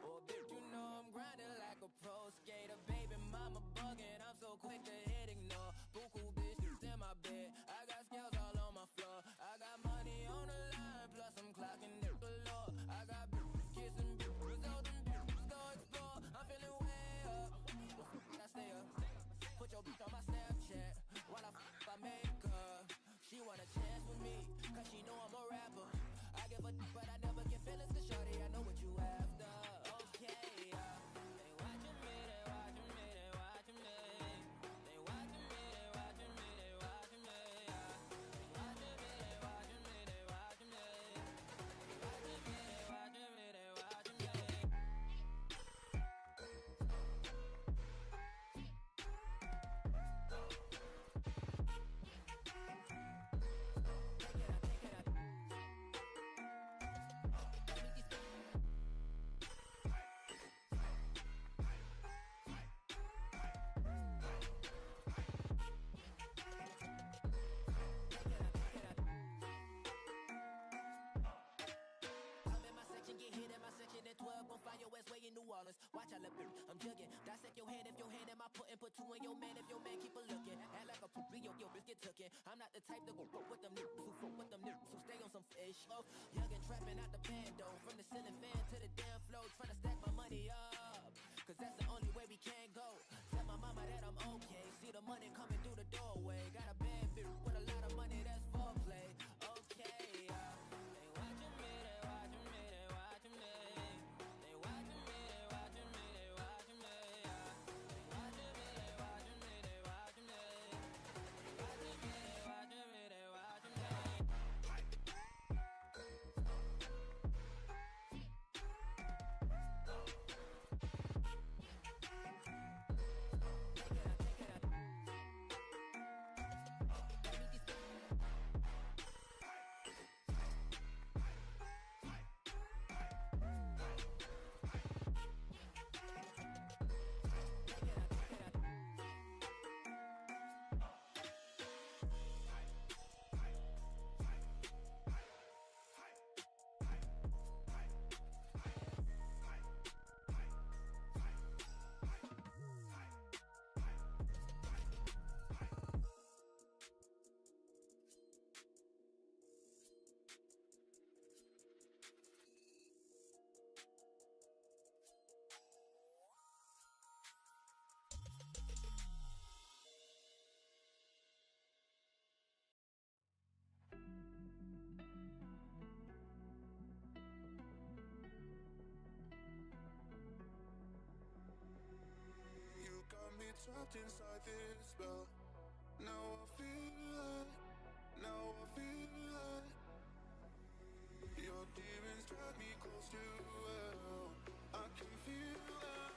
Oh, bitch, you know I'm grinding like a pro skater. Baby mama bugging, I'm so quick to hit ignore. Buku bitches in my bed, I got scales all on my floor. I got money on the line, plus I'm clocking it galore. I got bitches kissing bitches, all them bitches go explore. I'm feeling way up, I stay up. Put your bitch on my Snapchat while I make her. She want a chance with me, cause she know I'm a rapper. I give a but I never get feelings, cause shorty, I know what you after. Okay, they watching me, they watching me, they watching me. They watching me, they watching me, they watching me. They watching me, they watching me, they watching me. They watching me, they watching me, they watching me. At 12, gon' find your ass way in New Orleans. Watch I look, I'm jugging. Dissect your hand if your hand in my pudding. Put two in your man if your man keep a looking. Act like a poopy, yo, bitch get tookin'. I'm not the type to go fuck with them niggas who fuck with them niggas who stay on some fish. Oh, young and trapping out the bando. From the ceiling fan to the damn floor. Tryna stack my money up, cause that's the only way we can go. Tell my mama that I'm okay. See the money coming through the doorway. Got a bad bitch with a lot of money, that's foreplay. Okay, they watching me, they watching me, they watching me. Trapped inside this spell. Now I feel like your demons drag me close to hell. I can feel that.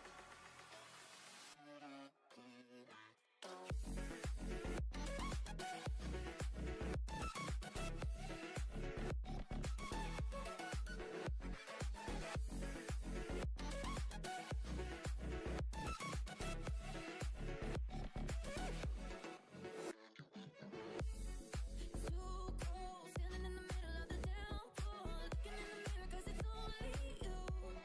Too cold, standing in the middle of the downpour, looking in the mirror 'cause it's only you.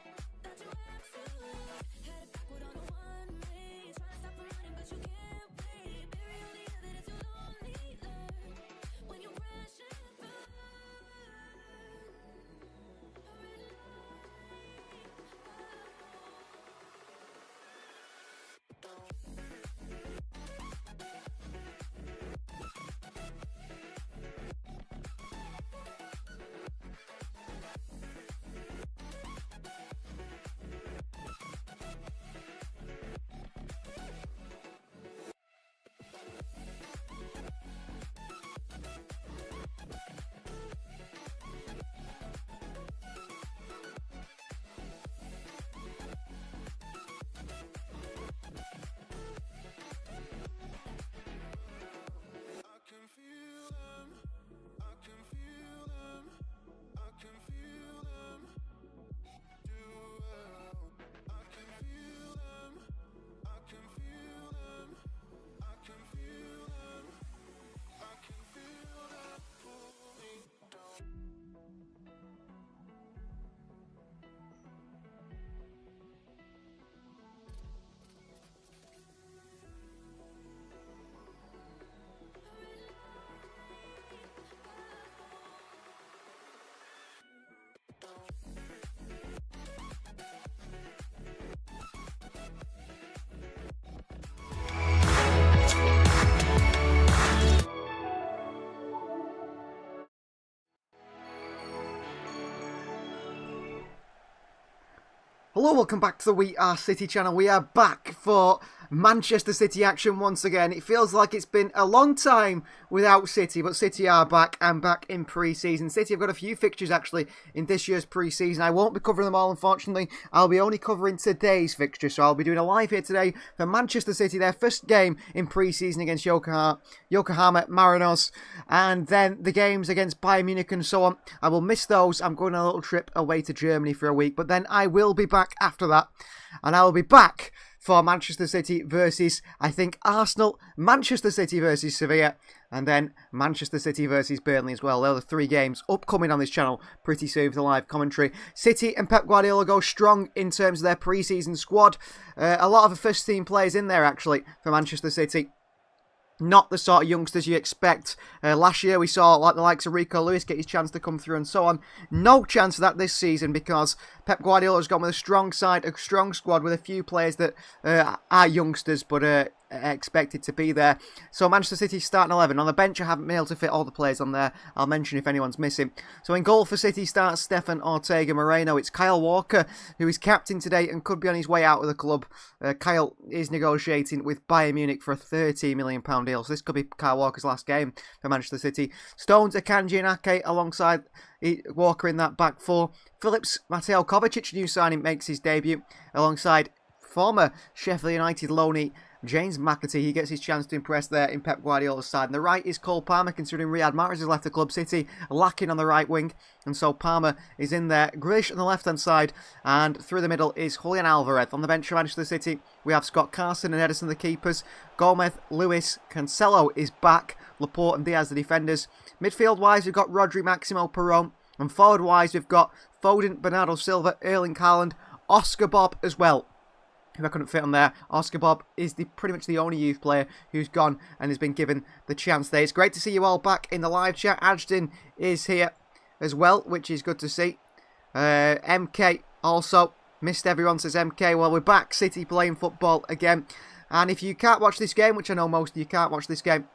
Hello, welcome back to the We Are City channel. We are back for Manchester City action once again. It feels like it's been a long time without City, but City are back and back in pre-season. City have got a few fixtures actually in this year's pre-season. I won't be covering them all, unfortunately. I'll be only covering today's fixture, so I'll be doing a live here today for Manchester City, their first game in pre-season against Yokohama Marinos, and then the games against Bayern Munich and so on. I will miss those. I'm going on a little trip away to Germany for a week, but then I will be back after that, and I will be back for Manchester City versus, I think, Arsenal, Manchester City versus Sevilla, and then Manchester City versus Burnley as well. They're the three games upcoming on this channel pretty soon for the live commentary. City and Pep Guardiola go strong in terms of their pre-season squad. A lot of the first-team players in there, actually, for Manchester City. Not the sort of youngsters you expect. Last year we saw like the likes of Rico Lewis get his chance to come through and so on. No chance of that this season because Pep Guardiola has gone with a strong side, a strong squad with a few players that are youngsters but expected to be there. So Manchester City starting 11. On the bench I haven't been able to fit all the players on there. I'll mention if anyone's missing. So in goal for City starts Stefan Ortega Moreno. It's Kyle Walker who is captain today and could be on his way out of the club. Kyle is negotiating with Bayern Munich for a £30 million deal. So this could be Kyle Walker's last game for Manchester City. Stones, Akanji and Ake alongside Walker in that back four. Phillips, Mateo Kovacic, new signing, makes his debut alongside former Sheffield United loanee James McAtee. He gets his chance to impress there in Pep Guardiola's side. And the right is Cole Palmer, considering Riyad Mahrez has left the club. City lacking on the right wing, and so Palmer is in there. Grealish on the left-hand side, and through the middle is Julian Alvarez. On the bench for Manchester City, we have Scott Carson and Ederson, the keepers. Gomez, Lewis, Cancelo is back. Laporte and Diaz, the defenders. Midfield-wise, we've got Rodri, Maximo, Perron. And forward-wise, we've got Foden, Bernardo Silva, Erling Haaland, Oscar Bob as well, who I couldn't fit on there. Oscar Bob is pretty much the only youth player who's gone and has been given the chance there. It's great to see you all back in the live chat. Ajdin is here as well, which is good to see. MK also. Missed everyone, says MK. Well, we're back. City playing football again. And if you can't watch this game, which I know most of you can't watch this game,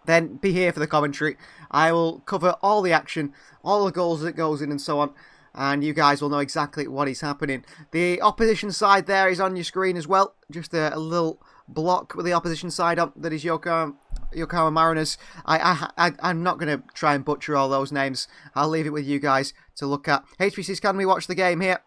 then be here for the commentary. I will cover all the action, all the goals that goes in and so on, and you guys will know exactly what is happening. The opposition side there is on your screen as well. Just a little block with the opposition side up. That is Yokohama Marinos. I'm not going to try and butcher all those names. I'll leave it with you guys to look at. HPCs, can we watch the game here?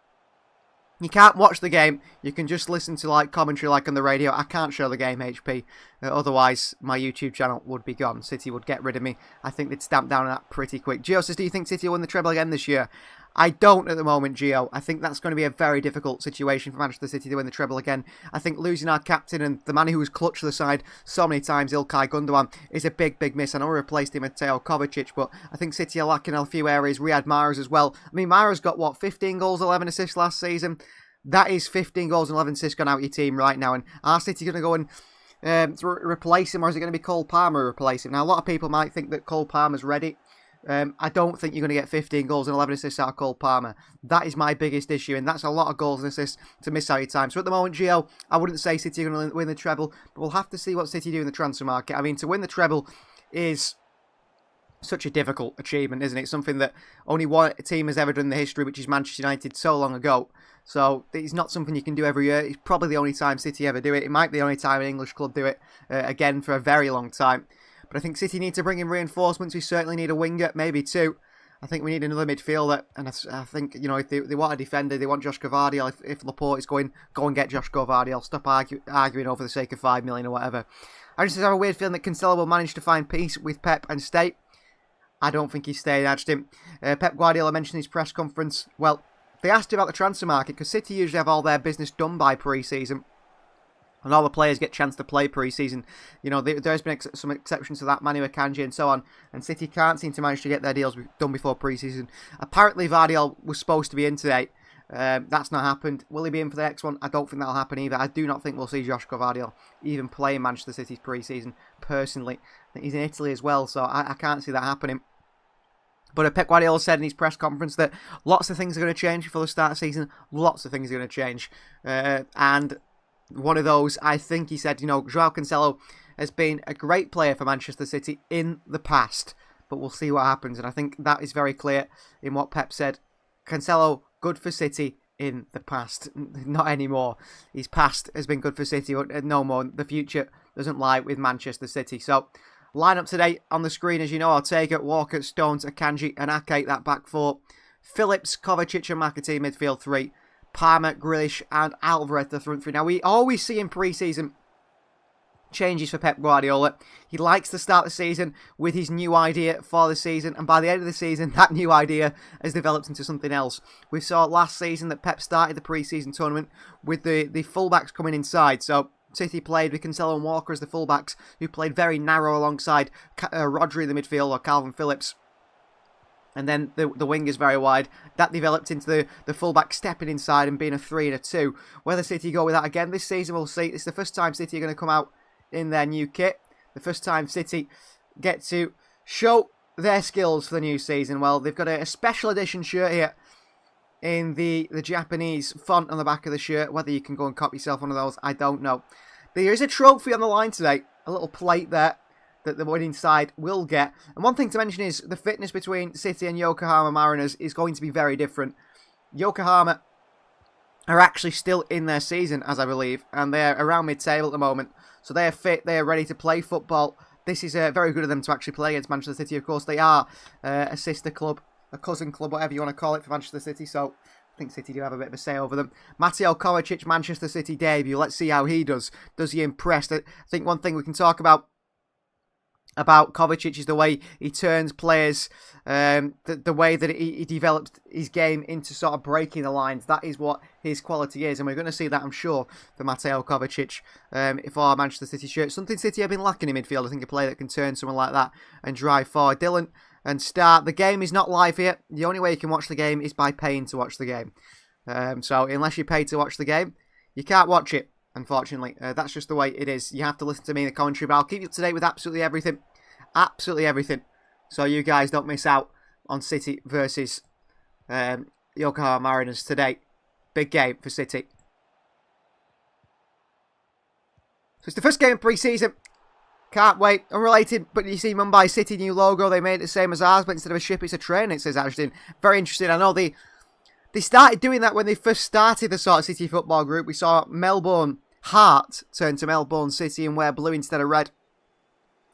You can't watch the game. You can just listen to like commentary like on the radio. I can't show the game, HP. Otherwise, my YouTube channel would be gone. City would get rid of me. I think they'd stamp down on that pretty quick. Gio says, do you think City will win the treble again this year? I don't at the moment, Gio. I think that's going to be a very difficult situation for Manchester City to win the treble again. I think losing our captain and the man who was clutch to the side so many times, Ilkay Gundogan, is a big, big miss. I know we replaced him with Mateo Kovacic, but I think City are lacking in a few areas. Riyad Mahrez as well. I mean, Mahrez got, what, 15 goals, 11 assists last season? That is 15 goals and 11 assists gone out of your team right now. And are City going to go and replace him, or is it going to be Cole Palmer replace him? Now, a lot of people might think that Cole Palmer's ready. I don't think you're going to get 15 goals and 11 assists out of Cole Palmer. That is my biggest issue, and that's a lot of goals and assists to miss out your time. So at the moment, Gio, I wouldn't say City are going to win the treble, but we'll have to see what City do in the transfer market. I mean, to win the treble is such a difficult achievement, isn't it? Something that only one team has ever done in the history, which is Manchester United, so long ago. So it's not something you can do every year. It's probably the only time City ever do it. It might be the only time an English club do it again for a very long time. But I think City need to bring in reinforcements. We certainly need a winger, maybe two. I think we need another midfielder. And I think, you know, if they want a defender, they want Josh Gvardiol. If Laporte is going, go and get Josh Gvardiol. Stop arguing over the sake of $5 million or whatever. I just have a weird feeling that Cancelo will manage to find peace with Pep and stay. I don't think he's staying, actually. Pep Guardiola mentioned in his press conference, well, they asked him about the transfer market because City usually have all their business done by pre-season. And all the players get a chance to play pre-season. You know, there's been some exceptions to that, Manu Akanji and so on. And City can't seem to manage to get their deals done before pre-season. Apparently, Gvardiol was supposed to be in today. That's not happened. Will he be in for the next one? I don't think that'll happen either. I do not think we'll see Josh Gvardiol even play in Manchester City's pre-season, personally. I think he's in Italy as well, so I can't see that happening. But Pep Guardiola said in his press conference that lots of things are going to change before the start of the season. Lots of things are going to change. And one of those, I think he said, you know, Joao Cancelo has been a great player for Manchester City in the past. But we'll see what happens. And I think that is very clear in what Pep said. Cancelo, good for City in the past. Not anymore. His past has been good for City, but no more. The future doesn't lie with Manchester City. So, lineup today on the screen, as you know, Ortega, Walker, Stones, Akanji and Ake, that back four. Phillips, Kovacic and McAtee, midfield three. Palmer, Grealish and Alvarez, the front three. Now, we always see in pre-season changes for Pep Guardiola. He likes to start the season with his new idea for the season, and by the end of the season, that new idea has developed into something else. We saw last season that Pep started the pre-season tournament with the fullbacks coming inside. So City played with Cancelo and Walker as the fullbacks, who played very narrow alongside Rodri in the midfield, or Calvin Phillips. And then the wingers very wide. That developed into the fullback stepping inside and being a 3 and a 2. Whether City go with that again this season, we'll see. It's the first time City are going to come out in their new kit. The first time City get to show their skills for the new season. Well, they've got a special edition shirt here in the Japanese font on the back of the shirt. Whether you can go and copy yourself one of those, I don't know. There is a trophy on the line today. A little plate there that the winning side will get. And one thing to mention is the fitness between City and Yokohama Marinos is going to be very different. Yokohama are actually still in their season, as I believe, and they're around mid-table at the moment. So they are fit, they are ready to play football. This is very good of them to actually play against Manchester City. Of course, they are a sister club, a cousin club, whatever you want to call it, for Manchester City. So I think City do have a bit of a say over them. Mateo Kovacic, Manchester City debut. Let's see how he does. Does he impress? I think one thing we can talk about Kovacic is the way he turns players, the way that he developed his game into sort of breaking the lines. That is what his quality is, and we're going to see that, I'm sure, for Mateo Kovacic for our Manchester City shirt. Something City have been lacking in midfield. I think a player that can turn someone like that and drive forward. Dylan and Start. The game is not live here. The only way you can watch the game is by paying to watch the game. So unless you pay to watch the game, you can't watch it. Unfortunately, that's just the way it is. You have to listen to me in the commentary, but I'll keep you up to date with absolutely everything. Absolutely everything. So you guys don't miss out on City versus Yokohama Marinos today. Big game for City. So it's the first game of pre-season. Can't wait. Unrelated, but you see Mumbai City new logo. They made it the same as ours, but instead of a ship, it's a train. It says Ashton. Very interesting. I know they started doing that when they first started the sort of City football group. We saw Melbourne Heart turn to Melbourne City and wear blue instead of red.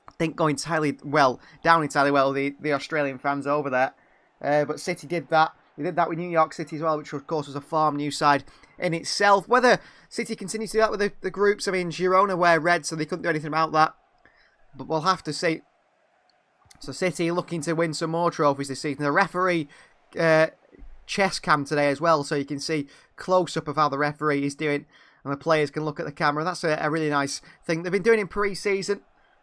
I think going down entirely well, the Australian fans over there. But City did that. They did that with New York City as well, which of course was a farm new side in itself. Whether City continues to do that with the groups, I mean, Girona wear red, so they couldn't do anything about that. But we'll have to see. So City looking to win some more trophies this season. The referee chest cam today as well, so you can see close-up of how the referee is doing, and the players can look at the camera. That's a really nice thing they've been doing in pre-season.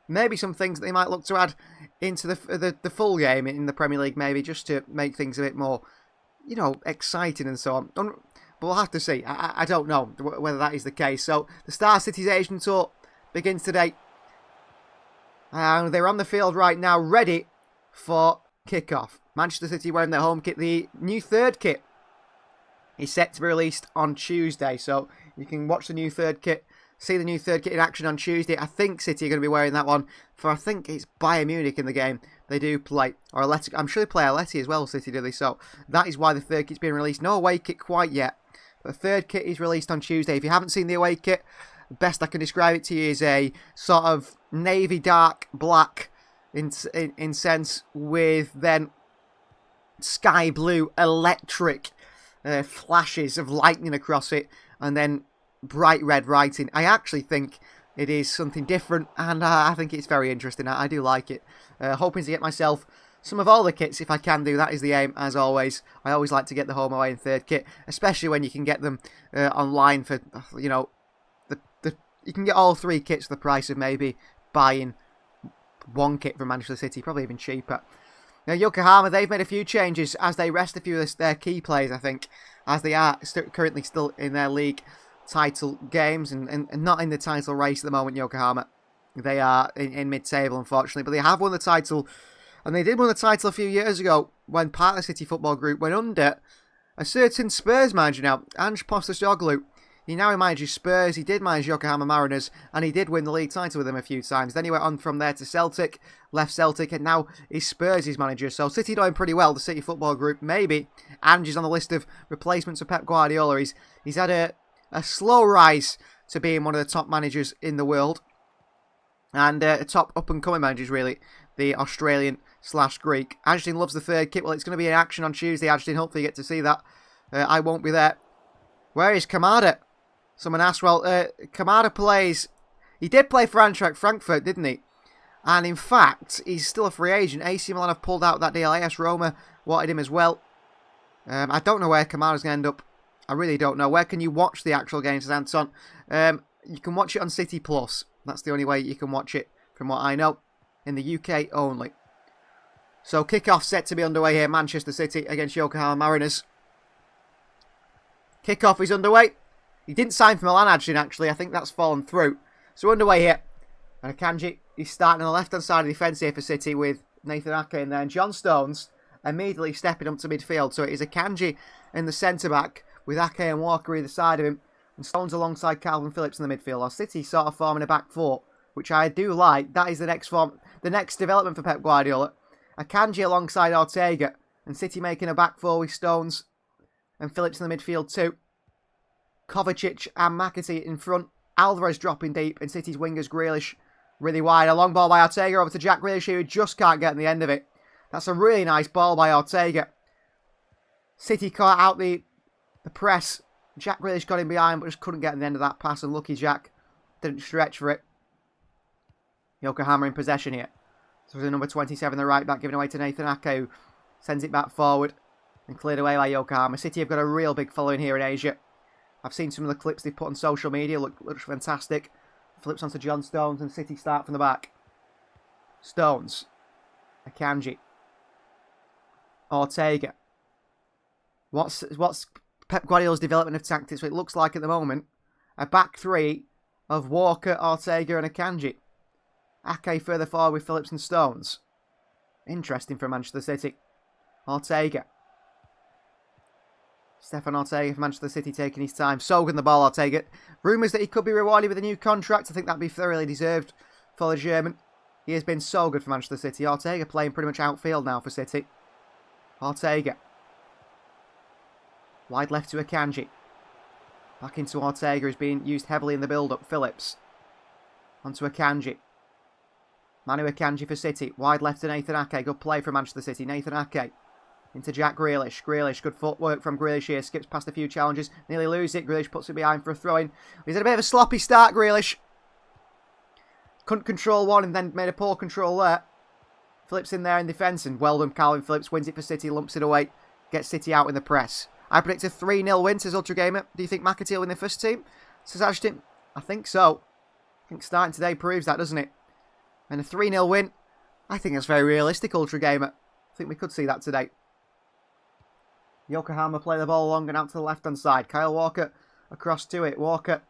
Maybe some things that they might look to add into the full game in the Premier League, maybe, just to make things a bit more, exciting and so on. But we'll have to see. I don't know whether that is the case. So the Star City's Asian Tour begins today. And they're on the field right now, ready for kickoff. Manchester City wearing their home kit. The new third kit is set to be released on Tuesday. So you can watch the new third kit, see the new third kit in action on Tuesday. I think City are going to be wearing that one for, I think it's Bayern Munich in the game. They do play. Or Atleti. I'm sure they play Atleti as well, City, do they? So that is why the third kit's being released. No away kit quite yet. But the third kit is released on Tuesday. If you haven't seen the away kit, the best I can describe it to you is a sort of navy dark black in sense, with then sky blue electric flashes of lightning across it, and then bright red writing. I actually think it is something different, and I think it's very interesting. I do like it. Hoping to get myself some of all the kits if I can do. That is the aim, as always. I always like to get the home, away, and third kit, especially when you can get them online for, you can get all three kits for the price of maybe buying one kit from Manchester City, probably even cheaper. Now, Yokohama, they've made a few changes as they rest a few of their key players, I think, as they are currently still in their league title games and not in the title race at the moment, Yokohama. They are in mid-table, unfortunately, but they have won the title, and they did win the title a few years ago when part of the City Football Group went under a certain Spurs manager now, Ange Postecoglou. He now manages Spurs, he did manage Yokohama Marinos, and he did win the league title with them a few times. Then he went on from there to Celtic, left Celtic, and now he's Spurs' manager. So City doing pretty well, the City Football Group, maybe. And he's on the list of replacements for Pep Guardiola. He's had a slow rise to being one of the top managers in the world. And top up-and-coming managers, really, the Australian/Greek. Ajdin loves the third kit. Well, it's going to be in action on Tuesday, Ajdin. Hopefully you get to see that. I won't be there. Where is Kamada? Someone asked, well, Kamada plays... He did play for Eintracht Frankfurt, didn't he? And in fact, he's still a free agent. AC Milan have pulled out that deal. AS Roma wanted him as well. I don't know where Kamada's going to end up. I really don't know. Where can you watch the actual games, Anton? You can watch it on City Plus. That's the only way you can watch it, from what I know. In the UK only. So, kick-off set to be underway here. Manchester City against Yokohama Marinos. Kick-off is underway. He didn't sign for Milan, actually. I think that's fallen through. So underway here. And Akanji, he's starting on the left-hand side of the defence here for City with Nathan Ake in there. And John Stones immediately stepping up to midfield. So it is Akanji in the centre-back with Ake and Walker either side of him. And Stones alongside Calvin Phillips in the midfield. Our City sort of forming a back four, which I do like. That is the next development for Pep Guardiola. Akanji alongside Ortega. And City making a back four with Stones and Phillips in the midfield too. Kovacic and McAtee in front. Alvarez dropping deep. And City's wingers Grealish really wide. A long ball by Ortega over to Jack Grealish, who just can't get in the end of it. That's a really nice ball by Ortega. City caught out the press. Jack Grealish got in behind, but just couldn't get in the end of that pass. And lucky Jack didn't stretch for it. Yokohama in possession here. So the number 27, the right back, giving away to Nathan Ake, who sends it back forward and cleared away by Yokohama. City have got a real big following here in Asia. I've seen some of the clips they've put on social media. Looks fantastic. Flips onto John Stones and City start from the back. Stones. Akanji. Ortega. What's Pep Guardiola's development of tactics? What it looks like at the moment. A back three of Walker, Ortega and Akanji. Ake further forward with Phillips and Stones. Interesting for Manchester City. Ortega. Stefan Ortega for Manchester City taking his time. Sogan the ball, Ortega. Rumours that he could be rewarded with a new contract. I think that'd be thoroughly deserved for the German. He has been so good for Manchester City. Ortega playing pretty much outfield now for City. Ortega. Wide left to Akanji. Back into Ortega, who's being used heavily in the build-up. Phillips. Onto Akanji. Manu Akanji for City. Wide left to Nathan Ake. Good play from Manchester City. Nathan Ake. Into Jack Grealish. Grealish, good footwork from Grealish here. Skips past a few challenges. Nearly lose it. Grealish puts it behind for a throw-in. He's had a bit of a sloppy start, Grealish. Couldn't control one and then made a poor control there. Phillips in there in defence. And well done, Calvin Phillips. Wins it for City. Lumps it away. Gets City out in the press. I predict a 3-0 win, says Ultra Gamer. Do you think McAtee will win the first team? Says Ashton. I think so. I think starting today proves that, doesn't it? And a 3-0 win. I think that's very realistic, Ultra Gamer. I think we could see that today. Yokohama play the ball long and out to the left-hand side. Kyle Walker across to it. Walker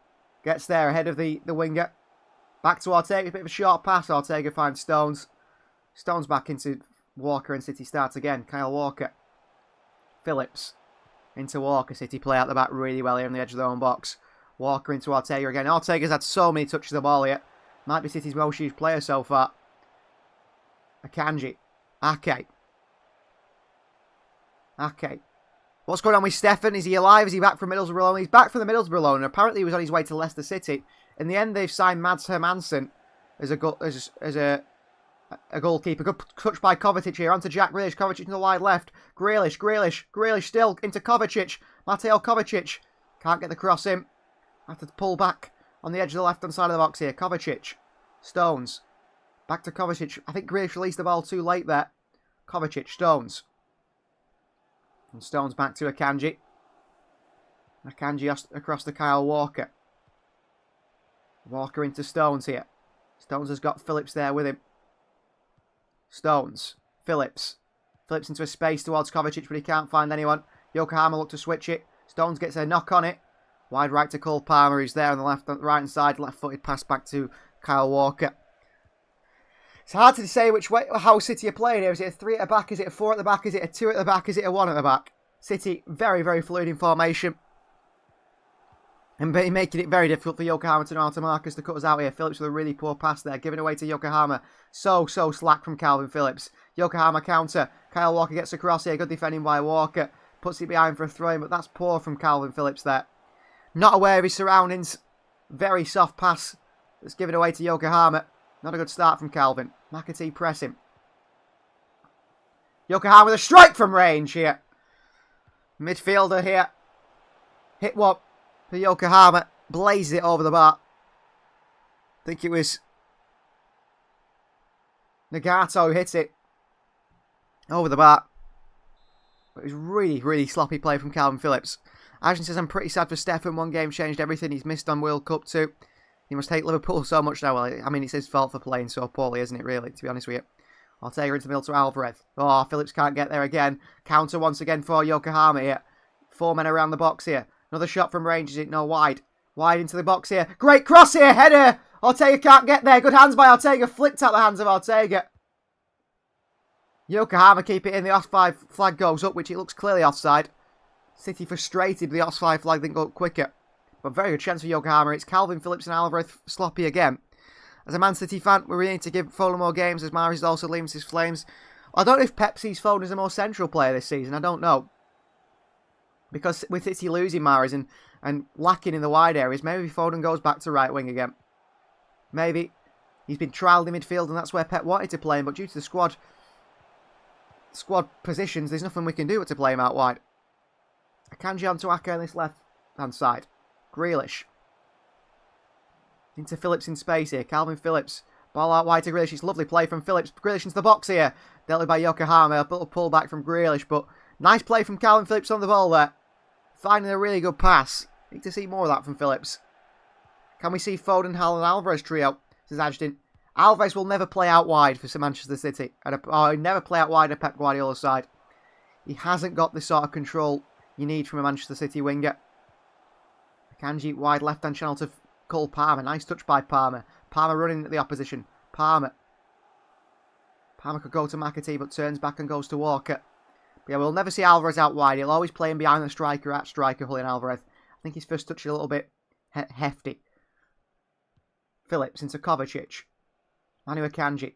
gets there ahead of the winger. Back to Ortega. A bit of a short pass. Ortega finds Stones. Stones back into Walker and City starts again. Kyle Walker. Phillips into Walker. City play out the back really well here on the edge of their own box. Walker into Ortega again. Ortega's had so many touches of the ball here. Might be City's most used player so far. Akanji. Ake. Ake. What's going on with Stefan? Is he alive? Is he back from Middlesbrough loan? He's back from the Middlesbrough loan. And apparently he was on his way to Leicester City. In the end, they've signed Mads Hermansen as a goalkeeper. Good touch by Kovacic here. Onto Jack Grealish. Kovacic to the wide left. Grealish still into Kovacic. Mateo Kovacic. Can't get the cross in. Have to pull back on the edge of the left-hand side of the box here. Kovacic. Stones. Back to Kovacic. I think Grealish released the ball too late there. Kovacic. Stones. And Stones back to Akanji. Akanji across to Kyle Walker. Walker into Stones here. Stones has got Phillips there with him. Stones. Phillips. Phillips into a space towards Kovacic, but he can't find anyone. Yokohama look to switch it. Stones gets a knock on it. Wide right to Cole Palmer, who's there on the right-hand side. Left-footed pass back to Kyle Walker. It's hard to say how City are playing here. Is it a 3 at the back? Is it a 4 at the back? Is it a 2 at the back? Is it a 1 at the back? City, very, very fluid in formation. And making it very difficult for Yokohama to know how to mark us to cut us out here. Phillips with a really poor pass there. Giving away to Yokohama. So slack from Calvin Phillips. Yokohama counter. Kyle Walker gets across here. Good defending by Walker. Puts it behind for a throw-in, but that's poor from Calvin Phillips there. Not aware of his surroundings. Very soft pass that's given away to Yokohama. Not a good start from Calvin. McAtee pressing. Yokohama with a strike from range here. Midfielder here. Hit one for Yokohama. Blazes it over the bar. I think it was Nagato who hit it over the bar. It was really sloppy play from Calvin Phillips. Ashton says, I'm pretty sad for Stefan. One game changed everything. He's missed on World Cup too. He must hate Liverpool so much now. Well, I mean, it's his fault for playing so poorly, isn't it, really, to be honest with you? Ortega into the middle to Alvarez. Oh, Phillips can't get there again. Counter once again for Yokohama here. 4 men around the box here. Another shot from range. Is it? No, wide. Wide into the box here. Great cross here. Header. Ortega can't get there. Good hands by Ortega. Flicked out the hands of Ortega. Yokohama keep it in. The offside flag goes up, which it looks clearly offside. City frustrated. The offside flag didn't go up quicker. But very good chance for Yokohama. It's Calvin Phillips and Alvarez sloppy again. As a Man City fan, we really need to give Foden more games as Marinos also leaves his flames. I don't know if Pep sees Foden as a more central player this season. I don't know. Because with City losing Marinos and lacking in the wide areas, maybe Foden goes back to right wing again. Maybe. He's been trialled in midfield and that's where Pep wanted to play him. But due to the squad positions, there's nothing we can do but to play him out wide. Akanji onto Aka on this left-hand side. Grealish. Into Phillips in space here. Calvin Phillips. Ball out wide to Grealish. It's lovely play from Phillips. Grealish into the box here. Dealt with by Yokohama. A little pull back from Grealish. But nice play from Calvin Phillips on the ball there. Finding a really good pass. Need to see more of that from Phillips. Can we see Foden, Hall and Alvarez trio? Says Ashton. Alvarez will never play out wide for Manchester City. He'll never play out wide at Pep Guardiola's side. He hasn't got the sort of control you need from a Manchester City winger. Akanji wide left-hand channel to Cole Palmer. Nice touch by Palmer. Palmer running at the opposition. Palmer could go to McAtee but turns back and goes to Walker. But yeah, we'll never see Alvarez out wide. He'll always play him behind the striker at striker, Julian Alvarez. I think his first touch is a little bit hefty. Phillips into Kovacic. Manu Akanji.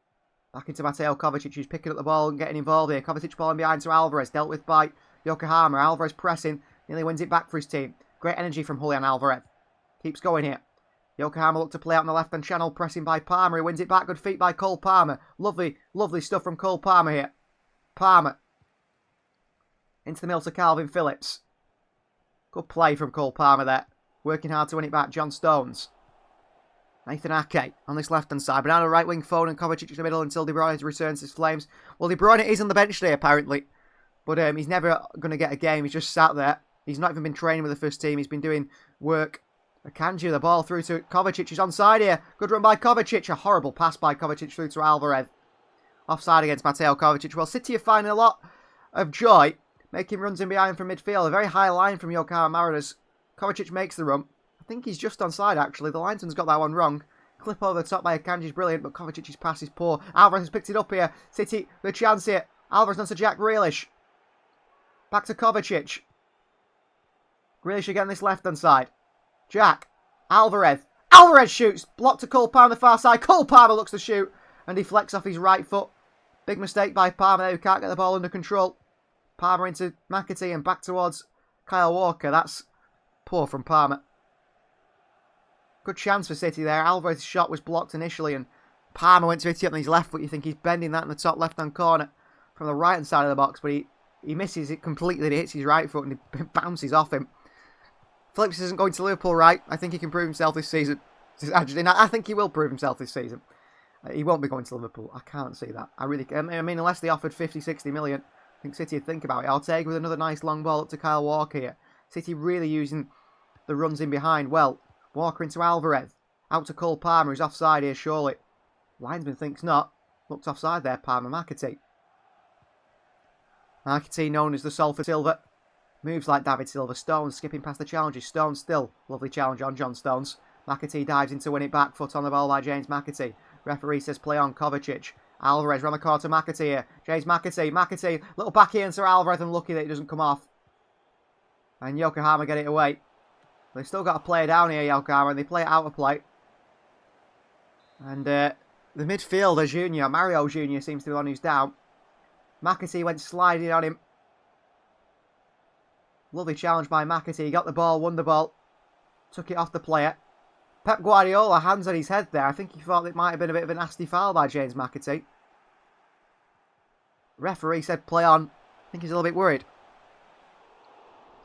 Back into Mateo Kovacic, who's picking up the ball and getting involved here. Kovacic balling behind to Alvarez. Dealt with by Yokohama. Alvarez pressing. Nearly wins it back for his team. Great energy from Julian Alvarez. Keeps going here. Yokohama look to play out on the left-hand channel. Pressing by Palmer. He wins it back. Good feet by Cole Palmer. Lovely stuff from Cole Palmer here. Palmer. Into the middle to Calvin Phillips. Good play from Cole Palmer there. Working hard to win it back. John Stones. Nathan Ake on this left-hand side. But now the right wing, Foden and Kovacic in the middle until De Bruyne returns his flames. Well, De Bruyne is on the bench today, apparently. But he's never going to get a game. He's just sat there. He's not even been training with the first team. He's been doing work. Akanji, the ball through to Kovacic. He's onside here. Good run by Kovacic. A horrible pass by Kovacic through to Alvarez. Offside against Mateo Kovacic. Well, City are finding a lot of joy, making runs in behind from midfield. A very high line from Yokohama Marinos. Kovacic makes the run. I think he's just onside, actually. The linesman's got that one wrong. Clip over the top by Akanji's brilliant, but Kovacic's pass is poor. Alvarez has picked it up here. City with a chance here. Alvarez not to Jack Grealish. Back to Kovacic. Grealish again this left-hand side. Jack. Alvarez. Alvarez shoots. Blocked to Cole Palmer on the far side. Cole Palmer looks to shoot and deflects off his right foot. Big mistake by Palmer there, who can't get the ball under control. Palmer into McAtee and back towards Kyle Walker. That's poor from Palmer. Good chance for City there. Alvarez's shot was blocked initially and Palmer went to hit it on his left foot. You think he's bending that in the top left-hand corner from the right-hand side of the box, but he misses it completely. He hits his right foot and it bounces off him. Phillips isn't going to Liverpool, right? I think he can prove himself this season. I think he will prove himself this season. He won't be going to Liverpool. I can't see that. I mean, unless they offered 50, 60 million, I think City would think about it. I'll take with another nice long ball up to Kyle Walker here. City really using the runs in behind well. Walker into Alvarez. Out to Cole Palmer, who's offside here, surely. Linesman thinks not. Looked offside there, Palmer. McAtee. McAtee, known as the soul for Silva. Moves like David Silva. Stones skipping past the challenges. Stones still. Lovely challenge on John Stones. McAtee dives in to win it back. Foot on the ball by James McAtee. Referee says play on Kovacic. Alvarez round the corner to McAtee here. James McAtee. McAtee. Little back here into Alvarez and lucky that it doesn't come off. And Yokohama get it away. They've still got a player down here, Yokohama, and they play it out of play. And the midfielder, Junior, Mario Junior, seems to be the one who's down. McAtee went sliding on him. Lovely challenge by McAtee. He got the ball, won the ball. Took it off the player. Pep Guardiola, hands on his head there. I think he thought it might have been a bit of a nasty foul by James McAtee. Referee said play on. I think he's a little bit worried.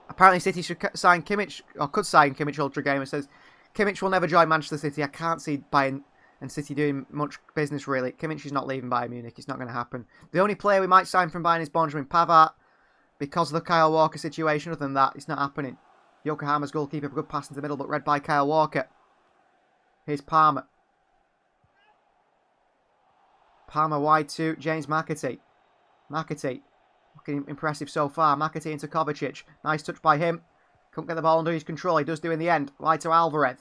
Apparently City should sign Kimmich, or could sign Kimmich. Ultra Gamer says, Kimmich will never join Manchester City. I can't see Bayern and City doing much business really. Kimmich is not leaving Bayern Munich. It's not going to happen. The only player we might sign from Bayern is Benjamin Pavard because of the Kyle Walker situation. Other than that, it's not happening. Yokohama's goalkeeper, a good pass into the middle, but read by Kyle Walker. Here's Palmer. Palmer wide to James McAtee. McAtee, looking impressive so far. McAtee into Kovacic. Nice touch by him. Couldn't get the ball under his control. He does do in the end. Wide to Alvarez.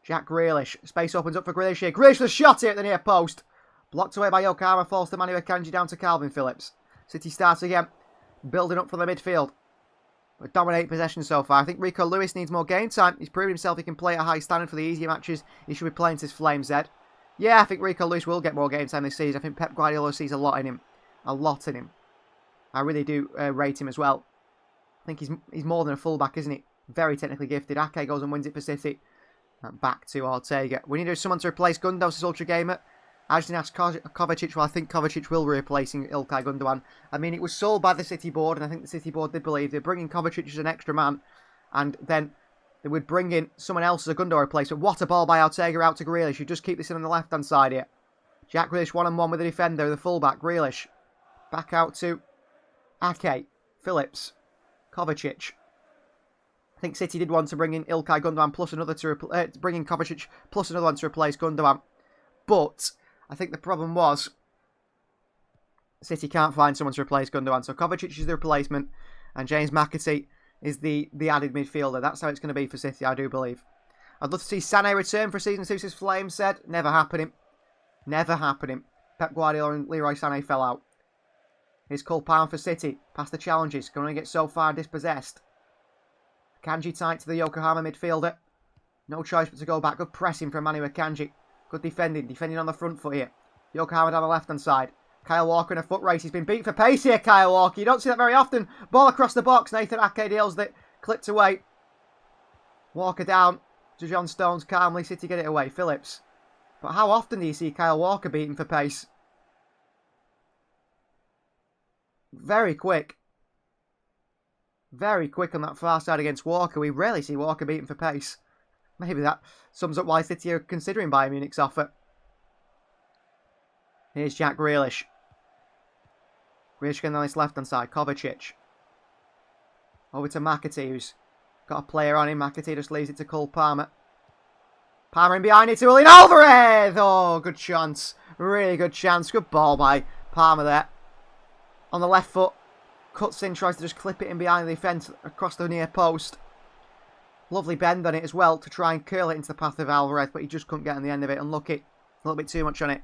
Jack Grealish. Space opens up for Grealish here. Grealish with a shot here at the near post. Blocked away by Yokohama. Falls to Manu Akanji down to Calvin Phillips. City starts again. Building up from the midfield. But dominate possession so far. I think Rico Lewis needs more game time. He's proven himself he can play at a high standard for the easier matches. He should be playing to his Flames head. Yeah, I think Rico Lewis will get more game time this season. I think Pep Guardiola sees a lot in him. A lot in him. I really do rate him as well. I think he's more than a fullback, isn't he? Very technically gifted. Ake goes and wins it for City. And back to Ortega. We need someone to replace Gundogan, says Ultra Gamer. I just asked Kovacic. Well, I think Kovacic will be replacing Ilkay Gundogan. I mean, it was sold by the City board, and I think the City board did believe they're bringing Kovacic as an extra man, and then they would bring in someone else as a Gundogan replacement. What a ball by Ortega out to Grealish. You just keep this in on the left-hand side here. Jack Grealish one-on-one with the defender, the fullback, Grealish. Back out to Ake, Phillips, Kovacic. I think City did want to bring in Ilkay Gundogan plus another to bring in Kovacic plus another one to replace Gundogan, but I think the problem was City can't find someone to replace Gundogan, so Kovacic is the replacement, and James McAtee is the added midfielder. That's how it's going to be for City, I do believe. I'd love to see Sané return for season 2, says Flame said. Never happening. Never happening. Pep Guardiola and Leroy Sané fell out. Here's Cole Palmer for City. Past the challenges. Can only get so far dispossessed. Akanji tight to the Yokohama midfielder. No choice but to go back. Good pressing from Manu Akanji. Good defending. Defending on the front foot here. Yokohama down the left-hand side. Kyle Walker in a foot race. He's been beat for pace here, Kyle Walker. You don't see that very often. Ball across the box. Nathan Ake deals that. Clipped away. Walker down to John Stones. Calmly. City get it away. Phillips. But how often do you see Kyle Walker beaten for pace? Very quick. Very quick on that far side against Walker. We rarely see Walker beaten for pace. Maybe that sums up why City are considering Bayern Munich's offer. Here's Jack Grealish. Grealish getting on his left-hand side. Kovacic. Over to McAtee, who's got a player on him. McAtee just leaves it to Cole Palmer. Palmer in behind it to Julian Alvarez. Oh, good chance. Really good chance. Good ball by Palmer there. On the left foot. Cuts in, tries to just clip it in behind the defence across the near post. Lovely bend on it as well to try and curl it into the path of Alvarez, but he just couldn't get on the end of it. Unlucky. A little bit too much on it.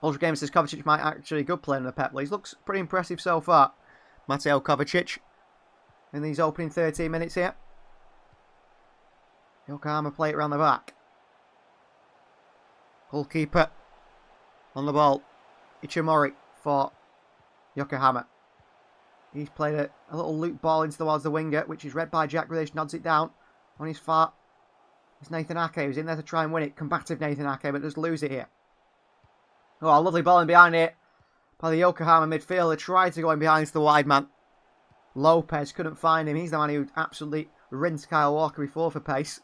Ultra Gamer says Kovacic might actually be good player in the Pep League. Looks pretty impressive so far. Mateo Kovacic in these opening 13 minutes here. Yokohama play it around the back. Goalkeeper on the ball. Ichimori for Yokohama. He's played a little loop ball into towards the winger, which is read by Jack Grealish, nods it down. On his far, it's Nathan Ake who's in there to try and win it. Combative Nathan Ake, but does lose it here. Oh, a lovely ball in behind it by the Yokohama midfielder. Tried to go in behind the wide man. Lopez couldn't find him. He's the man who absolutely rinsed Kyle Walker before for pace.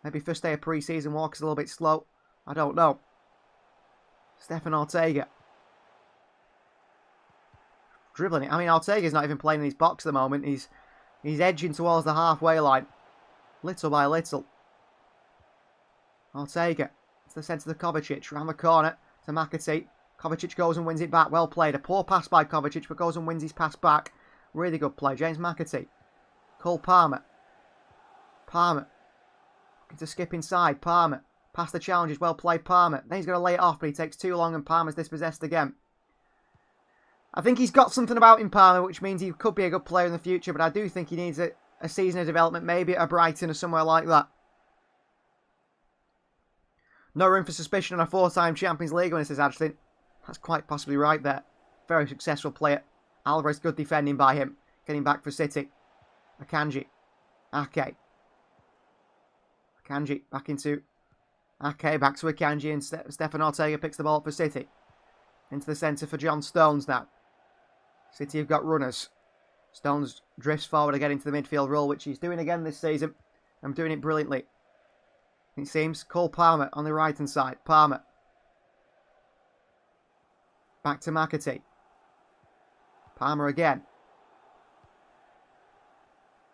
Maybe first day of pre-season, Walker's a little bit slow. I don't know. Stefan Ortega. Dribbling it. I mean, Ortega's not even playing in his box at the moment. He's edging towards the halfway line. Little by little. Ortega. To the centre of the Kovacic. Round the corner to McAtee. Kovacic goes and wins it back. Well played. A poor pass by Kovacic, but goes and wins his pass back. Really good play. James McAtee. Cole Palmer. Palmer. Looking to skip inside. Palmer. Past the challenges. Well played, Palmer. Then he's going to lay it off, but he takes too long and Palmer's dispossessed again. I think he's got something about him, Palmer, which means he could be a good player in the future, but I do think he needs a season of development, maybe at a Brighton or somewhere like that. No room for suspicion on a 4-time Champions League winner, says Adjton. That's quite possibly right there. Very successful player. Alvarez, good defending by him. Getting back for City. Akanji. Ake. Akanji back into Ake. Back to Akanji, and Stefan Ortega picks the ball up for City. Into the centre for John Stones now. City have got runners. Stones drifts forward again into the midfield role, which he's doing again this season. I'm doing it brilliantly. It seems. Cole Palmer on the right-hand side. Palmer. Back to McAtee. Palmer again.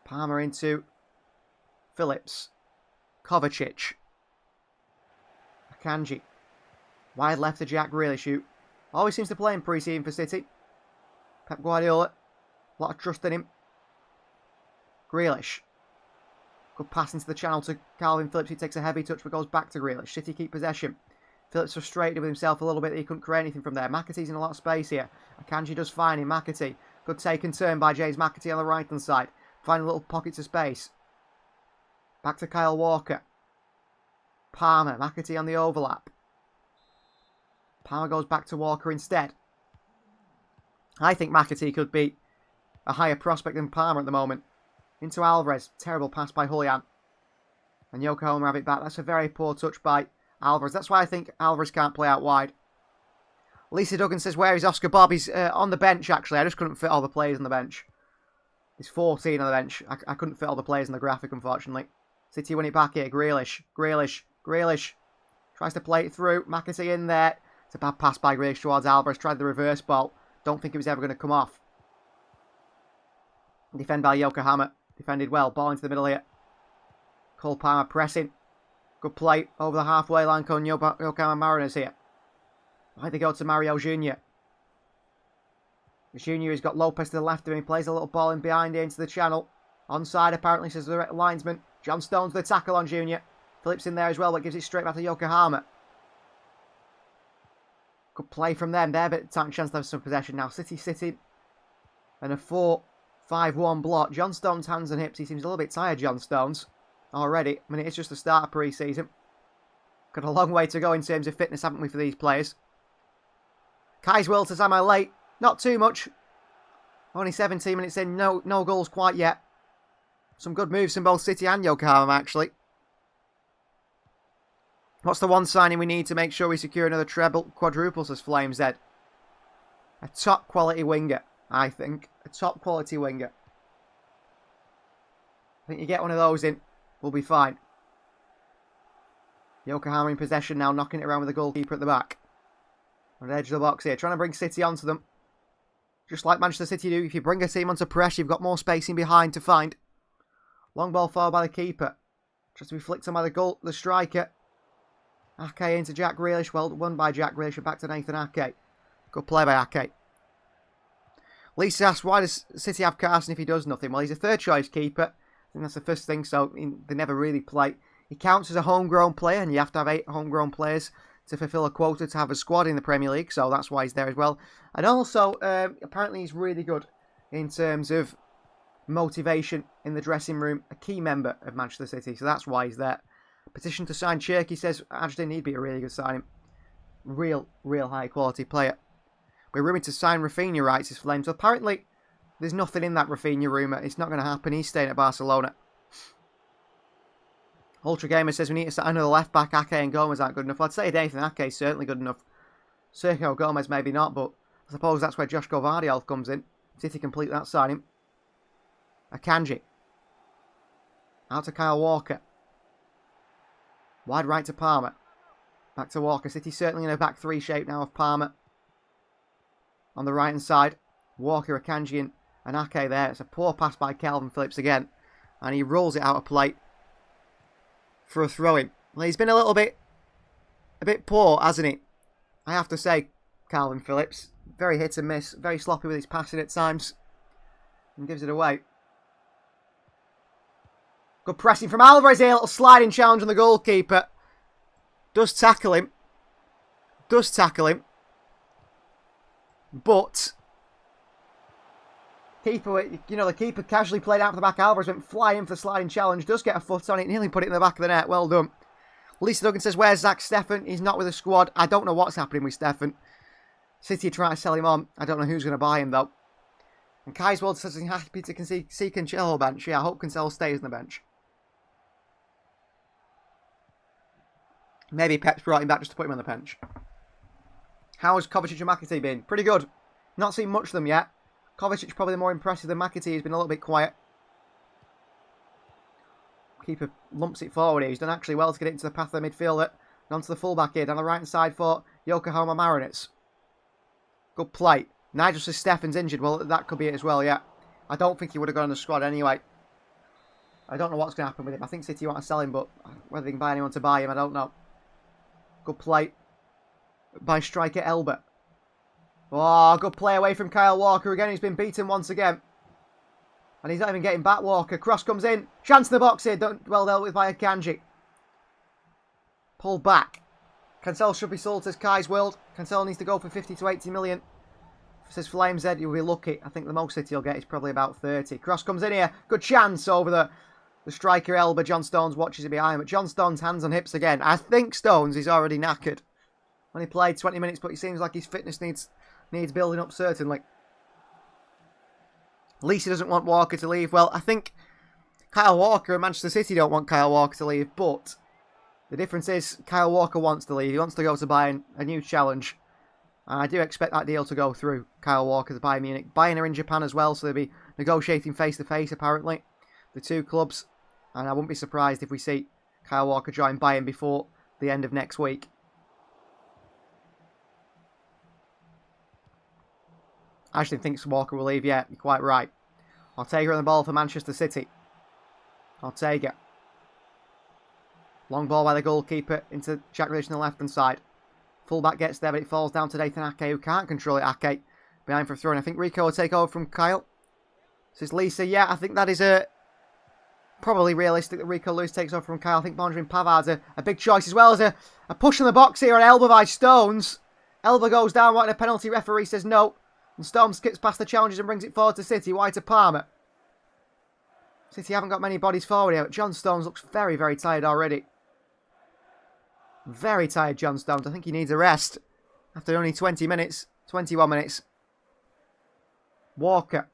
Palmer into Phillips. Kovacic. Akanji. Wide left to Jack Grealish, who always seems to play in pre-season for City. Pep Guardiola. A lot of trust in him. Grealish. Good pass into the channel to Calvin Phillips. He takes a heavy touch but goes back to Grealish. City keep possession. Phillips frustrated with himself a little bit that he couldn't create anything from there. McAtee's in a lot of space here. Akanji does fine in McAtee. Good take and turn by James McAtee on the right-hand side. Finding little pockets of space. Back to Kyle Walker. Palmer. McAtee on the overlap. Palmer goes back to Walker instead. I think McAtee could be a higher prospect than Palmer at the moment. Into Alvarez. Terrible pass by Julian. And Yokohama have it back. That's a very poor touch by Alvarez. That's why I think Alvarez can't play out wide. Lisa Duggan says, where is Oscar Bob? He's on the bench, actually. I just couldn't fit all the players on the bench. He's 14 on the bench. I couldn't fit all the players in the graphic, unfortunately. City win it back here. Grealish. Tries to play it through. McAtee in there. It's a bad pass by Grealish towards Alvarez. Tried the reverse ball. Don't think it was ever going to come off. Defend by Yokohama. Defended well. Ball into the middle here. Cole Palmer pressing. Good play over the halfway line. Yokohama Marinos here. Why they go to Mario Jr. Jr. has got Lopez to the left of him. He plays a little ball in behind here into the channel. Onside apparently, says the linesman. John Stones the tackle on Jr. Phillips in there as well, but gives it straight back to Yokohama. Good play from them there, but chance to have some possession now. City sitting. And a 4-5-1 block. John Stones hands and hips. He seems a little bit tired, John Stones. Already. I mean, it's just the start of pre-season. Got a long way to go in terms of fitness, haven't we, for these players? Kai's Will says, am I late? Not too much. Only 17 minutes in. No goals quite yet. Some good moves from both City and Yokohama, actually. What's the one signing we need to make sure we secure another treble, quadruple, says Flames Ed? A top quality winger, I think. A top quality winger. I think you get one of those in, we'll be fine. Yokohama in possession now, knocking it around with the goalkeeper at the back. On the edge of the box here, trying to bring City onto them. Just like Manchester City do, if you bring a team onto press, you've got more spacing behind to find. Long ball forward by the keeper. Tries to be flicked on by the striker. Ake into Jack Grealish. Well won by Jack Grealish and back to Nathan Ake. Good play by Ake. Lisa asks, why does City have Carson if he does nothing? Well, he's a third choice keeper. I think that's the first thing, so they never really play. He counts as a homegrown player, and you have to have 8 homegrown players to fulfill a quota to have a squad in the Premier League, so that's why he's there as well. And also, apparently he's really good in terms of motivation in the dressing room, a key member of Manchester City, so that's why he's there. Petition to sign Cherky says, Adjton, he'd be a really good signing. Real high quality player. We're rumoured to sign Rafinha, writes his Flames. So apparently, there's nothing in that Rafinha rumour. It's not going to happen. He's staying at Barcelona. Ultra Gamer says we need to sign another left back. Ake and Gomez aren't good enough. Well, I'd say Nathan Ake is certainly good enough. Sergio Gomez maybe not, but I suppose that's where Josh Gvardiol comes in. City complete that signing. Akanji. Out to Kyle Walker. Wide right to Palmer. Back to Walker. City certainly in a back three shape now of Palmer. On the right hand side. Walker, Akanji and Ake there. It's a poor pass by Calvin Phillips again. And he rolls it out of play for a throw-in. Well, he's been a bit poor, hasn't he? I have to say, Calvin Phillips. Very hit and miss. Very sloppy with his passing at times. And gives it away. Good pressing from Alvarez here. A little sliding challenge on the goalkeeper. Does tackle him. But Keeper, you know, the keeper casually played out for the back. Alvarez went flying for the sliding challenge. Does get a foot on it. Nearly put it in the back of the net. Well done. Lisa Duggan says, where's Zach Steffen? He's not with the squad. I don't know what's happening with Steffen. City are trying to sell him on. I don't know who's going to buy him, though. And Kaiswald says he's happy to see Cancelo bench. Yeah, I hope Cancelo stays on the bench. Maybe Pep's brought him back just to put him on the bench. How's Kovacic and McAtee been? Pretty good. Not seen much of them yet. Kovacic probably more impressive than McAtee. He's been a little bit quiet. Keeper lumps it forward here. He's done actually well to get it into the path of the midfielder. And onto the fullback here. Down the right hand side for Yokohama Marinos. Good play. Nigel says Steffen's injured. Well, that could be it as well, yeah. I don't think he would have gone on the squad anyway. I don't know what's going to happen with him. I think City want to sell him, but whether they can buy anyone to buy him, I don't know. Good play by striker Elba. Oh, good play away from Kyle Walker again. He's been beaten once again. And he's not even getting back, Walker. Cross comes in. Chance in the box here. Well dealt with by Akanji. Pull back. Cancelo should be sold, says Kai's World. Cancelo needs to go for 50 to 80 million. Says Flames Ed, you'll be lucky. I think the most City will get is probably about 30. Cross comes in here. Good chance over the striker Elba. John Stones watches it behind. But John Stones hands on hips again. I think Stones is already knackered. Only played 20 minutes, but he seems like his fitness needs building up, certainly. Lisa doesn't want Walker to leave. Well, I think Kyle Walker and Manchester City don't want Kyle Walker to leave, but the difference is Kyle Walker wants to leave. He wants to go to Bayern, a new challenge. And I do expect that deal to go through. Kyle Walker to Bayern Munich. Bayern are in Japan as well, so they'll be negotiating face-to-face, apparently, the two clubs. And I wouldn't be surprised if we see Kyle Walker join Bayern before the end of next week. Ashton thinks Walker will leave. Yeah, you're quite right. Ortega on the ball for Manchester City. Ortega. Long ball by the goalkeeper into Jack Grealish on the left-hand side. Fullback gets there, but it falls down to Nathan Ake, who can't control it. Ake behind for a throw, and I think Rico will take over from Kyle. This is Lisa. Yeah, I think that is probably realistic that Rico Lewis takes over from Kyle. I think Bondrin Pavard's a big choice, as well as a push in the box here on Elba by Stones. Elba goes down, wanting a penalty. Referee says no. And Storm skips past the challenges and brings it forward to City. Wide to Palmer. City haven't got many bodies forward here, but John Stones looks very, very tired already. Very tired, John Stones. I think he needs a rest after only 20 minutes. 21 minutes. Walker.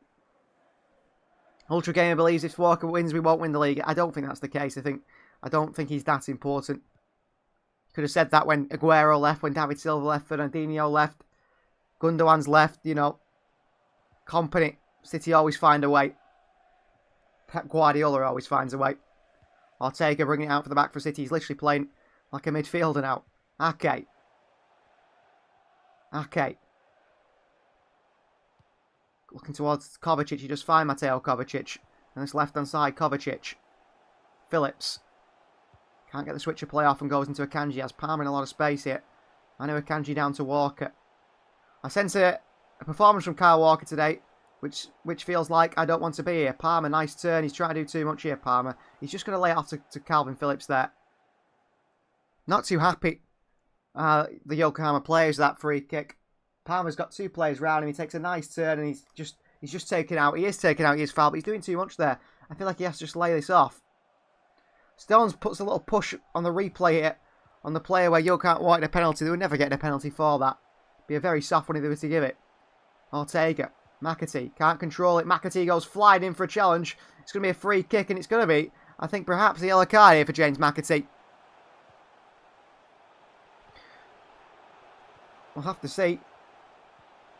Ultra Gamer believes if Walker wins, we won't win the league. I don't think that's the case. I don't think he's that important. Could have said that when Aguero left, when David Silva left, Fernandinho left. Gundogan's left, you know. Company. City always find a way. Pep Guardiola always finds a way. Ortega bringing it out for the back for City. He's literally playing like a midfielder now. Ake. Looking towards Kovacic. He just find Mateo Kovacic. And this left-hand side, Kovacic. Phillips. Can't get the switcher play off and goes into Akanji. Has Palmer in a lot of space here. I know Akanji down to Walker. I sense a performance from Kyle Walker today, which feels like I don't want to be here. Palmer, nice turn. He's trying to do too much here, Palmer. He's just going to lay it off to Calvin Phillips there. Not too happy, the Yokohama players, that free kick. Palmer's got two players round him. He takes a nice turn and he's just taken out. He is taken out. He is fouled, but he's doing too much there. I feel like he has to just lay this off. Stones puts a little push on the replay here on the player where Yokohama wanted a penalty. They would never get a penalty for that. Be a very soft one if they were to give it. Ortega. McAtee. Can't control it. McAtee goes flying in for a challenge. It's going to be a free kick, and it's going to be, I think, perhaps the yellow card here for James McAtee. We'll have to see.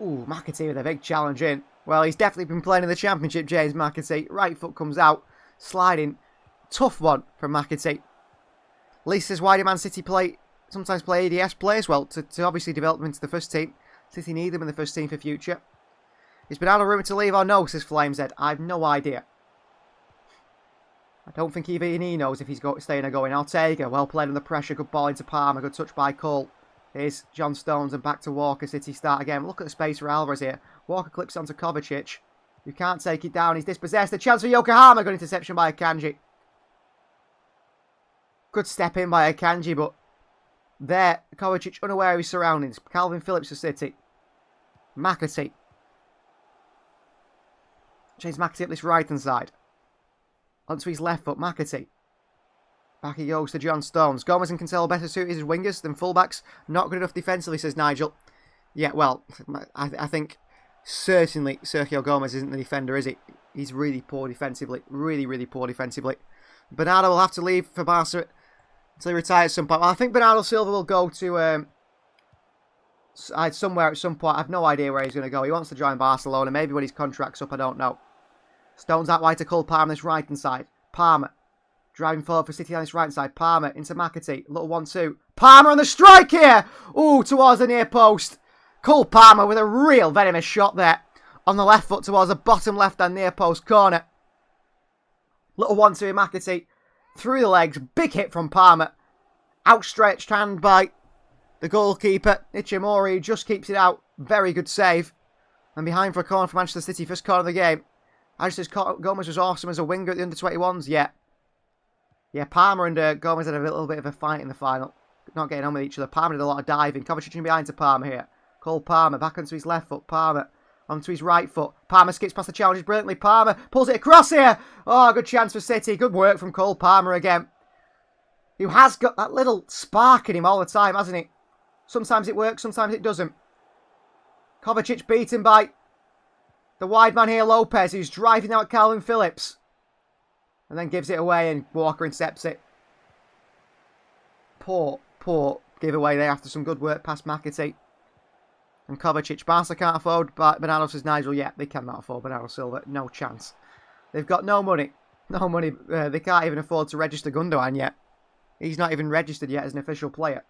Ooh, McAtee with a big challenge in. Well, he's definitely been playing in the Championship, James McAtee. Right foot comes out. Sliding. Tough one from McAtee. Lee says, why do Man City sometimes play ADS players? Well, to obviously develop them into the first team. City need them in the first team for future. Is Bernardo rumoured to leave or no, says Flameshead. I have no idea. I don't think even he knows if he's staying or going. Ortega, well played under pressure. Good ball into Palmer. Good touch by Cole. Here's John Stones and back to Walker. City start again. Look at the space for Alvarez here. Walker clips onto Kovacic. You can't take it down. He's dispossessed. A chance for Yokohama. Good interception by Akanji. Good step in by Akanji, but there, Kovacic unaware of his surroundings. Calvin Phillips for City. McAtee. Change McAtee up this right-hand side. Onto his left foot, McAtee. Back he goes to John Stones. Gomez and Cancelo better suited as wingers than fullbacks. Not good enough defensively, says Nigel. Yeah, well, I think certainly Sergio Gomez isn't the defender, is he? He's really poor defensively. Really, really poor defensively. Bernardo will have to leave for Barca until he retires at some point. Well, I think Bernardo Silva will go to somewhere at some point. I have no idea where he's going to go. He wants to join Barcelona. Maybe when his contract's up, I don't know. Stones out wide to Cole Palmer on this right-hand side. Palmer. Driving forward for City on this right side. Palmer into McAtee. Little 1-2. Palmer on the strike here. Ooh, towards the near post. Cole Palmer with a real venomous shot there. On the left foot towards the bottom left-hand near post corner. Little 1-2 McAtee. Through the legs. Big hit from Palmer. Outstretched hand by the goalkeeper. Ichimori just keeps it out. Very good save. And behind for a corner for Manchester City. First corner of the game. I just said Gomez was awesome as a winger at the under-21s. Yeah. Yeah, Palmer and Gomez had a little bit of a fight in the final. Not getting on with each other. Palmer did a lot of diving. Kovacic in behind to Palmer here. Cole Palmer back onto his left foot. Palmer onto his right foot. Palmer skips past the challenges brilliantly. Palmer pulls it across here. Oh, good chance for City. Good work from Cole Palmer again. Who has got that little spark in him all the time, hasn't he? Sometimes it works, sometimes it doesn't. Kovacic beaten by the wide man here, Lopez, who's driving out Calvin Phillips. And then gives it away and Walker intercepts it. Poor giveaway there after some good work past McAtee. And Kovacic. Barca can't afford Bernardo, says Nigel. Yeah, they cannot afford Bernardo Silva. No chance. They've got no money. No money. They can't even afford to register Gundogan yet. He's not even registered yet as an official player.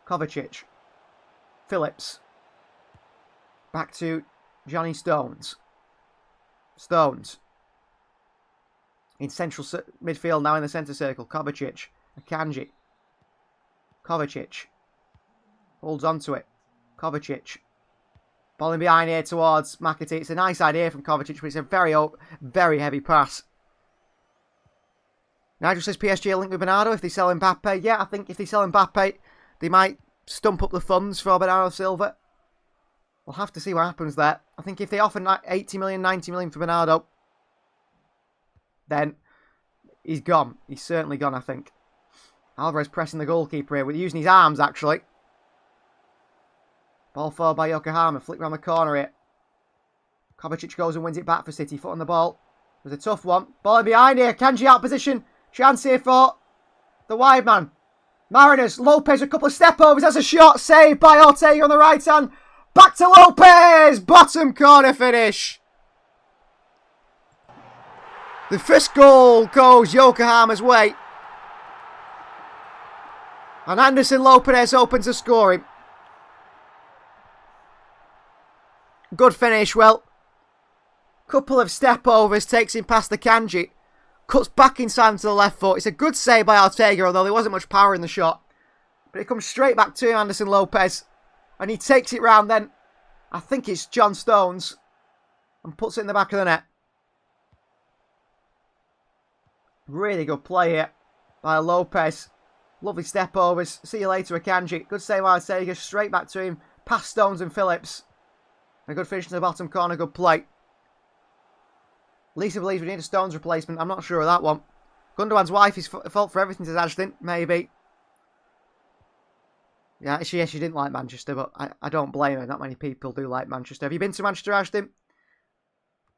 Kovacic. Phillips. Back to Johnny Stones. Stones. In central midfield, now in the centre circle. Kovacic. Akanji. Kovacic. Holds on to it. Kovacic. Ball in behind here towards McAtee. It's a nice idea from Kovacic, but it's a very heavy pass. Nigel says PSG are linked with Bernardo if they sell Mbappe. Yeah, I think if they sell Mbappe, they might stump up the funds for Bernardo Silva. We'll have to see what happens there. I think if they offer 80 million, 90 million for Bernardo, then he's gone. He's certainly gone, I think. Alvarez pressing the goalkeeper here, with using his arms, actually. Ball forward by Yokohama. Flick round the corner here. Kovacic goes and wins it back for City. Foot on the ball. It was a tough one. Ball in behind here. Kanji out of position. Chance here for the wide man. Marinos. Lopez a couple of step overs. That's a shot. Saved by Ortega on the right hand. Back to Lopez. Bottom corner finish. The first goal goes Yokohama's way. And Anderson Lopez opens the scoring. Good finish. Well, couple of step overs, takes him past the Kanji. Cuts back inside to the left foot. It's a good save by Ortega, although there wasn't much power in the shot. But it comes straight back to him, Anderson Lopez. And he takes it round then. I think it's John Stones. And puts it in the back of the net. Really good play here by Lopez. Lovely step overs. See you later, Akanji. Good save by Ortega. Straight back to him. Past Stones and Phillips. A good finish in the bottom corner. Good play. Lisa believes we need a Stones replacement. I'm not sure of that one. Gundogan's wife is fault for everything, says Ashton. Maybe. Yeah, she didn't like Manchester, but I don't blame her. Not many people do like Manchester. Have you been to Manchester, Ashton?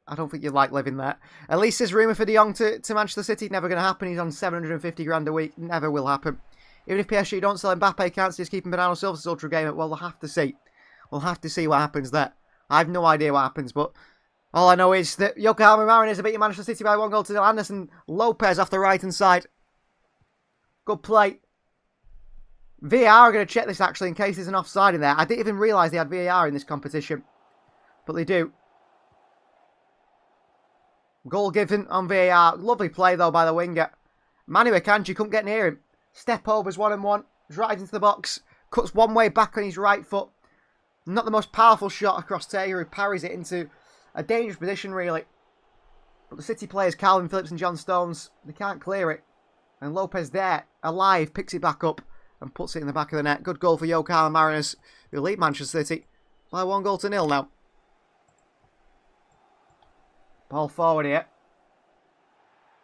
I don't think you'd like living there. Elisa's rumour for De Jong to Manchester City. Never going to happen. He's on 750 grand a week. Never will happen. Even if PSG don't sell Mbappe, can't see us keeping Bernardo Silva as Ultra Gamer. Well, we'll have to see. We'll have to see what happens there. I have no idea what happens, but all I know is that Yokohama Marinos are beating Manchester City by 1-0. Anderson Lopez off the right-hand side. Good play. VAR are going to check this, actually, in case there's an offside in there. I didn't even realise they had VAR in this competition. But they do. Goal given on VAR. Lovely play, though, by the winger. Manu Akanji couldn't get near him. Step overs 1-on-1. Drives into the box. Cuts one way back on his right foot. Not the most powerful shot across Taylor, who parries it into a dangerous position, really. But the City players, Calvin Phillips and John Stones, they can't clear it. And Lopez there, alive, picks it back up and puts it in the back of the net. Good goal for Yokohama Marinos, who lead Manchester City by 1-0 now. Ball forward here.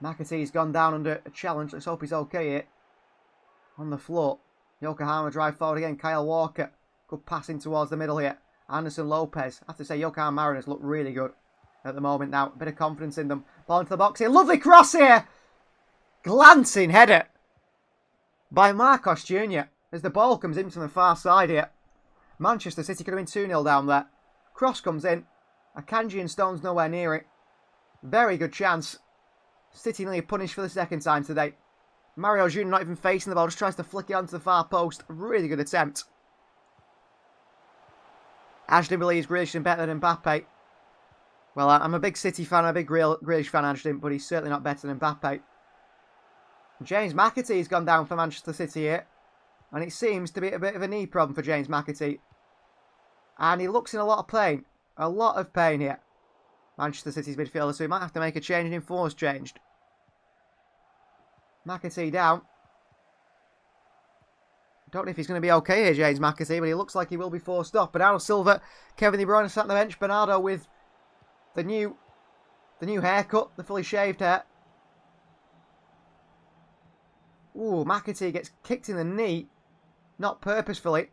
McAtee's gone down under a challenge. Let's hope he's okay here. On the floor. Yokohama drive forward again. Kyle Walker. Good passing towards the middle here. Anderson Lopez. I have to say, Yokohama Marinos look really good at the moment now. A bit of confidence in them. Ball into the box here. Lovely cross here. Glancing header by Marcos Jr. as the ball comes in from the far side here. Manchester City could have been 2-0 down there. Cross comes in. Akanji and Stone's nowhere near it. Very good chance. City nearly punished for the second time today. Mario Jr. not even facing the ball, just tries to flick it onto the far post. Really good attempt. Ashton believes Grealish is better than Mbappe. Well, I'm a big City fan, I'm a big Grealish fan, Ashton, but he's certainly not better than Mbappe. James McAtee's gone down for Manchester City here. And it seems to be a bit of a knee problem for James McAtee. And he looks in a lot of pain. A lot of pain here. Manchester City's midfielder, so he might have to make a change, and Infor's changed. McAtee down. Don't know if he's going to be okay here, James McAtee, but he looks like he will be forced off. Bernardo Silva, Kevin De Bruyne sat on the bench. Bernardo with the new haircut, the fully shaved hair. Ooh, McAtee gets kicked in the knee. Not purposefully.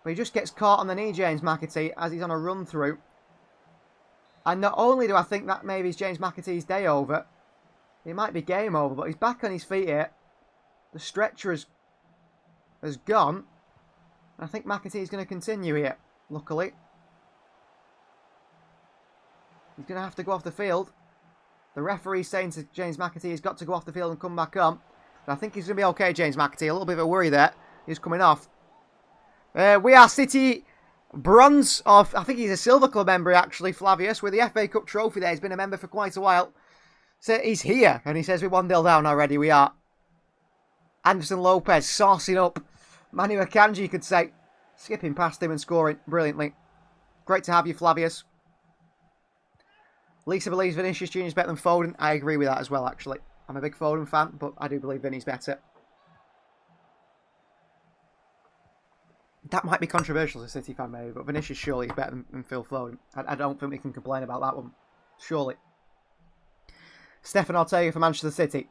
But he just gets caught on the knee, James McAtee, as he's on a run through. And not only do I think that maybe is James McAtee's day over, it might be game over, but he's back on his feet here. The stretcher has gone. I think McAtee's going to continue here, luckily. He's going to have to go off the field. The referee's saying to James McAtee he's got to go off the field and come back on. But I think he's going to be okay, James McAtee. A little bit of a worry there. He's coming off. We are City bronze of, I think he's a Silver Club member actually, Flavius, with the FA Cup trophy there. He's been a member for quite a while. So he's here, and he says we're 1-0 down already. We are. Anderson Lopez saucing up. Manu Akanji, you could say. Skipping past him and scoring brilliantly. Great to have you, Flavius. Lisa believes Vinicius Jr. is better than Foden. I agree with that as well, actually. I'm a big Foden fan, but I do believe Vinny's better. That might be controversial as a City fan, maybe, but Vinicius surely is better than Phil Foden. I don't think we can complain about that one. Surely. Stefan Ortega for Manchester City.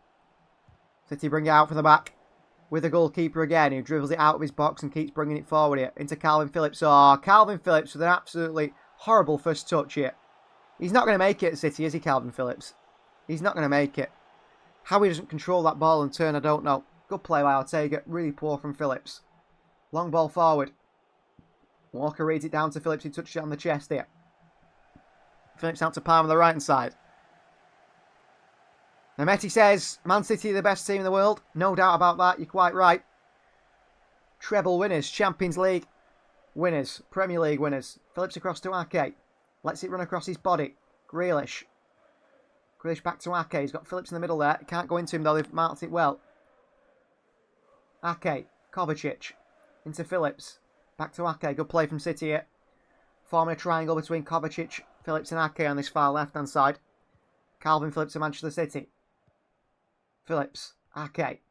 City bring it out from the back with the goalkeeper again, who dribbles it out of his box and keeps bringing it forward here into Calvin Phillips. Oh, Calvin Phillips with an absolutely horrible first touch here. He's not going to make it at City, is he, Calvin Phillips? He's not going to make it. How he doesn't control that ball and turn, I don't know. Good play by Ortega. Really poor from Phillips. Long ball forward. Walker reads it down to Phillips. He touched it on the chest here. Phillips out to Palmer on the right hand side. Nemeti says, Man City are the best team in the world. No doubt about that. You're quite right. Treble winners. Champions League winners. Premier League winners. Phillips across to Ake. Lets it run across his body. Grealish. Grealish back to Ake. He's got Phillips in the middle there. Can't go into him though. They've marked it well. Ake. Kovacic. Into Phillips. Back to Ake. Good play from City here. Forming a triangle between Kovacic, Phillips and Ake on this far left-hand side. Calvin Phillips of Manchester City. Phillips. Ake.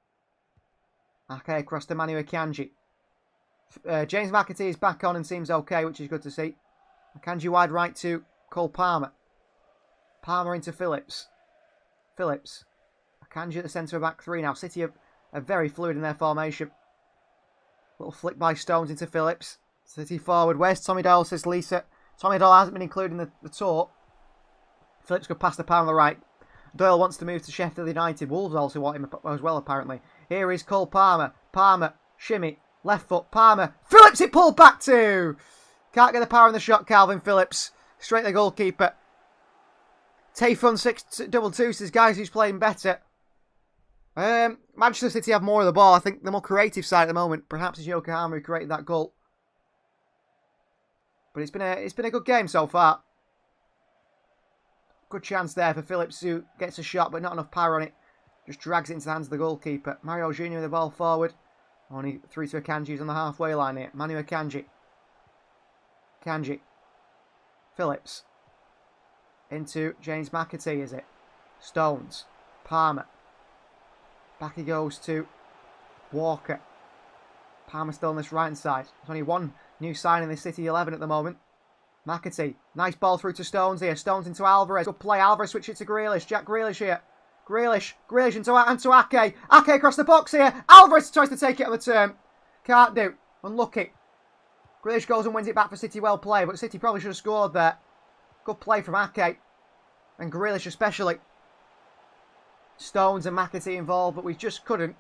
Ake across to Manu Akanji. James McAtee is back on and seems okay, which is good to see. Akanji wide right to Cole Palmer. Palmer into Phillips. Phillips. Akanji at the centre of back three now. City are very fluid in their formation. Little flick by Stones into Phillips. City forward. Where's Tommy Doyle, says Lisa. Tommy Doyle hasn't been included in the tour. Phillips could pass the Palmer on the right. Doyle wants to move to Sheffield United. Wolves also want him as well, apparently. Here is Cole Palmer. Palmer. Shimmy. Left foot. Palmer. Phillips it pulled back to. Can't get the power in the shot, Calvin Phillips. Straight to the goalkeeper. Tayfun 622 says, guys, who's playing better? Manchester City have more of the ball. I think the more creative side at the moment. Perhaps it's Yokohama who created that goal. But it's been a good game so far. Good chance there for Phillips, who gets a shot but not enough power on it. Just drags it into the hands of the goalkeeper. Mario Jr. with the ball forward. Only through to Akanji, who's on the halfway line here. Manu Akanji. Akanji. Phillips. Into James McAtee, is it? Stones. Palmer. Back he goes to Walker. Palmer still on this right hand side. There's only one new sign in the City 11 at the moment. McAtee. Nice ball through to Stones here. Stones into Alvarez. Good play. Alvarez switch it to Grealish. Jack Grealish here. Grealish into Ake. Ake across the box here. Alvarez tries to take it on the turn. Can't do. Unlucky. Grealish goes and wins it back for City. Well played, but City probably should have scored there. Good play from Ake. And Grealish especially. Stones and McAtee involved, but we just couldn't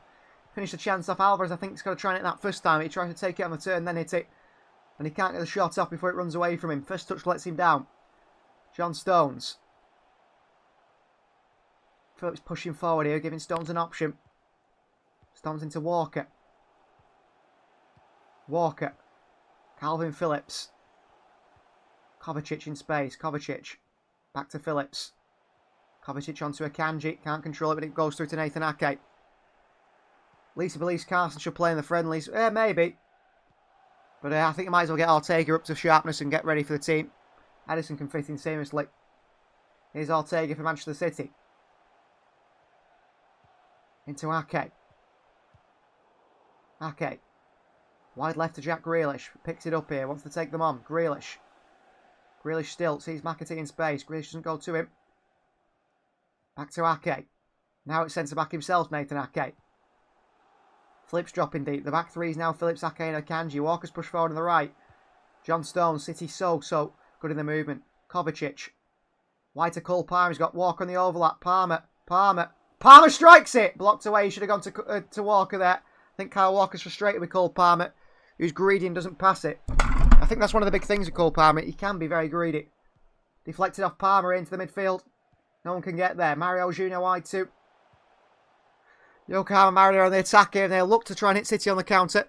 finish the chance off. Alvarez, I think, is going to try and hit that first time. He tried to take it on the turn, then hit it. And he can't get the shot off before it runs away from him. First touch lets him down. John Stones. Phillips pushing forward here, giving Stones an option. Stones into Walker. Walker. Calvin Phillips. Kovacic in space. Kovacic. Back to Phillips. Kovacic onto Akanji. Can't control it, but it goes through to Nathan Ake. Lisa believes Carson should play in the friendlies. Maybe. But I think you might as well get Ortega up to sharpness and get ready for the team. Edison can fit in seamlessly. Here's Ortega for Manchester City. Into Ake. Ake. Wide left to Jack Grealish. Picks it up here. Wants to take them on. Grealish. Grealish still. Sees McAtee in space. Grealish doesn't go to him. Back to Ake. Now it's centre back himself, Nathan Ake. Phillips dropping deep. The back three is now Phillips, Ake and Akanji. Walker's pushed forward on the right. John Stones. City so good in the movement. Kovacic. Wide to Cole Palmer. He's got Walker on the overlap. Palmer strikes it. Blocked away. He should have gone to Walker there. I think Kyle Walker's frustrated with Cole Palmer, who's greedy and doesn't pass it. I think that's one of the big things with Cole Palmer. He can be very greedy. Deflected off Palmer into the midfield. No one can get there. Mario Junior wide too. Yokohama Marinos on the attack here, and they'll look to try and hit City on the counter.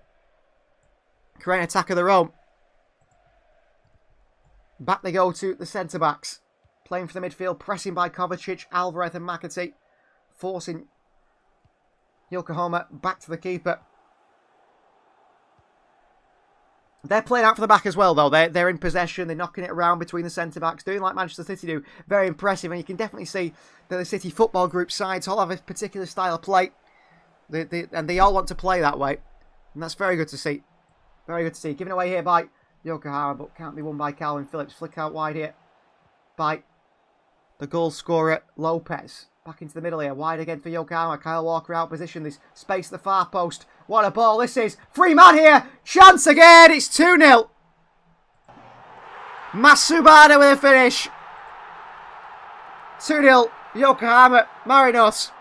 Create an attack of their own. Back they go to the centre-backs. Playing for the midfield, pressing by Kovacic, Alvarez and McAtee. Forcing Yokohama back to the keeper. They're playing out for the back as well, though. They're in possession. They're knocking it around between the centre-backs, doing like Manchester City do. Very impressive, and you can definitely see that the City Football Group sides all have a particular style of play. And they all want to play that way. And that's very good to see. Very good to see. Given away here by Yokohama, but can't be won by Calvin Phillips. Flick out wide here by the goal scorer, Lopez. Back into the middle here. Wide again for Yokohama. Kyle Walker out position. There's space at the far post. What a ball this is. Free man here. Chance again. It's 2-0. Masubada with a finish. 2-0. Yokohama Marinos.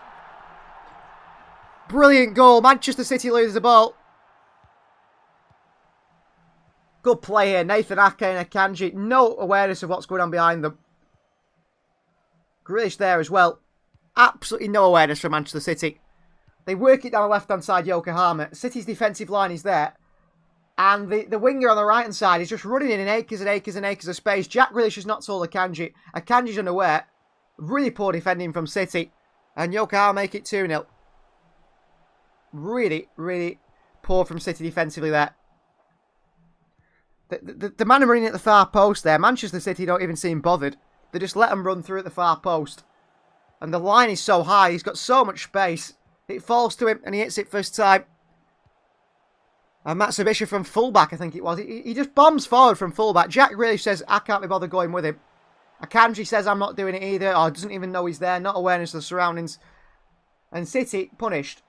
Brilliant goal. Manchester City loses the ball. Good play here. Nathan Ake and Akanji. No awareness of what's going on behind them. Grealish there as well. Absolutely no awareness from Manchester City. They work it down the left-hand side, Yokohama. City's defensive line is there. And the winger on the right-hand side is just running in acres and acres and acres of space. Jack Grealish has not told Akanji. Akanji's unaware. Really poor defending from City. And Yokohama make it 2-0. Really, really poor from City defensively there. The man running at the far post there, Manchester City don't even seem bothered. They just let him run through at the far post. And the line is so high, he's got so much space. It falls to him and he hits it first time. And Matsubishi from fullback, I think it was. He just bombs forward from fullback. Jack Grealish says, I can't be bothered going with him. Akanji says, I'm not doing it either. Or doesn't even know he's there. Not awareness of the surroundings. And City, punished.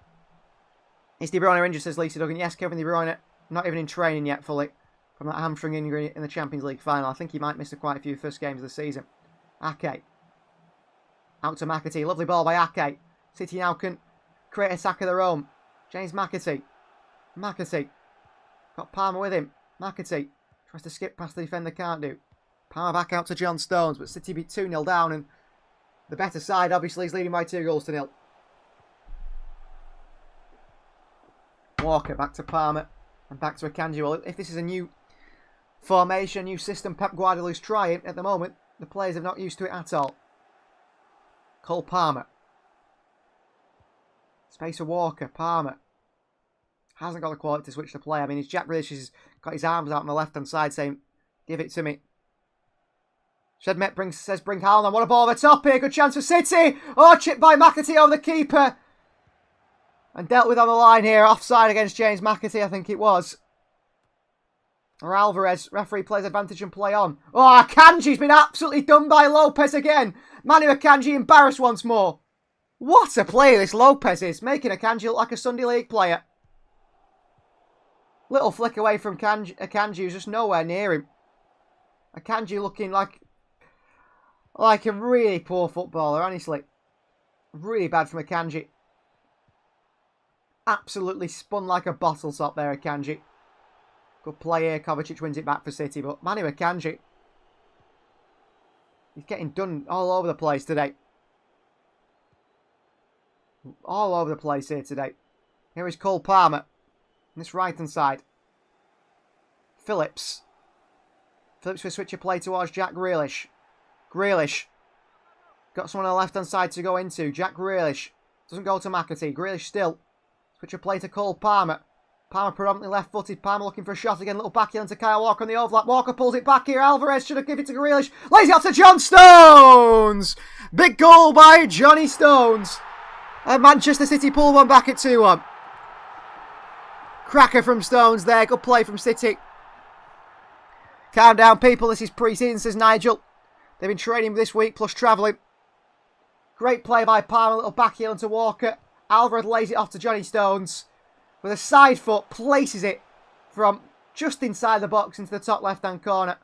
Is De Bruyne injured, says Lisa Duggan. Yes, Kevin De Bruyne, not even in training yet fully. From that hamstring injury in the Champions League final. I think he might miss quite a few first games of the season. Ake. Out to McAtee. Lovely ball by Ake. City now can create a sack of their own. James McAtee. McAtee. Got Palmer with him. McAtee. Tries to skip past the defender. Can't do. Palmer back out to John Stones. But City beat 2-0 down. And the better side, obviously, is leading by 2-0. Walker back to Palmer. And back to Akanji. Well, if this is a new formation, new system Pep Guardiola's trying at the moment, the players are not used to it at all. Cole Palmer. Space for Walker. Palmer. Hasn't got the quality to switch the play. I mean, Jack Grealish has got his arms out on the left-hand side saying, give it to me. Shedmet says, bring Haaland on. What a ball over the top here. Good chance for City. Oh, chipped by McAtee over the keeper. And dealt with on the line here. Offside against James McAtee, I think it was. Or Alvarez. Referee plays advantage and play on. Oh, Akanji's been absolutely done by Lopez again. Manu Akanji embarrassed once more. What a player this Lopez is. Making Akanji look like a Sunday League player. Little flick away from Akanji, who's just nowhere near him. Akanji looking like a really poor footballer, honestly. Really bad from Akanji. Absolutely spun like a bottle top there, Akanji. Good play here. Kovacic wins it back for City, but Manu Akanji, he's getting done all over the place today. All over the place here today. Here is Cole Palmer. On this right-hand side. Phillips. Phillips will switch a play towards Jack Grealish. Grealish. Got someone on the left-hand side to go into. Jack Grealish. Doesn't go to McAtee. Grealish still. Switch a play to Cole Palmer. Palmer predominantly left-footed. Palmer looking for a shot again. Little back heel into Kyle Walker on the overlap. Walker pulls it back here. Alvarez should have given it to Grealish. Lays it off to John Stones. Big goal by Johnny Stones. And Manchester City pull one back at 2-1. Cracker from Stones there. Good play from City. Calm down, people. This is pre-season, says Nigel. They've been training this week plus travelling. Great play by Palmer. Little back heel into Walker. Alvarez lays it off to Johnny Stones. With a side foot, places it from just inside the box into the top left-hand corner.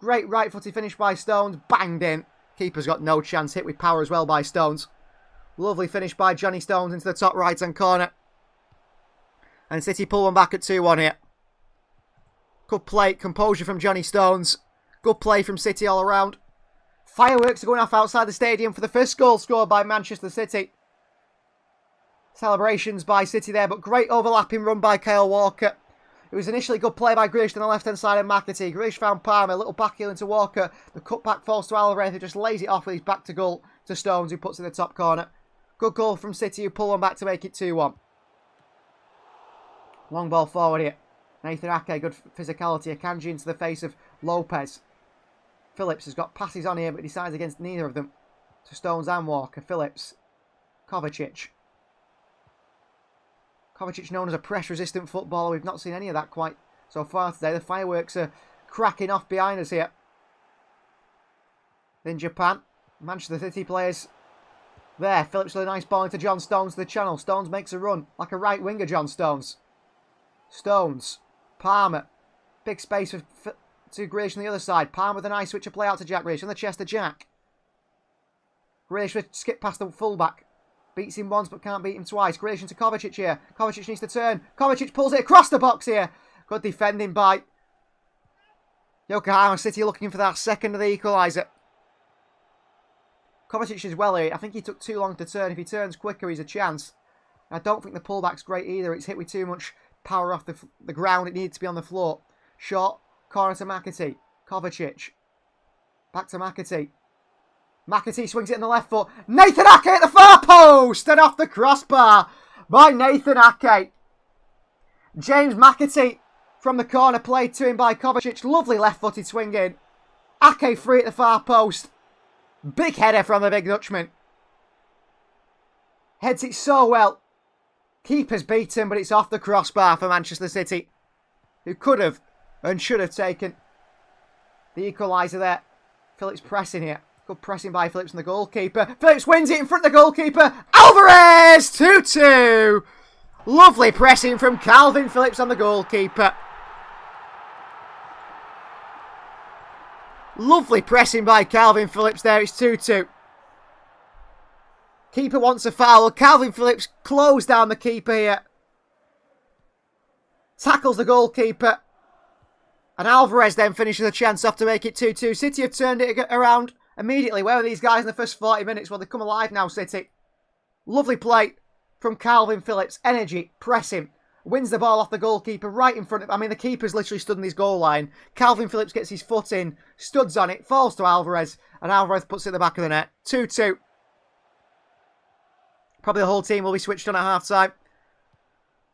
Great right-footed finish by Stones. Banged in. Keeper's got no chance. Hit with power as well by Stones. Lovely finish by Johnny Stones into the top right-hand corner. And City pull one back at 2-1 here. Good play. Composure from Johnny Stones. Good play from City all around. Fireworks are going off outside the stadium for the first goal scored by Manchester City. Celebrations by City there, but great overlapping run by Kyle Walker. It was initially good play by Grealish on the left-hand side of McAtee. Grealish found Palmer, a little back heel into Walker. The cutback falls to Alvarez, who just lays it off with his back to goal to Stones, who puts it in the top corner. Good goal from City, who pull one back to make it 2-1. Long ball forward here. Nathan Ake, good physicality. Akanji into the face of Lopez. Phillips has got passes on here, but decides against neither of them. To Stones and Walker. Phillips. Kovacic. Kovacic known as a press-resistant footballer. We've not seen any of that quite so far today. The fireworks are cracking off behind us here. In Japan, Manchester City players there. Phillips with a nice ball into John Stones to the channel. Stones makes a run like a right winger, John Stones. Stones. Palmer. Big space for to Grealish on the other side. Palmer with a nice switch of play out to Jack Grealish. On the chest of Jack. Grealish will skip past the fullback. Beats him once but can't beat him twice. Grealish into Kovacic here. Kovacic needs to turn. Kovacic pulls it across the box here. Good defending by Yokohama City, looking for that second of the equaliser. Kovacic is well here. I think he took too long to turn. If he turns quicker, he's a chance. I don't think the pullback's great either. It's hit with too much power off the ground. It needed to be on the floor. Short. Corner to McAtee. Kovacic. Back to McAtee. McAtee swings it in the left foot. Nathan Ake at the far post and off the crossbar by Nathan Ake. James McAtee from the corner, played to him by Kovacic. Lovely left-footed swing in. Ake free at the far post. Big header from the big Dutchman. Heads it so well. Keeper's beaten, but it's off the crossbar for Manchester City, who could have and should have taken the equaliser there. Phillips pressing here. Good pressing by Phillips and the goalkeeper. Phillips wins it in front of the goalkeeper. Alvarez! 2-2. Lovely pressing from Calvin Phillips on the goalkeeper. Lovely pressing by Calvin Phillips there. It's 2-2. Keeper wants a foul. Calvin Phillips closed down the keeper here. Tackles the goalkeeper. And Alvarez then finishes the chance off to make it 2-2. City have turned it around immediately. Where were these guys in the first 40 minutes? Well, they've come alive now, City. Lovely play from Calvin Phillips. Energy, pressing. Wins the ball off the goalkeeper right in front of... I mean, the keeper's literally stood in his goal line. Calvin Phillips gets his foot in, studs on it, falls to Alvarez, and Alvarez puts it in the back of the net. 2-2. Probably the whole team will be switched on at half-time.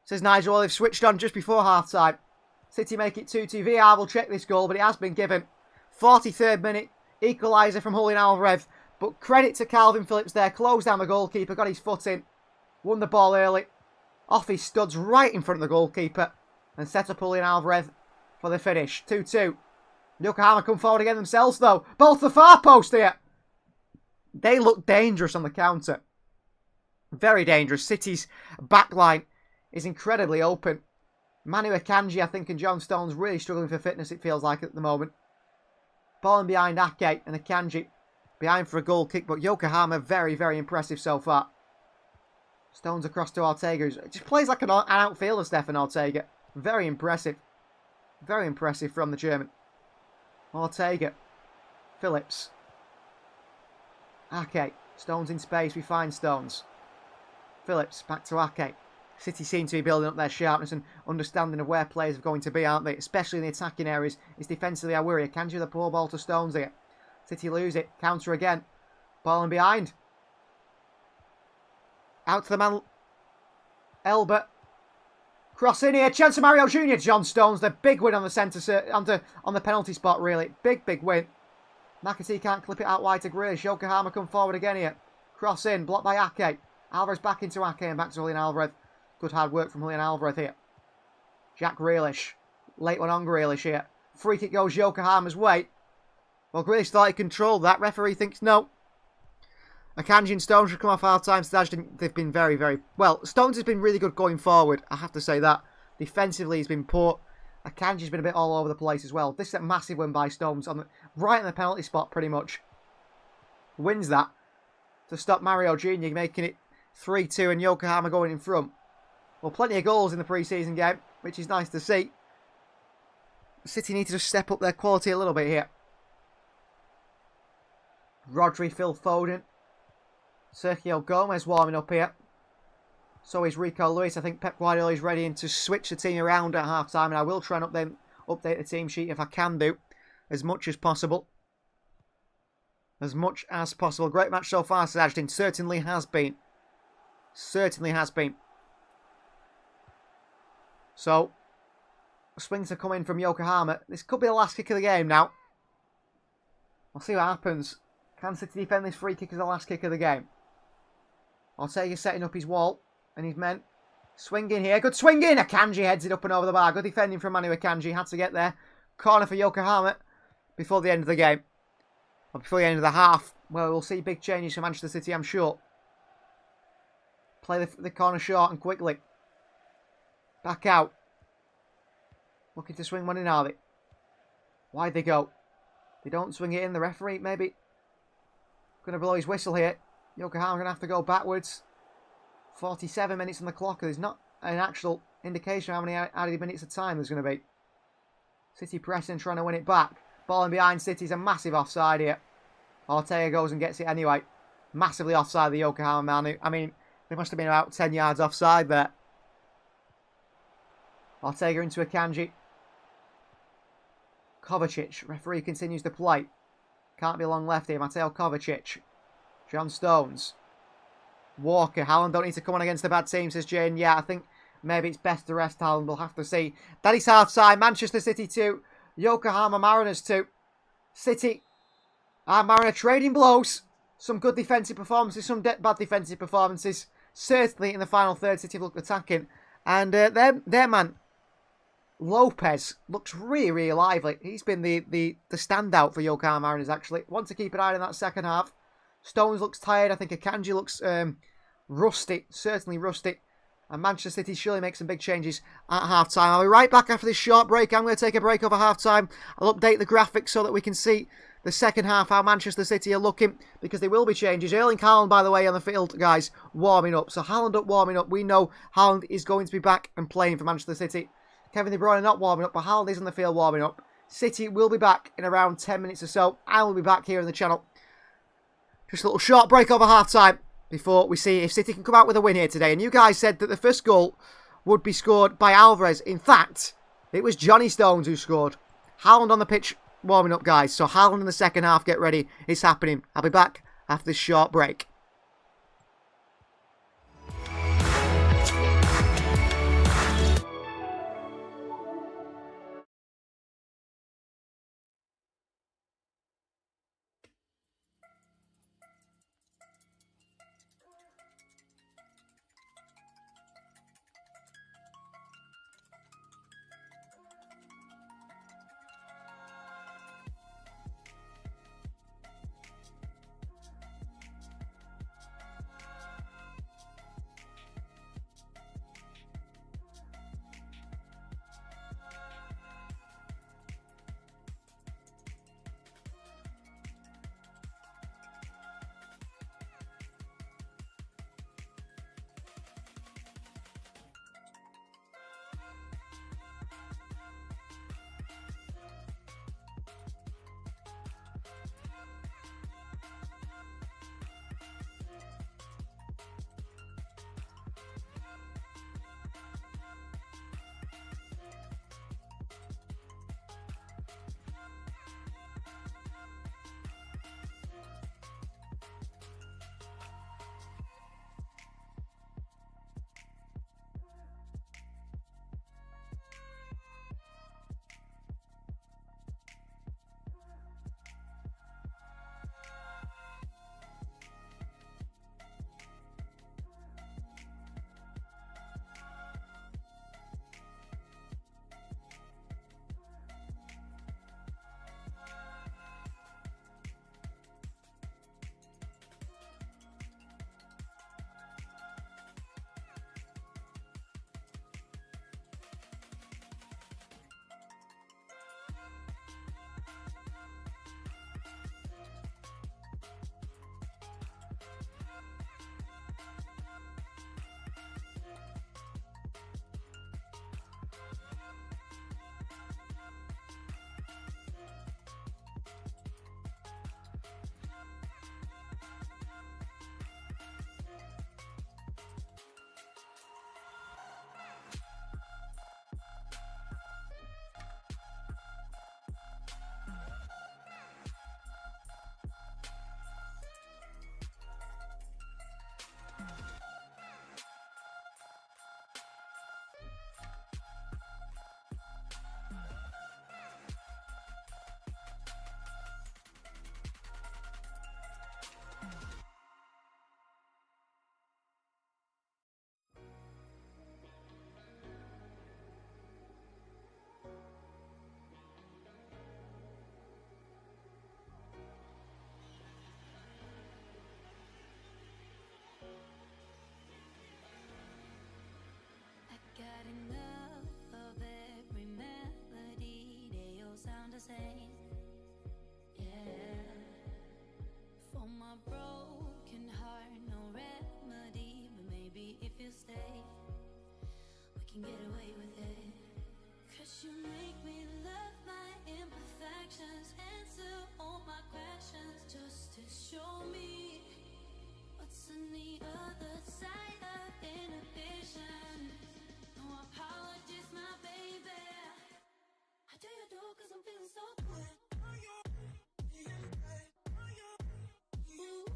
Says Nigel, well, they've switched on just before half-time. City make it 2-2. VAR will check this goal, but it has been given. 43rd minute. Equaliser from Julian Alvarez. But credit to Calvin Phillips there. Closed down the goalkeeper. Got his foot in. Won the ball early. Off his studs right in front of the goalkeeper. And set up Julian Alvarez for the finish. 2-2. Yokohama come forward again themselves, though. Ball to the far post here. They look dangerous on the counter. Very dangerous. City's backline is incredibly open. Manu Akanji, I think, and John Stones really struggling for fitness, it feels like, at the moment. Ball in behind Ake and Akanji. Behind for a goal kick, but Yokohama very, very impressive so far. Stones across to Ortega. It just plays like an outfielder, Stefan Ortega. Very impressive. Very impressive from the German. Ortega. Phillips. Ake. Stones in space. We find Stones. Phillips. Back to Ake. City seem to be building up their sharpness and understanding of where players are going to be, aren't they? Especially in the attacking areas. It's defensively I worry. Akanji with the poor ball to Stones here. City lose it. Counter again. Ball in behind. Out to the man. Elbert. Cross in here. Chance of Mario Jr. John Stones. The big win on the centre, on the penalty spot, really. Big, big win. McAtee can't clip it out wide to Grealish. Yokohama come forward again here. Cross in. Blocked by Ake. Alvarez back into Ake and back to Julian Alvarez. Good hard work from Julian Alvarez here. Jack Grealish. Late one on Grealish here. Free kick goes Yokohama's way. Well, Grealish thought he controlled that. Referee thinks no. Akanji and Stones should come off half-time. They've been very, very... Well, Stones has been really good going forward. I have to say that. Defensively, he's been poor. Akanji's been a bit all over the place as well. This is a massive win by Stones. Right in the penalty spot, pretty much. Wins that to stop Mario Jr. making it 3-2 and Yokohama going in front. Well, plenty of goals in the pre-season game, which is nice to see. City need to just step up their quality a little bit here. Rodri, Phil Foden. Sergio Gomez warming up here. So is Rico Lewis. I think Pep Guardiola is ready to switch the team around at half-time. And I will try and update the team sheet if I can do. As much as possible. As much as possible. Great match so far, Sajdin. Certainly has been. Certainly has been. So, swings are coming from Yokohama. This could be the last kick of the game now. We'll see what happens. Can City defend this free kick as the last kick of the game? Ortega setting up his wall and his men. Swing in here. Good swing in. Akanji heads it up and over the bar. Good defending from Manu Akanji. Had to get there. Corner for Yokohama before the end of the game. Or before the end of the half. Well, we'll see big changes for Manchester City, I'm sure. Play the corner short and quickly. Back out. Looking to swing one in, are they? Why'd they go? They don't swing it in. The referee maybe going to blow his whistle here. Yokohama going to have to go backwards. 47 minutes on the clock. There's not an actual indication of how many added minutes of time there's going to be. City pressing, trying to win it back. Ball in behind City's a massive offside here. Ortega goes and gets it anyway. Massively offside the Yokohama man. I mean, they must have been about 10 yards offside there. Ortega into Akanji. Kovacic. Referee continues to play. Can't be long left here. Mateo Kovacic. John Stones. Walker. Haaland don't need to come on against a bad team, says Jane. Yeah, I think maybe it's best to rest Haaland. We'll have to see. That is half-time. Manchester City 2. Yokohama Marinos 2. City and Mariner trading blows. Some good defensive performances. Some bad defensive performances. Certainly in the final third, City looked attacking. And their man, Lopez, looks really, really lively. He's been the standout for Yokohama Marinos, actually. Want to keep an eye on that second half. Stones looks tired. I think Akanji looks rusty. Certainly rusty. And Manchester City surely make some big changes at half-time. I'll be right back after this short break. I'm going to take a break over half-time. I'll update the graphics so that we can see the second half, how Manchester City are looking, because there will be changes. Erling Haaland, by the way, on the field, guys, warming up. So Haaland up, warming up. We know Haaland is going to be back and playing for Manchester City. Kevin De Bruyne not warming up, but Haaland is on the field warming up. City will be back in around 10 minutes or so. I will be back here on the channel. Just a little short break over half-time before we see if City can come out with a win here today. And you guys said that the first goal would be scored by Alvarez. In fact, it was Johnny Stones who scored. Haaland on the pitch warming up, guys. So Haaland in the second half, get ready. It's happening. I'll be back after this short break. the same. Yeah. For my broken heart, no remedy. But maybe if you stay, we can get away with it. Cause you make me love my imperfections, answer all my questions, just to show me what's on the other side of inhibition. No apologies, my baby. I do you do cause I'm feeling so good. Ooh.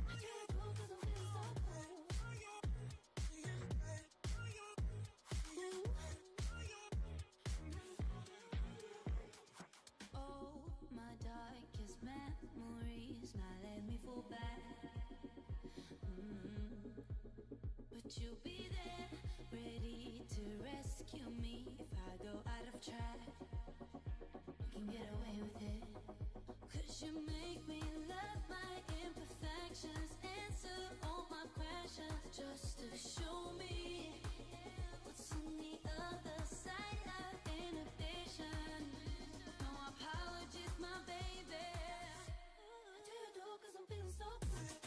I do you do cause I'm feeling so good. Ooh. Oh, my darkest memories now let me fall back. But you'll be there, ready to rescue me if I go out of track. You can get away with it. Cause you make me love my imperfections, answer all my questions, just to show me what's on the other side of inhibition. No apologies, my baby. I do you do cause I'm feeling so good.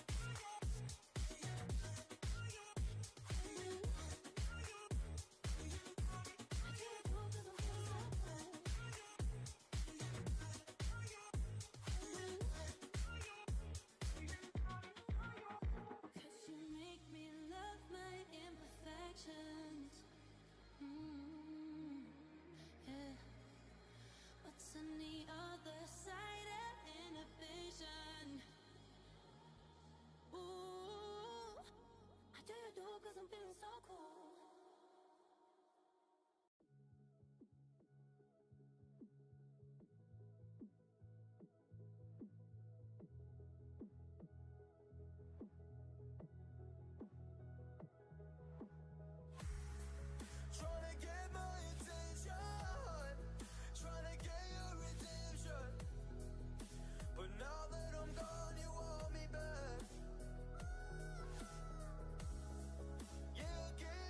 Yeah. What's on the other side of inhibition? Ooh, I do you do cause I'm feeling so cool. Tryna get my attention, tryna get your redemption. But now that I'm gone, you want me back. Yeah, again.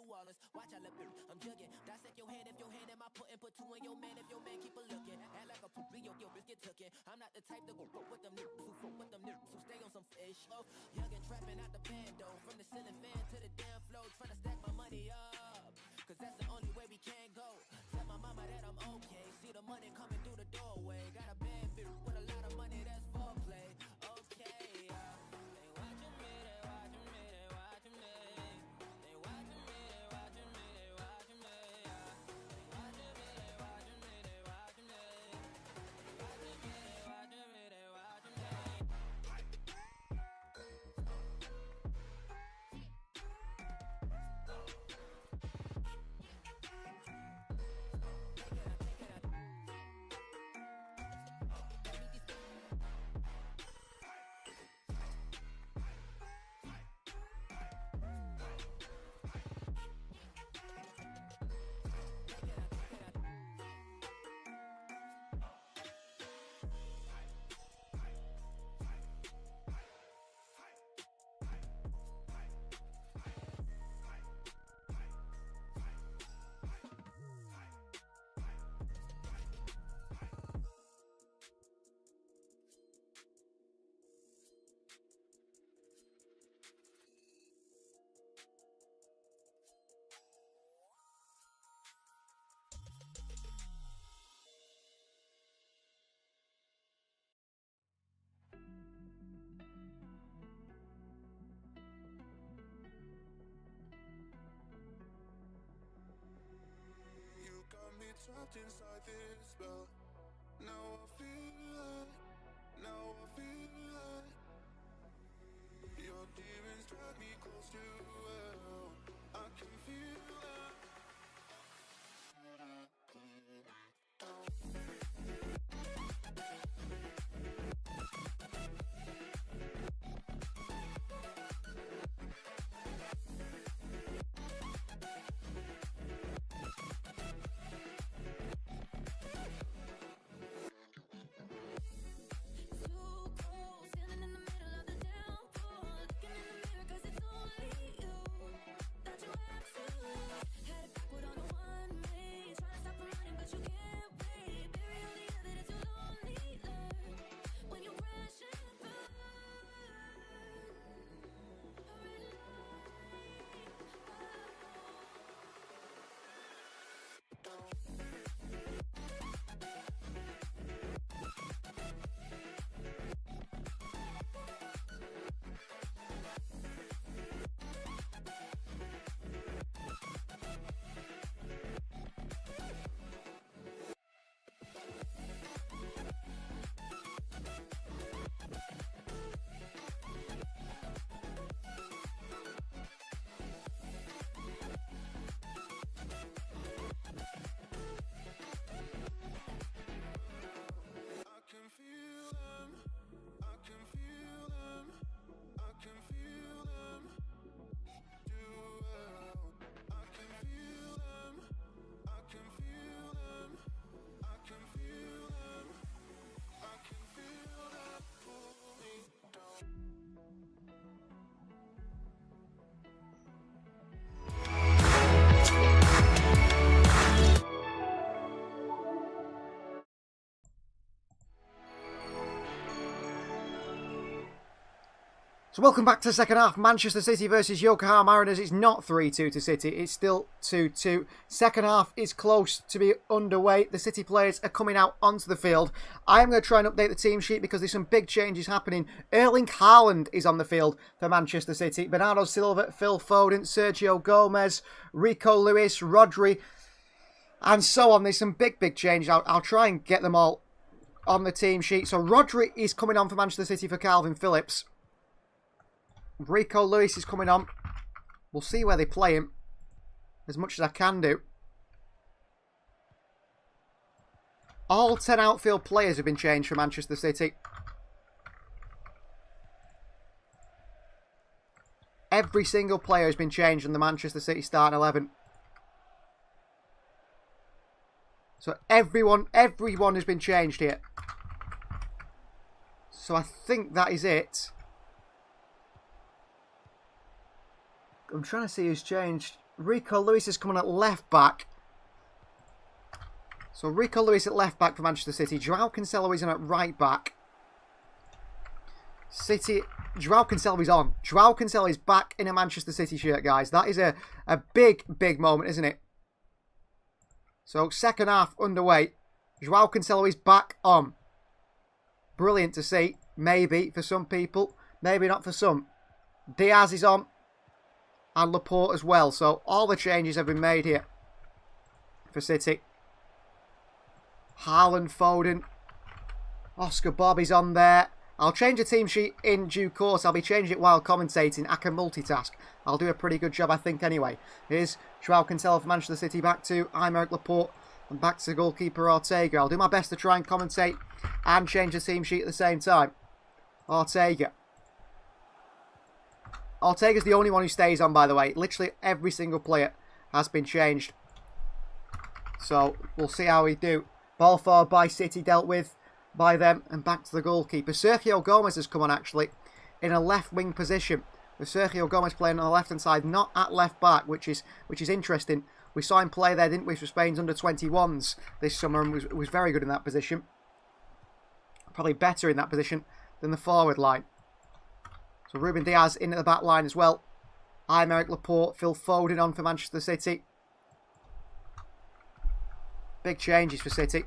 Orleans. Watch I look, I'm jugging. Dissect your hand if your hand am I putting. Put two in your man if your man keep a looking. Act like a poopy, yo, bitch get tookin'. I'm not the type to go with them niggas who fuck with them niggas who stay on some fish. Oh, young and trapping out the bando. From the ceiling fan to the damn floor. Trying to stack my money up. Cause that's the only way we can go. Tell my mama that I'm okay. See the money coming through the doorway. Got a bad bitch with a lot of money that's foreplay. Okay, they watching me, they watching me, they watching me. They watching me, they watching me, they watching me. They watching me, they watching me, they watching me. They watching me, they watching me, they watching me. Trapped inside this spell. Now I feel like your demons drag me close to hell. I can feel that. So welcome back to the second half. Manchester City versus Yokohama Marinos. It's not 3-2 to City. It's still 2-2. Second half is close to be underway. The City players are coming out onto the field. I'm going to try and update the team sheet because there's some big changes happening. Erling Haaland is on the field for Manchester City. Bernardo Silva, Phil Foden, Sergio Gomez, Rico Lewis, Rodri, and so on. There's some big changes. I'll try and get them all on the team sheet. So Rodri is coming on for Manchester City for Calvin Phillips. Rico Lewis is coming on. We'll see where they play him. As much as I can do. All 10 outfield players have been changed for Manchester City. Every single player has been changed in the Manchester City starting 11. So everyone has been changed here. So I think that is it. I'm trying to see who's changed. Rico Lewis is coming at left back. So Rico Lewis at left back for Manchester City. Joao Cancelo is in at right back. City, Joao Cancelo is on. Joao Cancelo is back in a Manchester City shirt, guys. That is a big, big moment, isn't it? So second half underway. Joao Cancelo is back on. Brilliant to see. Maybe for some people. Maybe not for some. Diaz is on. And Laporte as well. So all the changes have been made here for City. Haaland, Foden. Oscar Bob is on there. I'll change the team sheet in due course. I'll be changing it while commentating. I can multitask. I'll do a pretty good job, I think, anyway. Here's Joao Cancelo for Manchester City. Back to Aymeric Laporte. And back to goalkeeper Ortega. I'll do my best to try and commentate and change the team sheet at the same time. Ortega. Ortega's the only one who stays on, by the way. Literally every single player has been changed. So we'll see how we do. Ball forward by City, dealt with by them, and back to the goalkeeper. Sergio Gomez has come on, actually, in a left wing position. With Sergio Gomez playing on the left hand side, not at left back, which is interesting. We saw him play there, didn't we, for Spain's under-21s this summer, and was very good in that position. Probably better in that position than the forward line. So Ruben Diaz in at the back line as well. Aymeric Laporte, Phil Foden on for Manchester City. Big changes for City.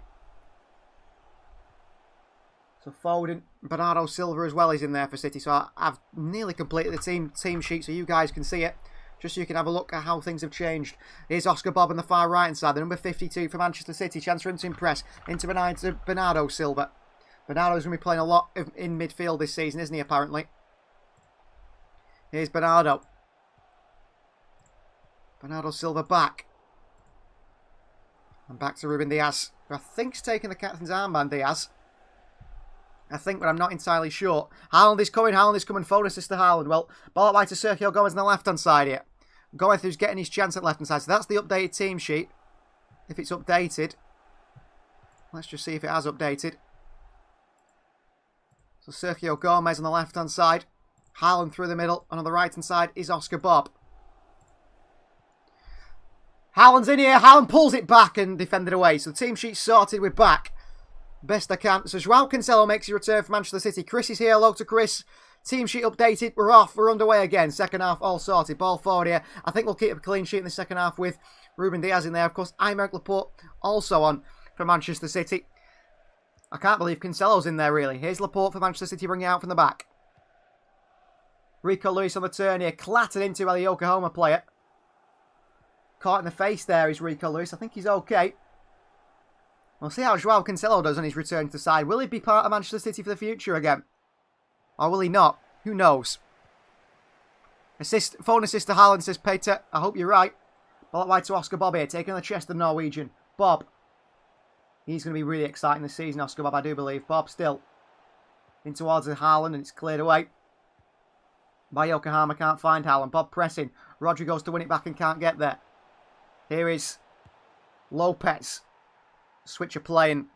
So Foden, Bernardo Silva as well is in there for City. So I've nearly completed the team sheet so you guys can see it. Just so you can have a look at how things have changed. Here's Oscar Bob on the far right hand side. The number 52 for Manchester City. Chance for him to impress. Into Bernardo Silva. Bernardo's going to be playing a lot in midfield this season, isn't he, apparently? Here's Bernardo. Bernardo Silva back. And back to Ruben Diaz, who I think's taking the captain's armband, Diaz. I think, but I'm not entirely sure. Haaland is coming. Phone assist to Haaland. Well, ball up by to Sergio Gomez on the left-hand side here. Gomez who's getting his chance at left-hand side. So that's the updated team sheet. If it's updated. Let's just see if it has updated. So Sergio Gomez on the left-hand side. Haaland through the middle. And on the right-hand side is Oscar Bob. Haaland's in here. Haaland pulls it back and defended away. So the team sheet's sorted. We're back. Best I can. So Joao Cancelo makes his return for Manchester City. Chris is here. Hello to Chris. Team sheet updated. We're off. We're underway again. Second half all sorted. Ball forward here. I think we'll keep a clean sheet in the second half with Ruben Diaz in there. Of course, Aymeric Laporte also on for Manchester City. I can't believe Cancelo's in there, really. Here's Laporte for Manchester City, bringing it out from the back. Rico Lewis on the turn here. Clattered into by the Yokohama player. Caught in the face there is Rico Lewis. I think he's okay. We'll see how Joao Cancelo does on his return to the side. Will he be part of Manchester City for the future again? Or will he not? Who knows? Phone assist to Haaland, says Peter. I hope you're right. Ball wide to Oscar Bob here, taking on the chest of the Norwegian. Bob. He's going to be really exciting this season, Oscar Bob, I do believe. Bob still in towards the Haaland, and it's cleared away by Yokohama. Can't find Haaland. Bob pressing. Rodri goes to win it back and can't get there. Here is Lopez. Switch of playing.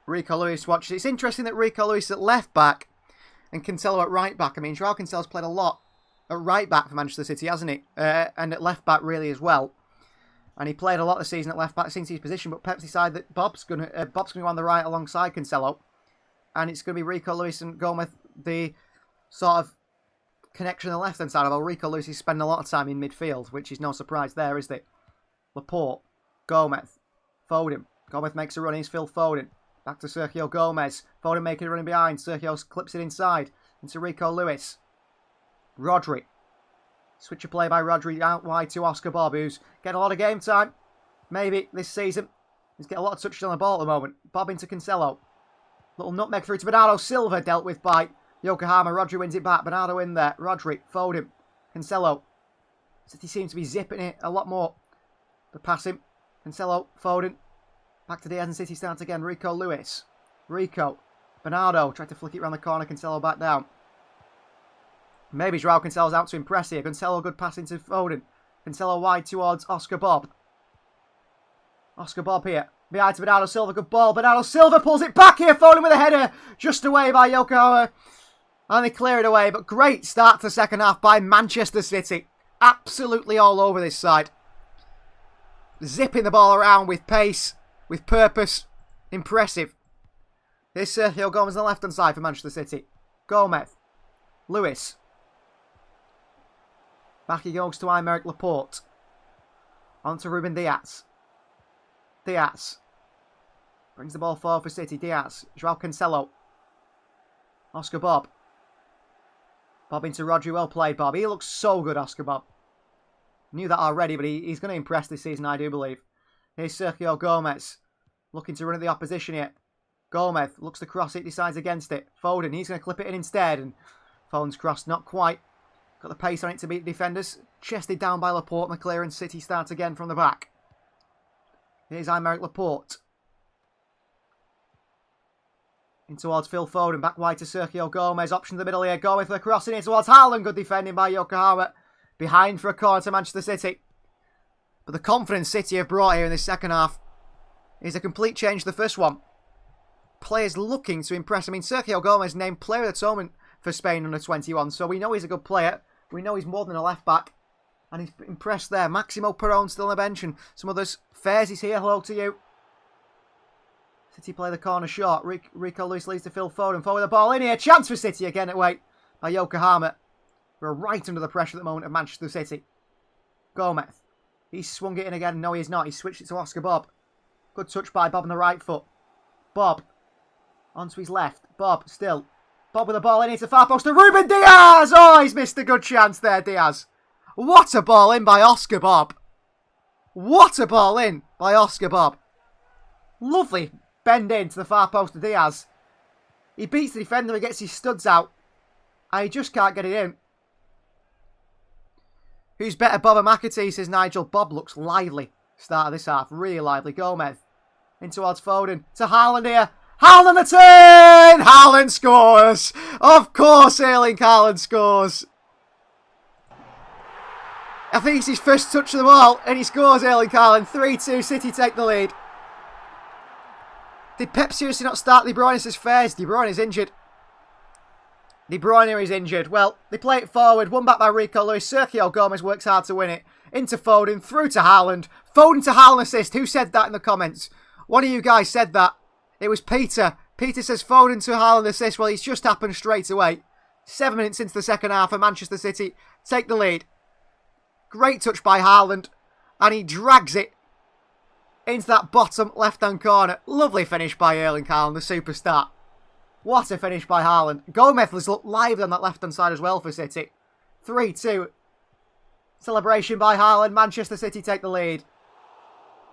Rico Lewis watches. It's interesting that Rico Lewis at left back and Cancelo at right back. I mean, Joao Cancelo's played a lot at right back for Manchester City, hasn't he? And at left back really as well. And he played a lot this season at left back since his position. But Pep's decided that Bob's going to be on the right alongside Cancelo, and it's going to be Rico Lewis and Gomez, the sort of connection on the left hand side. Although Rico Lewis is spending a lot of time in midfield, which is no surprise there, is it? Laporte, Gomez, Foden. Gomez makes a run. Here's Phil Foden. Back to Sergio Gomez. Foden making a run behind. Sergio clips it inside into Rico Lewis. Rodri. Switch of play by Rodri out wide to Oscar Bob, who's getting a lot of game time. Maybe this season. He's getting a lot of touches on the ball at the moment. Bob into Cancelo. Little nutmeg through to Bernardo Silva, dealt with by Yokohama. Rodri wins it back. Bernardo in there. Rodri, Foden, Cancelo. City seems to be zipping it a lot more. The passing. Cancelo, Foden. Back to Diaz and City starts again. Rico Lewis. Rico. Bernardo tried to flick it around the corner. Cancelo back down. Maybe Joao Cancelo's out to impress here. Cancelo, good pass into Foden. Cancelo wide towards Oscar Bob. Oscar Bob here. Behind to Bernardo Silva. Good ball. Bernardo Silva pulls it back here. Foden with a header. Just away by Yokohama. And they clear it away. But great start to the second half by Manchester City. Absolutely all over this side. zipping the ball around with pace, with purpose. Impressive. Here's Sergio Gomez on the left-hand side for Manchester City. Gomez. Lewis. Back he goes to Aymeric Laporte. On to Ruben Diaz. Diaz. Brings the ball forward for City. Diaz. Joao Cancelo. Oscar Bob. Bob into Rodri. Well played, Bob. He looks so good, Oscar Bob. Knew that already, but he's going to impress this season, I do believe. Here's Sergio Gomez. Looking to run at the opposition here. Gomez looks to cross it, decides against it. Foden, he's going to clip it in instead. And Foden's crossed, not quite. Got the pace on it to beat the defenders. Chested down by Laporte and the clearance. City starts again from the back. Here's Aymeric Laporte. In towards Phil Foden. Back wide to Sergio Gomez. Option to the middle here. Gomez for the crossing in towards Haaland. Good defending by Yokohama. Behind for a corner to Manchester City. But the confidence City have brought here in this second half is a complete change to the first one. Players looking to impress. I mean, Sergio Gomez named player of the tournament for Spain under 21. So we know he's a good player. We know he's more than a left back. And he's impressed there. Maximo Perón still on the bench. And some others. Fairs is here. Hello to you. City play the corner short. Rico Lewis leads to Phil Foden. Forward the ball in here. Chance for City again at weight by Yokohama. We're right under the pressure at the moment of Manchester City. Gomez. He's swung it in again. No, he's not. He switched it to Oscar Bob. Good touch by Bob on the right foot. Bob. Onto his left. Bob still. Bob with the ball in. It's a far post to Ruben Diaz. Oh, he's missed a good chance there, Diaz. What a ball in by Oscar Bob. What a ball in by Oscar Bob. Lovely bend in to the far post to Diaz. He beats the defender. He gets his studs out. And he just can't get it in. Who's better, Bob or McAtee, says Nigel. Bob looks lively. Start of this half. Really lively. Gomez. In towards Foden. To Haaland here. Haaland on the turn! Haaland scores! Of course Erling Haaland scores. I think it's his first touch of the ball. And he scores, Erling Haaland. 3-2. City take the lead. Did Pep seriously not start De Bruyne? Says Fairs. De Bruyne is injured. De Bruyne is injured. Well, they play it forward. One back by Rico Lewis. Sergio Gomez works hard to win it. Into Foden. Through to Haaland. Foden to Haaland assist. Who said that in the comments? One of you guys said that. It was Peter. Peter says Foden to Haaland assist. Well, it's just happened straight away. 7 minutes into the second half and Manchester City take the lead. Great touch by Haaland. And he drags it into that bottom left-hand corner. Lovely finish by Erling Haaland, the superstar. What a finish by Haaland. Gomez has looked lively on that left-hand side as well for City. 3-2. Celebration by Haaland. Manchester City take the lead.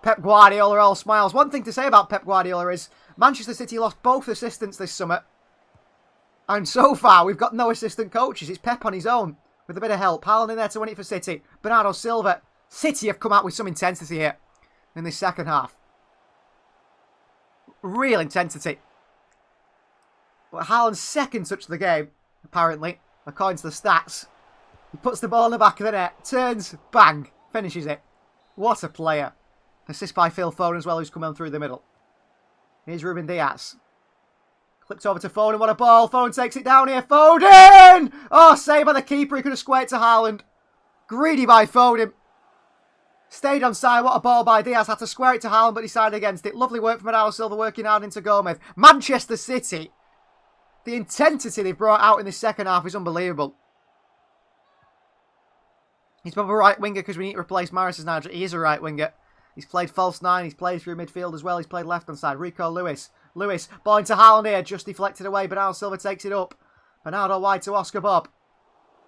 Pep Guardiola all smiles. One thing to say about Pep Guardiola is Manchester City lost both assistants this summer. And so far, we've got no assistant coaches. It's Pep on his own with a bit of help. Haaland in there to win it for City. Bernardo Silva. City have come out with some intensity here in this second half. Real intensity. But Haaland's second touch of the game, apparently, according to the stats. He puts the ball in the back of the net, turns, bang, finishes it. What a player. Assist by Phil Foden as well, who's come on through the middle. Here's Ruben Diaz. Clipped over to Foden, what a ball. Foden takes it down here. Foden! Oh, saved by the keeper. He could have squared to Haaland. Greedy by Foden. Stayed on side. What a ball by Diaz. Had to square it to Haaland, but decided against it. Lovely work from Bernardo Silva, working hard into Gomez. Manchester City. The intensity they've brought out in this second half is unbelievable. He's probably a right winger because we need to replace Marinos now. He is a right winger. He's played false nine. He's played through midfield as well. He's played left hand side. Rico Lewis. Lewis, ball into Haaland here. Just deflected away. Bernardo Silva takes it up. Bernardo wide to Oscar Bob.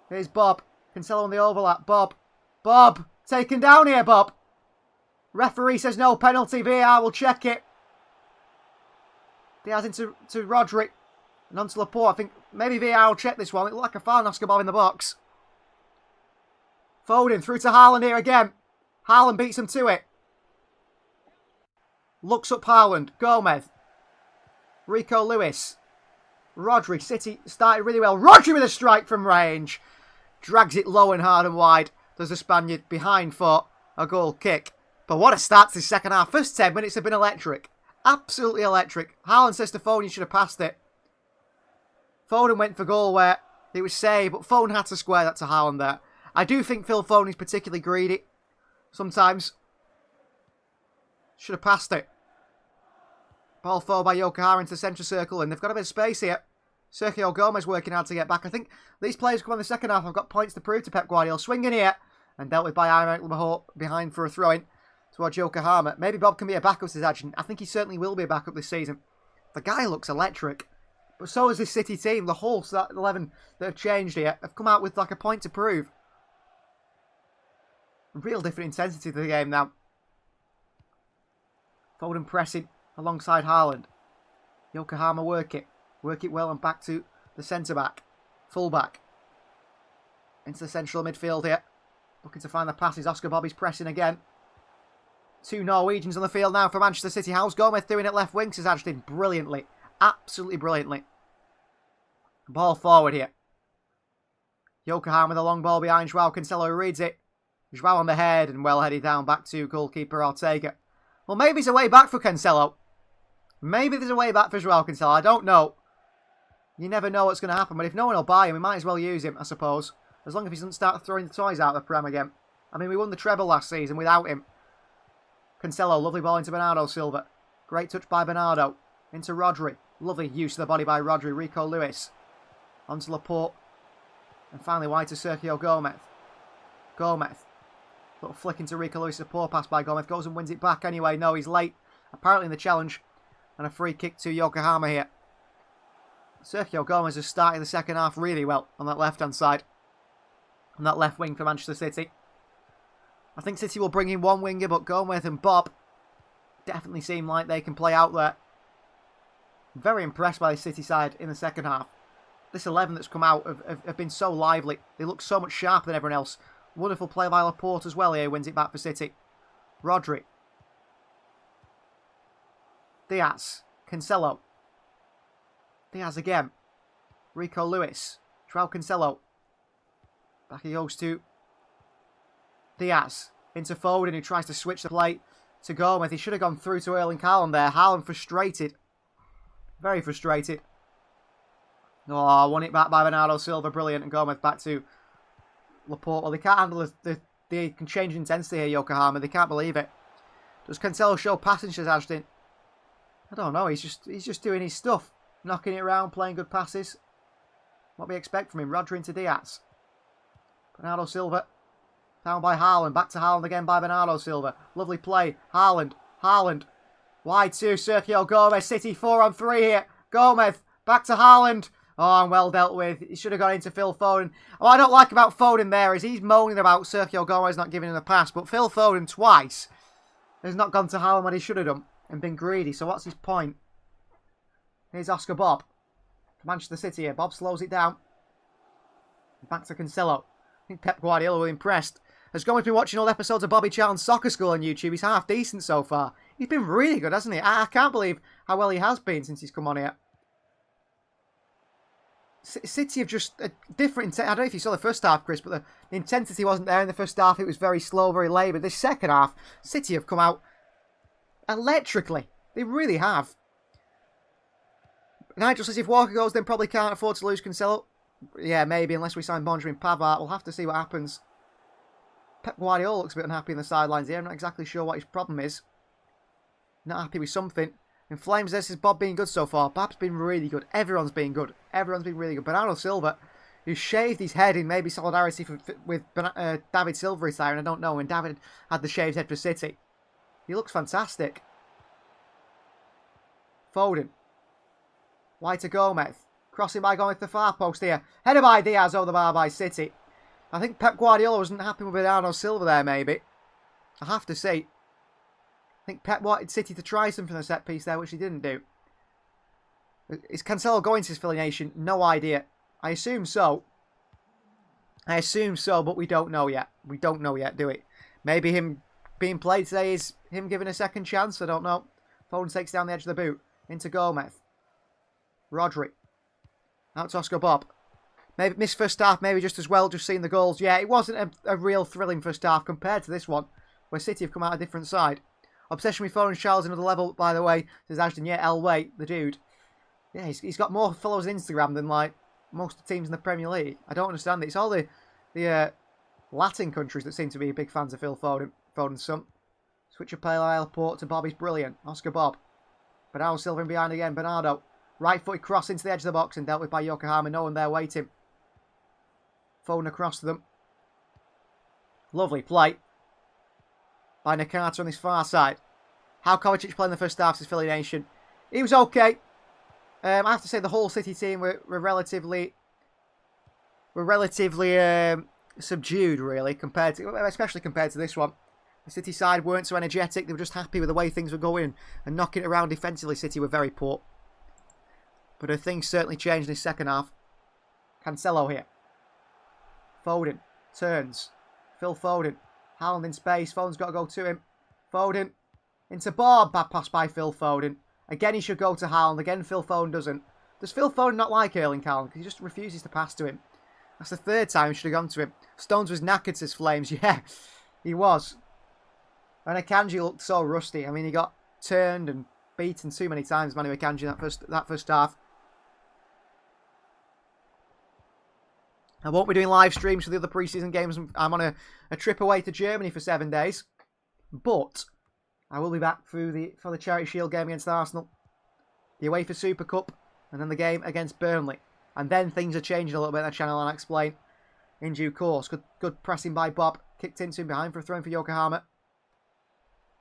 Here's Bob. Cancelo on the overlap. Bob. Bob. Taken down here, Bob. Referee says no penalty. VAR will check it. Diaz into Rodri. And onto Laporte. I think maybe VAR will check this one. It looked like a foul on Oscar Bob in the box. Foden through to Haaland here again. Haaland beats him to it. Looks up Haaland. Gomez. Rico Lewis. Rodri. City started really well. Rodri with a strike from range. Drags it low and hard and wide. Does the Spaniard behind for a goal kick. But what a start to the second half. First 10 minutes have been electric. Absolutely electric. Haaland says to Foden, you should have passed it. Foden went for goal where it was saved, but Foden had to square that to Haaland there. I do think Phil Foden is particularly greedy sometimes. Should have passed it. Ball forward by Yokohama into the centre circle, and they've got a bit of space here. Sergio Gomez working hard to get back. I think these players come on the second half. I've got points to prove to Pep Guardiola. Swinging here, and dealt with by Aymeric Laporte behind for a throw-in towards Yokohama. Maybe Bob can be a backup to Zadjian. I think he certainly will be a backup this season. The guy looks electric. But so is this City team. The whole 11 that have changed here have come out with like a point to prove. Real different intensity to the game now. Foden pressing alongside Haaland. Yokohama work it. Work it well and back to the centre-back. Full-back. Into the central midfield here. Looking to find the passes. Oscar Bobby's pressing again. 2 Norwegians on the field now for Manchester City. How's Gomez doing at left wing? Sajin brilliantly. Absolutely brilliantly. Ball forward here. Yokohama with a long ball behind Joao Cancelo, who reads it. Joao on the head and well headed down back to goalkeeper Ortega. Well, maybe there's a way back for Cancelo. Maybe there's a way back for Joao Cancelo. I don't know. You never know what's going to happen. But if no one will buy him, we might as well use him, I suppose. As long as he doesn't start throwing the toys out of the Prem again. I mean, we won the treble last season without him. Cancelo, lovely ball into Bernardo Silva. Great touch by Bernardo. Into Rodri. Lovely use of the body by Rodri. Rico Lewis. Onto Laporte. And finally wide to Sergio Gomez. Gomez. Little flick into Rico Lewis. A poor pass by Gomez. Goes and wins it back anyway. No, he's late. Apparently in the challenge. And a free kick to Yokohama here. Sergio Gomez has started the second half really well on that left-hand side. On that left wing for Manchester City. I think City will bring in one winger, but Gomez and Bob definitely seem like they can play out there. I'm very impressed by the City side in the second half. This 11 that's come out have been so lively. They look so much sharper than everyone else. Wonderful play by Laporte as well here. Wins it back for City. Rodri. Diaz. Cancelo. Diaz again. Rico Lewis. Joao Cancelo. Back he goes to Diaz. Into Foden, who tries to switch the play to Gomez. He should have gone through to Erling Haaland there. Haaland frustrated. Very frustrated. Oh, won it back by Bernardo Silva. Brilliant. And Gomez back to Laporte. Well, they can't handle they can change intensity here, Yokohama. They can't believe it. Does Cancelo show passing, Ashton? I don't know. He's just doing his stuff. Knocking it around, playing good passes. What we expect from him. Rodri into Diaz. Bernardo Silva. Down by Haaland. Back to Haaland again by Bernardo Silva. Lovely play. Haaland. Haaland. Wide to Sergio Gomez. City 4-on-3 here. Gomez. Back to Haaland. Oh, and well dealt with. He should have gone into Phil Foden. What I don't like about Foden there is he's moaning about Sergio Gomez not giving him a pass. But Phil Foden twice has not gone to Haaland when he should have done. And been greedy. So what's his point? Here's Oscar Bob. For Manchester City here. Bob slows it down. Back to Cancelo. I think Pep Guardiola will be impressed. Has Gomez been watching all episodes of Bobby Charlton's Soccer School on YouTube? He's half decent so far. He's been really good, hasn't he? I can't believe how well he has been since he's come on here. City have just a different... I don't know if you saw the first half, Chris, but the intensity wasn't there in the first half. It was very slow, very laboured. This second half, City have come out electrically. They really have. Nigel says if Walker goes, then probably can't afford to lose Cancelo. Yeah, maybe, unless we sign Benjamin Pavard. We'll have to see what happens. Pep Guardiola looks a bit unhappy in the sidelines here. I'm not exactly sure what his problem is. Not happy with something. In Flames, this is Bob being good so far. Bob's been really good. Everyone's been good. Everyone's been really good. Bernardo Silva, who shaved his head in maybe solidarity with David Silva retiring. I don't know when David had the shaved head for City. He looks fantastic. Foden. Wide to Gomez. Crossing by Gomez to the far post here. Headed by Diaz over the bar by City. I think Pep Guardiola wasn't happy with Bernardo Silva there, maybe. I have to say. I think Pep wanted City to try something on the set piece there, which he didn't do. Is Cancelo going to his Philly Nation? No idea. I assume so. But we don't know yet. We don't know yet, do we? Maybe him being played today is him giving a second chance. I don't know. Foden takes down the edge of the boot. Into Gomez. Rodri. Out to Oscar Bob. Maybe missed first half, maybe just as well, just seeing the goals. Yeah, it wasn't a real thrilling first half compared to this one, where City have come out a different side. Obsession with Foden Charles another level, by the way, says Ashton. Yeah, Elway, the dude. Yeah, he's got more followers on Instagram than, like, most of the teams in the Premier League. I don't understand it. It's all the Latin countries that seem to be big fans of Phil Foden. Foden's son. Switch of Pale Airport to Bob is brilliant. Oscar Bob. Bernardo Silva in behind again. Bernardo. Right-footed cross into the edge of the box and dealt with by Yokohama. No one there waiting. Foden across to them. Lovely play by Nakata on this far side. How Kovacic played in the first half to his Philly Nation. He was okay. I have to say the whole City team were relatively subdued, really, especially compared to this one. The City side weren't so energetic. They were just happy with the way things were going and knocking it around defensively. City were very poor. But things certainly changed in the second half. Cancelo here. Foden turns. Phil Foden. Haaland in space. Foden's got to go to him. Foden into Bob. Bad pass by Phil Foden. Again, he should go to Haaland. Again, Phil Foden doesn't. Does Phil Foden not like Erling Haaland? Because he just refuses to pass to him. That's the third time he should have gone to him. Stones was knackered to his flames. Yeah, he was. And Akanji looked so rusty. I mean, he got turned and beaten too many times, Manu Akanji, that first half. I won't be doing live streams for the other pre-season games. I'm on a trip away to Germany for 7 days. But I will be back for the Charity Shield game against Arsenal, the UEFA Super Cup, and then the game against Burnley. And then things are changing a little bit on the channel, and I'll explain in due course. Good pressing by Bob. Kicked into him behind for a throw in for Yokohama.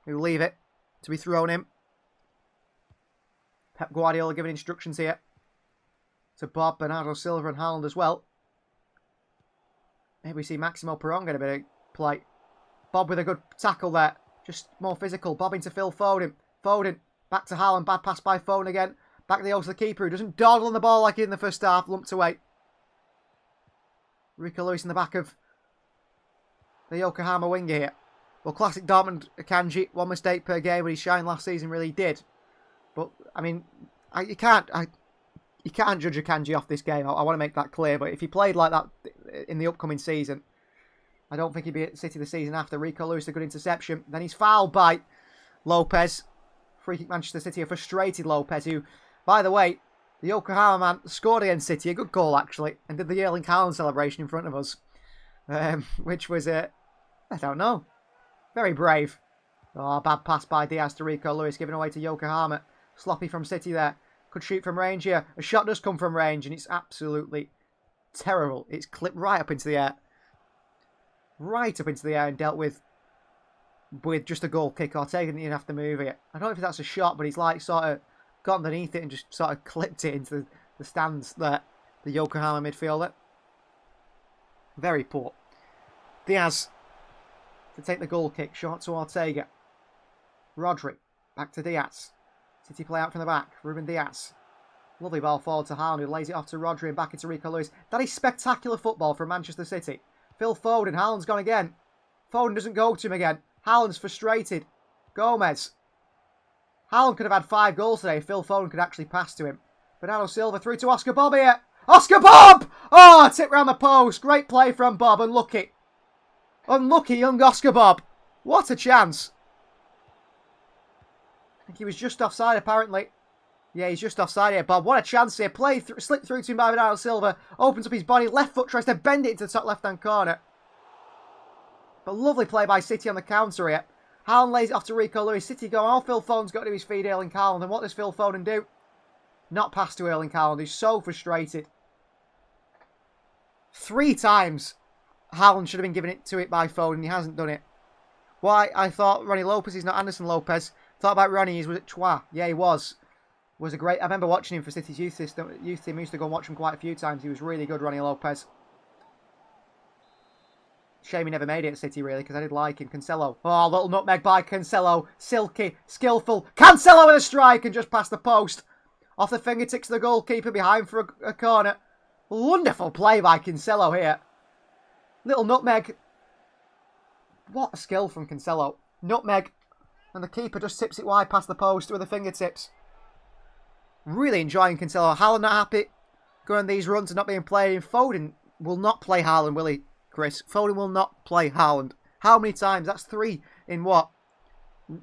Who leave it to be thrown in. Pep Guardiola giving instructions here to Bob, Bernardo Silva and Haaland as well. Maybe we see Maximo Perron get a bit of play. Bob with a good tackle there. Just more physical. Bob into Phil Foden. Foden back to Haaland. Bad pass by Foden again. Back to the keeper who doesn't dawdle on the ball like he did in the first half. Lumped away. Rico Lewis in the back of the Yokohama winger here. Well, classic Dortmund Akanji. One mistake per game, but he shined last season, really did. But, I mean, you can't judge Akanji off this game. I want to make that clear. But if he played like that in the upcoming season, I don't think he'd be at City the season after. Rico Lewis, a good interception. Then he's fouled by Lopez. Free kick Manchester City, a frustrated Lopez, who, by the way, the Yokohama man scored against City. A good goal, actually. And did the Erling Haaland celebration in front of us. Which was, I don't know, very brave. Oh, bad pass by Diaz to Rico Lewis, given away to Yokohama. Sloppy from City there. Could shoot from range here. A shot does come from range, and it's absolutely terrible. It's clipped right up into the air. Right up into the air and dealt with just a goal kick. Ortega didn't even have to move it. I don't know if that's a shot, but he's like sort of got underneath it and just sort of clipped it into the stands there. The Yokohama midfielder. Very poor. Diaz to take the goal kick. Short to Ortega. Rodri. Back to Diaz. City play out from the back. Ruben Diaz. Lovely ball forward to Haaland, who lays it off to Rodri and back into Rico Lewis. That is spectacular football from Manchester City. Phil Foden. Haaland's gone again. Foden doesn't go to him again. Haaland's frustrated. Gomez. Haaland could have had 5 goals today if Phil Foden could actually pass to him. Bernardo Silva through to Oscar Bob here. Oscar Bob! Oh, tip round the post. Great play from Bob. Unlucky. Unlucky young Oscar Bob. What a chance. I think he was just offside apparently. Yeah, he's just offside here, Bob. What a chance here. Slipped through to him by Bernardo Silva. Opens up his body. Left foot tries to bend it into the top left-hand corner. But lovely play by City on the counter here. Haaland lays it off to Rico Lewis. City go, oh, Phil Foden's got to his feet, Erling Haaland. And what does Phil Foden do? Not pass to Erling Haaland. He's so frustrated. 3 times Haaland should have been given it by Foden. He hasn't done it. Why? I thought Ronnie Lopez. He's not Anderson Lopez. Thought about Ronnie. Was it Chua? Yeah, he was. Was a great. I remember watching him for City's youth team. I used to go and watch him quite a few times. He was really good, Ronnie Lopez. Shame he never made it at City, really, because I did like him. Cancelo. Oh, little nutmeg by Cancelo. Silky, skillful. Cancelo with a strike and just past the post. Off the fingertips of the goalkeeper behind for a corner. Wonderful play by Cancelo here. Little nutmeg. What a skill from Cancelo. Nutmeg. And the keeper just tips it wide past the post with the fingertips. Really enjoying Cancelo. Haaland not happy going on these runs and not being played. Foden will not play Haaland, will he, Chris? Foden will not play Haaland. How many times? That's 3 in what?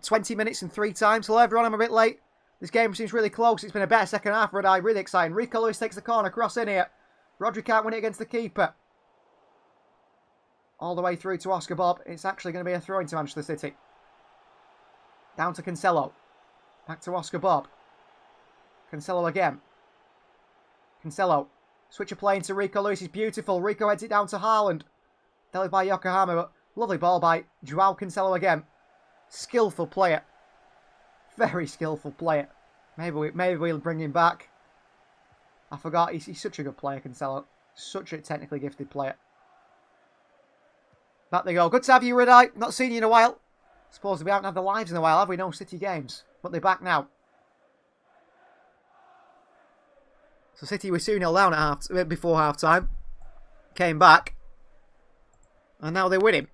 20 minutes and 3 times. Hello everyone, I'm a bit late. This game seems really close. It's been a better second half, Red Eye. Really exciting. Rico Lewis takes the corner. Cross in here. Rodri can't win it against the keeper. All the way through to Oscar Bob. It's actually going to be a throw into Manchester City. Down to Cancelo. Back to Oscar Bob. Cancelo again. Cancelo. Switch of play into Rico Lewis is beautiful. Rico heads it down to Haaland. Dealt by Yokohama, but lovely ball by Joao Cancelo again. Skillful player. Very skillful player. Maybe we'll bring him back. I forgot, he's such a good player, Cancelo. Such a technically gifted player. Back they go. Good to have you, Redeye. Not seen you in a while. Suppose we haven't had the lives in a while, have we? No City games. But they're back now. So City were 2-0 down at before half-time. Came back. And now they're winning.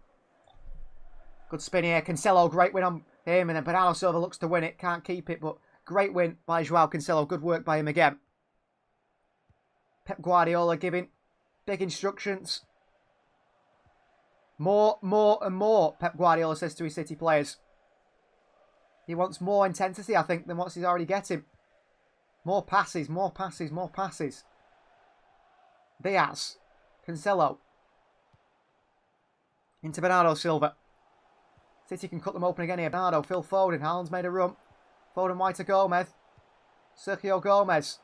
Good spin here. Cancelo, great win on him. And then Bernardo Silva looks to win it. Can't keep it, but great win by Joao Cancelo. Good work by him again. Pep Guardiola giving big instructions. More and more, Pep Guardiola says to his City players. He wants more intensity, I think, than what he's already getting. More passes, more passes, more passes. Diaz. Cancelo. Into Bernardo Silva. City can cut them open again here. Bernardo, Phil Foden. Haaland's made a run. Foden wide to Gomez. Sergio Gomez.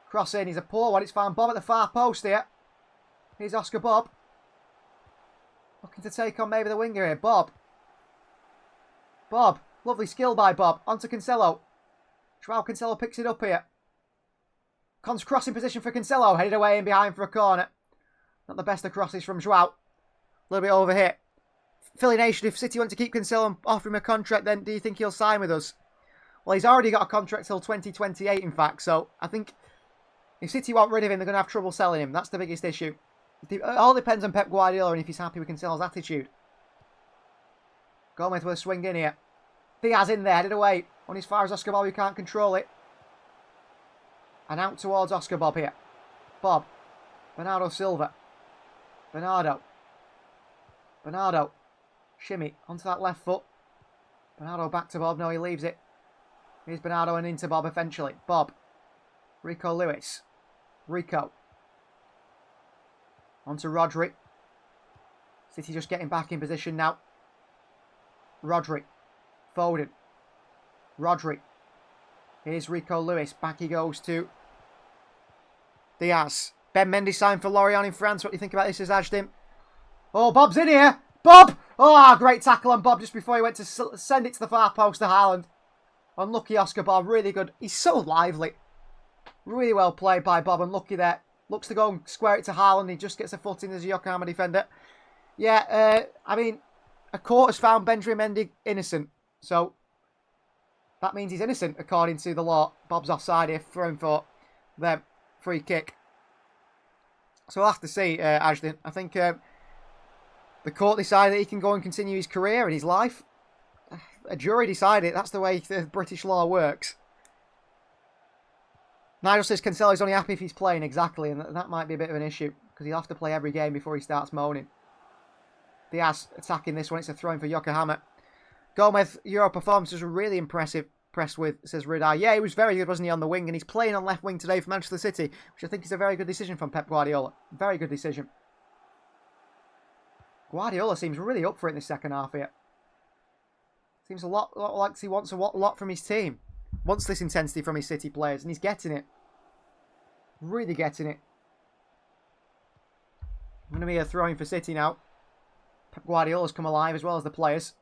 Cross in. He's a poor one. It's found Bob at the far post here. Here's Oscar Bob. Looking to take on maybe the winger here. Bob. Bob. Lovely skill by Bob. Onto Cancelo. Joao Cancelo picks it up here. Crossing position for Cancelo. Headed away in behind for a corner. Not the best of crosses from Joao. A little bit over here. Philly Nation, if City want to keep Cancelo and offer him a contract, then do you think he'll sign with us? Well, he's already got a contract till 2028, in fact. So I think if City want rid of him, they're going to have trouble selling him. That's the biggest issue. It all depends on Pep Guardiola and if he's happy with Cancelo's attitude. Gomez with a swing in here. Diaz in there, headed away. On as far as Oscar Bob, who can't control it. And out towards Oscar Bob here. Bob. Bernardo Silva. Bernardo. Bernardo. Shimmy onto that left foot. Bernardo back to Bob. No, he leaves it. Here's Bernardo and into Bob eventually. Bob. Rico Lewis. Rico. Onto Rodri. City just getting back in position now. Rodri. Foden. Rodri. Here's Rico Lewis. Back he goes to Diaz. Ben Mendy signed for Lorient in France. What do you think about this, as Ashton? Oh, Bob's in here. Bob! Oh, great tackle on Bob just before he went to send it to the far post to Haaland. Unlucky Oscar Bob. Really good. He's so lively. Really well played by Bob. Unlucky there. Looks to go and square it to Haaland. He just gets a foot in as a Yokohama defender. Yeah, I mean, a court has found Benjamin Mendy innocent. So that means he's innocent according to the law. Bob's offside here, thrown for the free kick. So we'll have to see, Ashton. I think the court decided that he can go and continue his career and his life. A jury decided it. That's the way the British law works. Nigel says Cancelo's only happy if he's playing, exactly, and that might be a bit of an issue because he'll have to play every game before he starts moaning. Diaz attacking this one. It's a throw in for Yokohama. Gomez, Euro performances were really impressive. Impressed with, says Ridai. Yeah, he was very good, wasn't he, on the wing, and he's playing on left wing today for Manchester City, which I think is a very good decision from Pep Guardiola. Very good decision. Guardiola seems really up for it in the second half here. Seems a lot like he wants a lot from his team. Wants this intensity from his City players, and he's getting it. Really getting it. Going to be a throw-in for City now. Pep Guardiola's come alive as well as the players.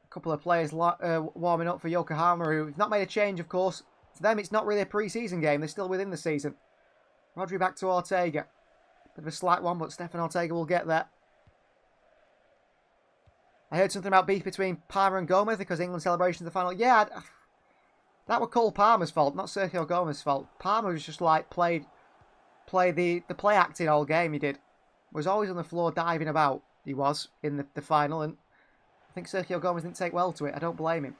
A couple of players warming up for Yokohama who have not made a change, of course. To them, it's not really a pre-season game. They're still within the season. Rodri back to Ortega. Bit of a slight one, but Stefan Ortega will get there. I heard something about beef between Palmer and Gomez because England celebrations the final. Yeah, that was Cole Palmer's fault, not Sergio Gomez's fault. Palmer was just like played the play acting all game. He did. Was always on the floor diving about. He was in the final, and I think Sergio Gomez didn't take well to it. I don't blame him.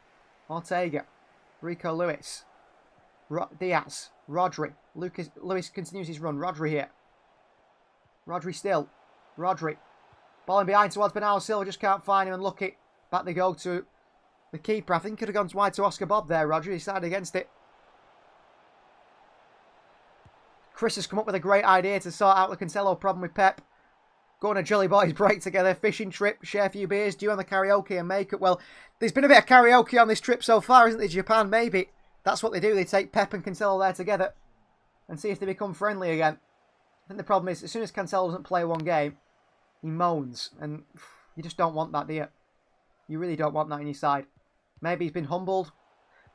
Ortega, Rico Lewis, Diaz, Rodri. Lewis continues his run. Rodri here. Rodri still. Rodri. Ball in behind towards Bernardo Silva, just can't find him, and look it. Back they go to the keeper. I think could have gone wide to Oscar Bob there, Rodri. Decided against it. Chris has come up with a great idea to sort out the Cancelo problem with Pep. go on a Jolly Boys break together, fishing trip, share a few beers, do on the karaoke and makeup. Well, there's been a bit of karaoke on this trip so far, isn't there? Japan, maybe. That's what they do. They take Pep and Cancelo there together and see if they become friendly again. I think the problem is, as soon as Cancelo doesn't play one game, he moans. And you just don't want that, do you? You really don't want that in your side. Maybe he's been humbled,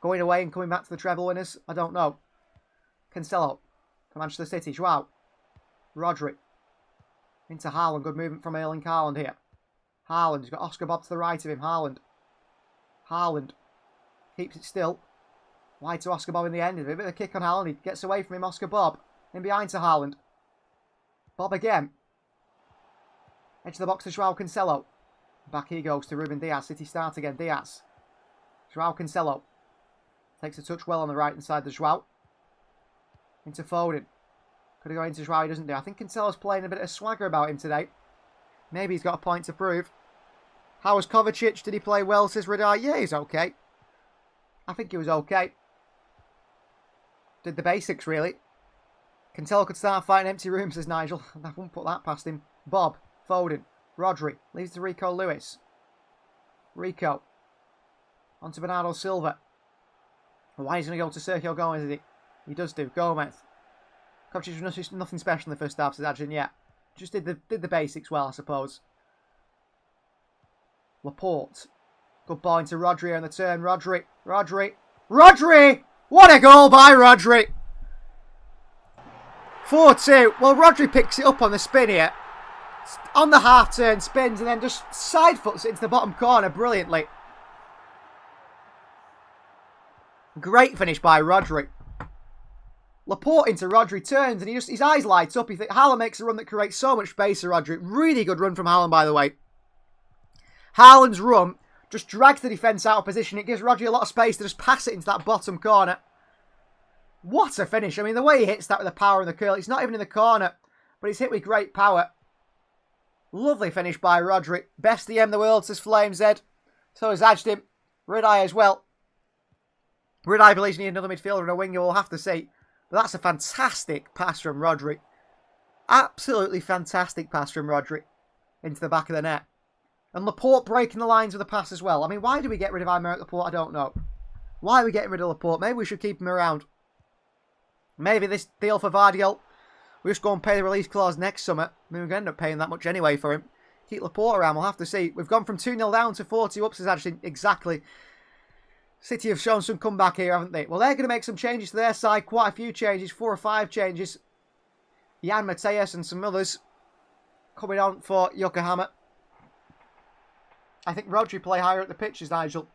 going away and coming back to the treble winners. I don't know. Cancelo for Manchester City. Joao. Rodri. Into Haaland. Good movement from Erling Haaland here. Haaland. He's got Oscar Bob to the right of him. Haaland. Haaland. Keeps it still. Wide to Oscar Bob in the end. A bit of a kick on Haaland. He gets away from him. Oscar Bob. In behind to Haaland. Bob again. Edge of the box to Joao Cancelo. Back he goes to Ruben Diaz. City start again. Diaz. Joao Cancelo. Takes a touch well on the right hand side of Joao. Into Foden. Could have gone into Joao. He doesn't do. I think Cancelo's playing a bit of swagger about him today. Maybe he's got a point to prove. How was Kovacic? Did he play well, says Radar? Yeah, he's okay. I think he was okay. Did the basics, really. Cancelo could start fighting empty rooms, says Nigel. I won't put that past him. Bob. Foden. Rodri. Leaves to Rico Lewis. Rico. On to Bernardo Silva. Why is he going to go to Sergio Gomez, is he? He does do. Gomez. Kovacic was nothing special in the first half, says Adrian. Yeah. Just did the basics well, I suppose. Laporte. Good ball into Rodri on the turn. Rodri. Rodri! What a goal by Rodri! 4-2. Well, Rodri picks it up on the spin here. On the half turn, spins, and then just side foots it into the bottom corner brilliantly. Great finish by Rodri. Laporte into Rodri, turns, and his eyes light up. You think Haaland makes a run that creates so much space for Rodri. Really good run from Haaland, by the way. Haaland's run just drags the defence out of position. It gives Rodri a lot of space to just pass it into that bottom corner. What a finish. I mean, the way he hits that with the power and the curl, it's not even in the corner, but it's hit with great power. Lovely finish by Rodri. Best DM in the world, says Flame Z. So has Ajdim. Ridai as well. Ridai believes we need another midfielder and a winger. We'll have to see. But that's a fantastic pass from Rodri. Absolutely fantastic pass from Rodri. Into the back of the net. And Laporte breaking the lines with a pass as well. I mean, why do we get rid of Aymeric Laporte? I don't know. Why are we getting rid of Laporte? Maybe we should keep him around. Maybe this deal for Vardiol, we just go and pay the release clause next summer. I mean, we're going to end up paying that much anyway for him. Keep Laporte around, we'll have to see. We've gone from 2-0 down to 4-2 up, says actually exactly. City have shown some comeback here, haven't they? Well, they're going to make some changes to their side. Quite a few changes, 4 or 5 changes. Jan Mateus and some others coming on for Yokohama. I think Rodri play higher at the pitches, Nigel.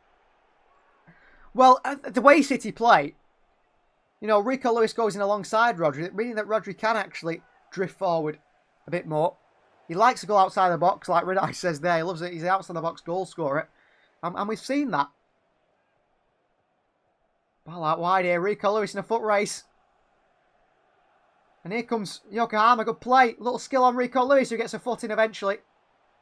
Well, the way City play, you know, Rico Lewis goes in alongside Rodri, meaning that Rodri can actually drift forward a bit more. He likes to go outside the box, like Ridai says there. He loves it. He's an outside the box goal scorer. And we've seen that. Ball out wide here. Rico Lewis in a foot race. And here comes Yokohama. Good play. Little skill on Rico Lewis, who gets a foot in eventually.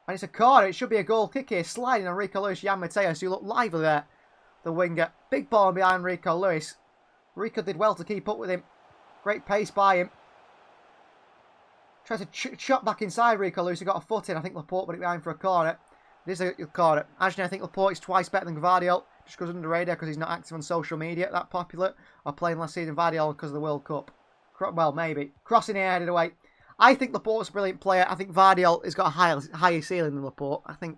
And it's a corner. It should be a goal kick here. Sliding on Rico Lewis. Jan Mateus, who looked lively there. The winger. Big ball behind Rico Lewis. Rico did well to keep up with him. Great pace by him. Tries to chop back inside Rico Lewis. He got a foot in. I think Laporte put it behind for a corner. It is a corner. Actually, I think Laporte is twice better than Gvardiol. Just goes under the radar because he's not active on social media. That popular. Or playing last season Gvardiol because of the World Cup. Well, maybe. Crossing here, headed away. I think Laporte's a brilliant player. I think Gvardiol has got a higher ceiling than Laporte. I think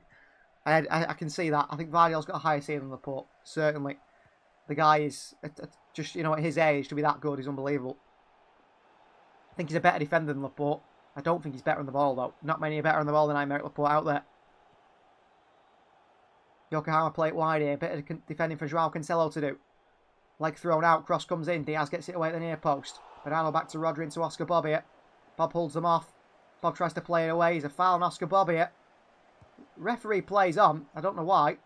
I can see that. I think Vardiol's got a higher ceiling than Laporte. Certainly. The guy is just, you know, at his age to be that good is unbelievable. I think he's a better defender than Laporte. I don't think he's better on the ball, though. Not many are better on the ball than Aymeric Laporte out there. Yokohama play it wide here. Bit of defending for Joao Cancelo to do. Leg thrown out. Cross comes in. Diaz gets it away at the near post. Bernardo back to Rodri into Oscar Bob here. Bob holds them off. Bob tries to play it away. He's a foul on Oscar Bob here. Referee plays on. I don't know why.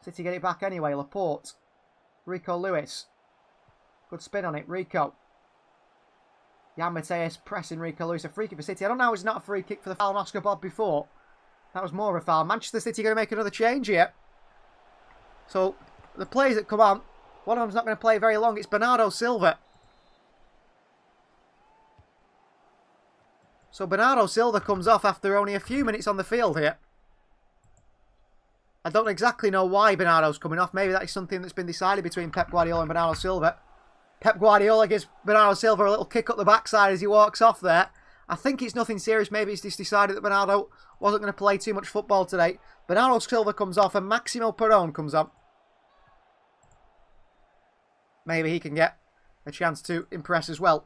City get it back anyway. Laporte. Rico Lewis. Good spin on it. Rico. Jan Mateus pressing Rico Lewis. A free kick for City. I don't know how it's not a free kick for the foul on Oscar Bob before. That was more of a foul. Manchester City going to make another change here. So, the players that come on, one of them's not going to play very long. It's Bernardo Silva. So Bernardo Silva comes off after only a few minutes on the field here. I don't exactly know why Bernardo's coming off. Maybe that is something that's been decided between Pep Guardiola and Bernardo Silva. Pep Guardiola gives Bernardo Silva a little kick up the backside as he walks off there. I think it's nothing serious. Maybe it's just decided that Bernardo wasn't going to play too much football today. Bernardo Silva comes off and Maximo Perón comes on. Maybe he can get a chance to impress as well.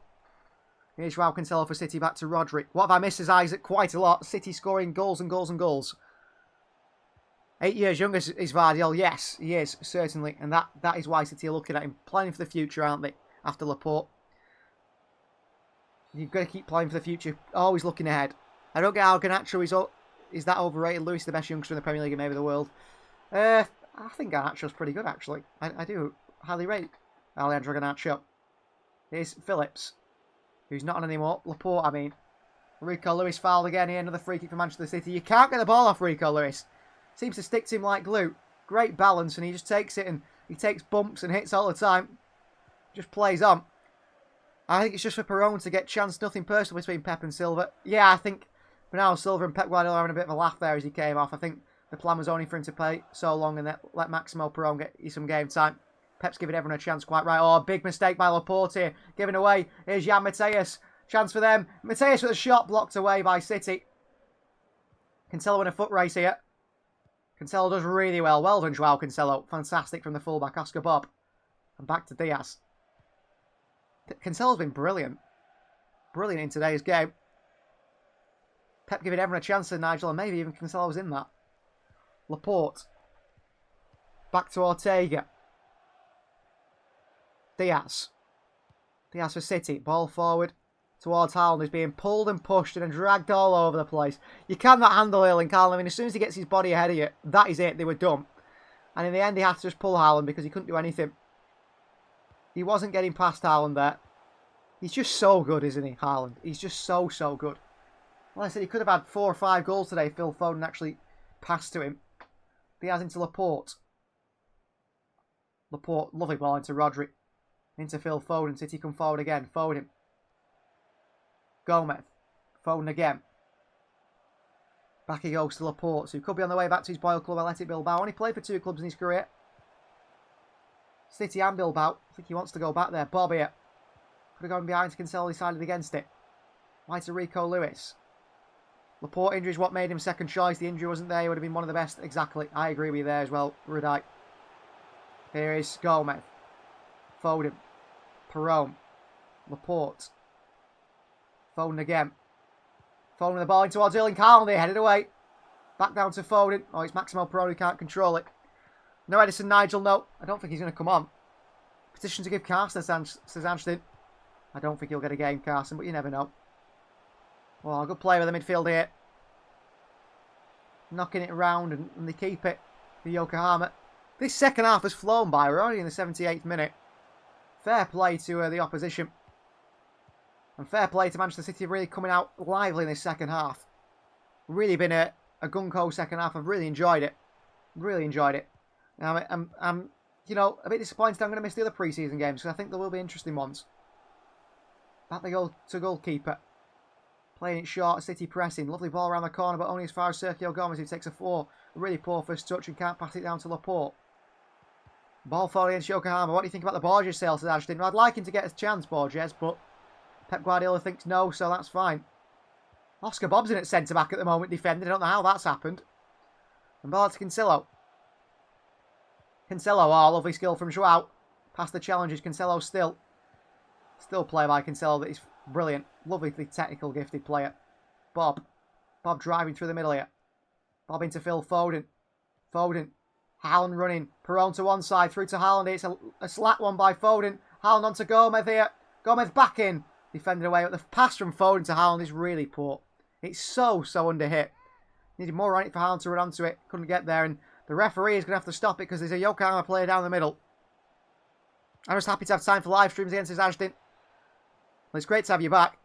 Here's Joao Cancelo for City, back to Rodri. What have I missed as Isaac? Quite a lot. City scoring goals and goals and goals. 8 years younger is Vardiol. Yes, he is, certainly. And that is why City are looking at him. Planning for the future, aren't they? After Laporte. You've got to keep playing for the future. Always looking ahead. I don't get how Garnacho is that overrated. Luis, the best youngster in the Premier League and maybe the world. I think Garnacho's pretty good, actually. I do highly rate Alejandro Garnacho. Here's Phillips, who's not on anymore. Laporte, I mean. Rico Lewis fouled again here. Another free kick for Manchester City. You can't get the ball off Rico Lewis. Seems to stick to him like glue. Great balance, and he just takes it, and he takes bumps and hits all the time. Just plays on. I think it's just for Perón to get chance. Nothing personal between Pep and Silva. Yeah, I think Bernardo Silva and Pep Guardiola are having a bit of a laugh there as he came off. I think the plan was only for him to play so long and let Maximo Perón get some game time. Pep's giving everyone a chance, quite right. Oh, big mistake by Laporte here. Giving away. Here's Jan Mateus. Chance for them. Mateus with a shot blocked away by City. Cancelo in a foot race here. Cancelo does really well. Well done, Joao Cancelo. Fantastic from the fullback, Oscar Bob. And back to Diaz. Cancelo's been brilliant. Brilliant in today's game. Pep giving everyone a chance to Nigel, and maybe even Cancelo's in that. Laporte. Back to Ortega. Diaz. Diaz for City. Ball forward towards Haaland, who's being pulled and pushed and dragged all over the place. You cannot handle Erling Haaland. I mean, as soon as he gets his body ahead of you, that is it. They were done. And in the end, he had to just pull Haaland because he couldn't do anything. He wasn't getting past Haaland there. He's just so good, isn't he, Haaland? He's just so good. Well, I said he could have had 4 or 5 goals today if Phil Foden actually passed to him. Diaz into Laporte. Laporte, lovely ball into Rodri. Into Phil Foden. City come forward again. Foden. Gomez. Foden again. Back he goes to Laporte, who could be on the way back to his boil club, Athletic Bilbao. Only played for 2 clubs in his career. City and Bilbao. I think he wants to go back there. Bob here. Could have gone behind to Cancelo, decided against it. Why to Rico Lewis? Laporte injury is what made him second choice. The injury wasn't there. He would have been one of the best. Exactly. I agree with you there as well, Rudai. Here is Gomez. Foden. Perón. Laporte. Foden again. Foden with the ball in towards Erling Haaland. They headed away. Back down to Foden. Oh, it's Maximo Perón who can't control it. No Edison Nigel, no. I don't think he's going to come on. Petition to give Carson, says Ashton. I don't think he'll get a game, Carson, but you never know. Well, good play with the midfield here. Knocking it around and they keep it for Yokohama. This second half has flown by. We're already in the 78th minute. Fair play to the opposition. And fair play to Manchester City really coming out lively in this second half. Really been a gung-ho second half. I've really enjoyed it. Really enjoyed it. I'm you know, a bit disappointed I'm going to miss the other pre-season games because I think there will be interesting ones. Back they go to goalkeeper. Playing it short, City pressing. Lovely ball around the corner, but only as far as Sergio Gomez, who takes a really poor first touch and can't pass it down to Laporte. Ball forward against Yokohama. What do you think about the Borges sale, says Ashton? I'd like him to get a chance, Borges, but Pep Guardiola thinks no, so that's fine. Oscar Bob's in at centre-back at the moment, defending. I don't know how that's happened. And ball to Cancelo. Cancelo, oh, lovely skill from Joao. Past the challenges, Cancelo still play by Cancelo that is brilliant. Lovely technical, gifted player. Bob driving through the middle here. Bob into Phil Foden. Foden. Haaland running. Perón to one side, through to Haaland. It's a slack one by Foden. Haaland onto Gomez here. Gomez back in. Defended away. But the pass from Foden to Haaland is really poor. It's so under hit. Needed more on it for Haaland to run onto it. Couldn't get there. And the referee is going to have to stop it because there's a Yokohama player down the middle. I'm just happy to have time for live streams against this, Ashton. Well, it's great to have you back.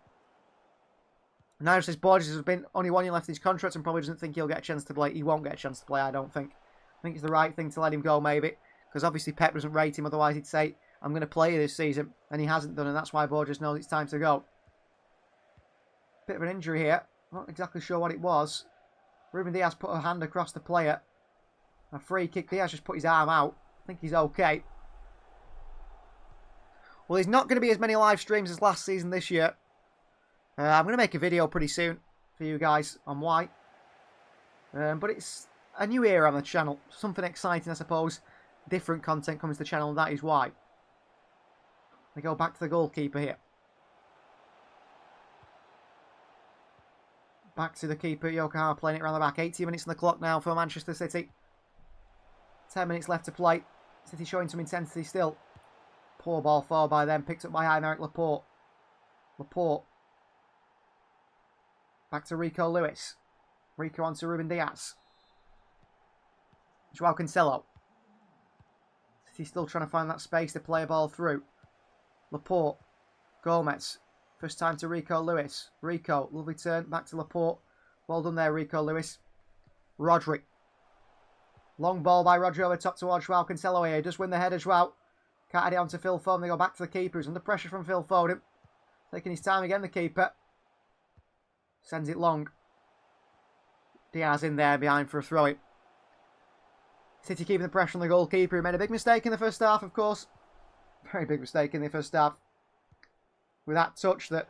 Now says Borges has been only 1 year left in his contract and probably doesn't think he'll get a chance to play. He won't get a chance to play, I don't think. I think it's the right thing to let him go, maybe. Because obviously Pep doesn't rate him, otherwise he'd say, I'm going to play you this season. And he hasn't done, and that's why Borges knows it's time to go. Bit of an injury here. Not exactly sure what it was. Ruben Diaz put a hand across the player. A free kick. Diaz just put his arm out. I think he's okay. Well, there's not going to be as many live streams as last season this year. I'm going to make a video pretty soon for you guys on why. But it's a new era on the channel. Something exciting, I suppose. Different content comes to the channel, and that is why. We go back to the goalkeeper here. Back to the keeper, Yokohama playing it around the back. 80 minutes on the clock now for Manchester City. 10 minutes left to play. City showing some intensity still. Poor ball forward by them, picked up by Aymeric Laporte. Laporte. Back to Rico Lewis. Rico on to Ruben Diaz. Joao Cancelo. City still trying to find that space to play a ball through. Laporte. Gomez. First time to Rico Lewis. Rico, lovely turn. Back to Laporte. Well done there, Rico Lewis. Rodri. Long ball by Rodri over top towards Joao Cancelo here. He does win the header, Joao. Can't add it on to Phil Foden. They go back to the keeper. He's under pressure from Phil Foden. Taking his time again, the keeper. Sends it long. Diaz in there behind for a throw-in. City keeping the pressure on the goalkeeper. He made a big mistake in the first half, of course. Very big mistake in the first half. With that touch that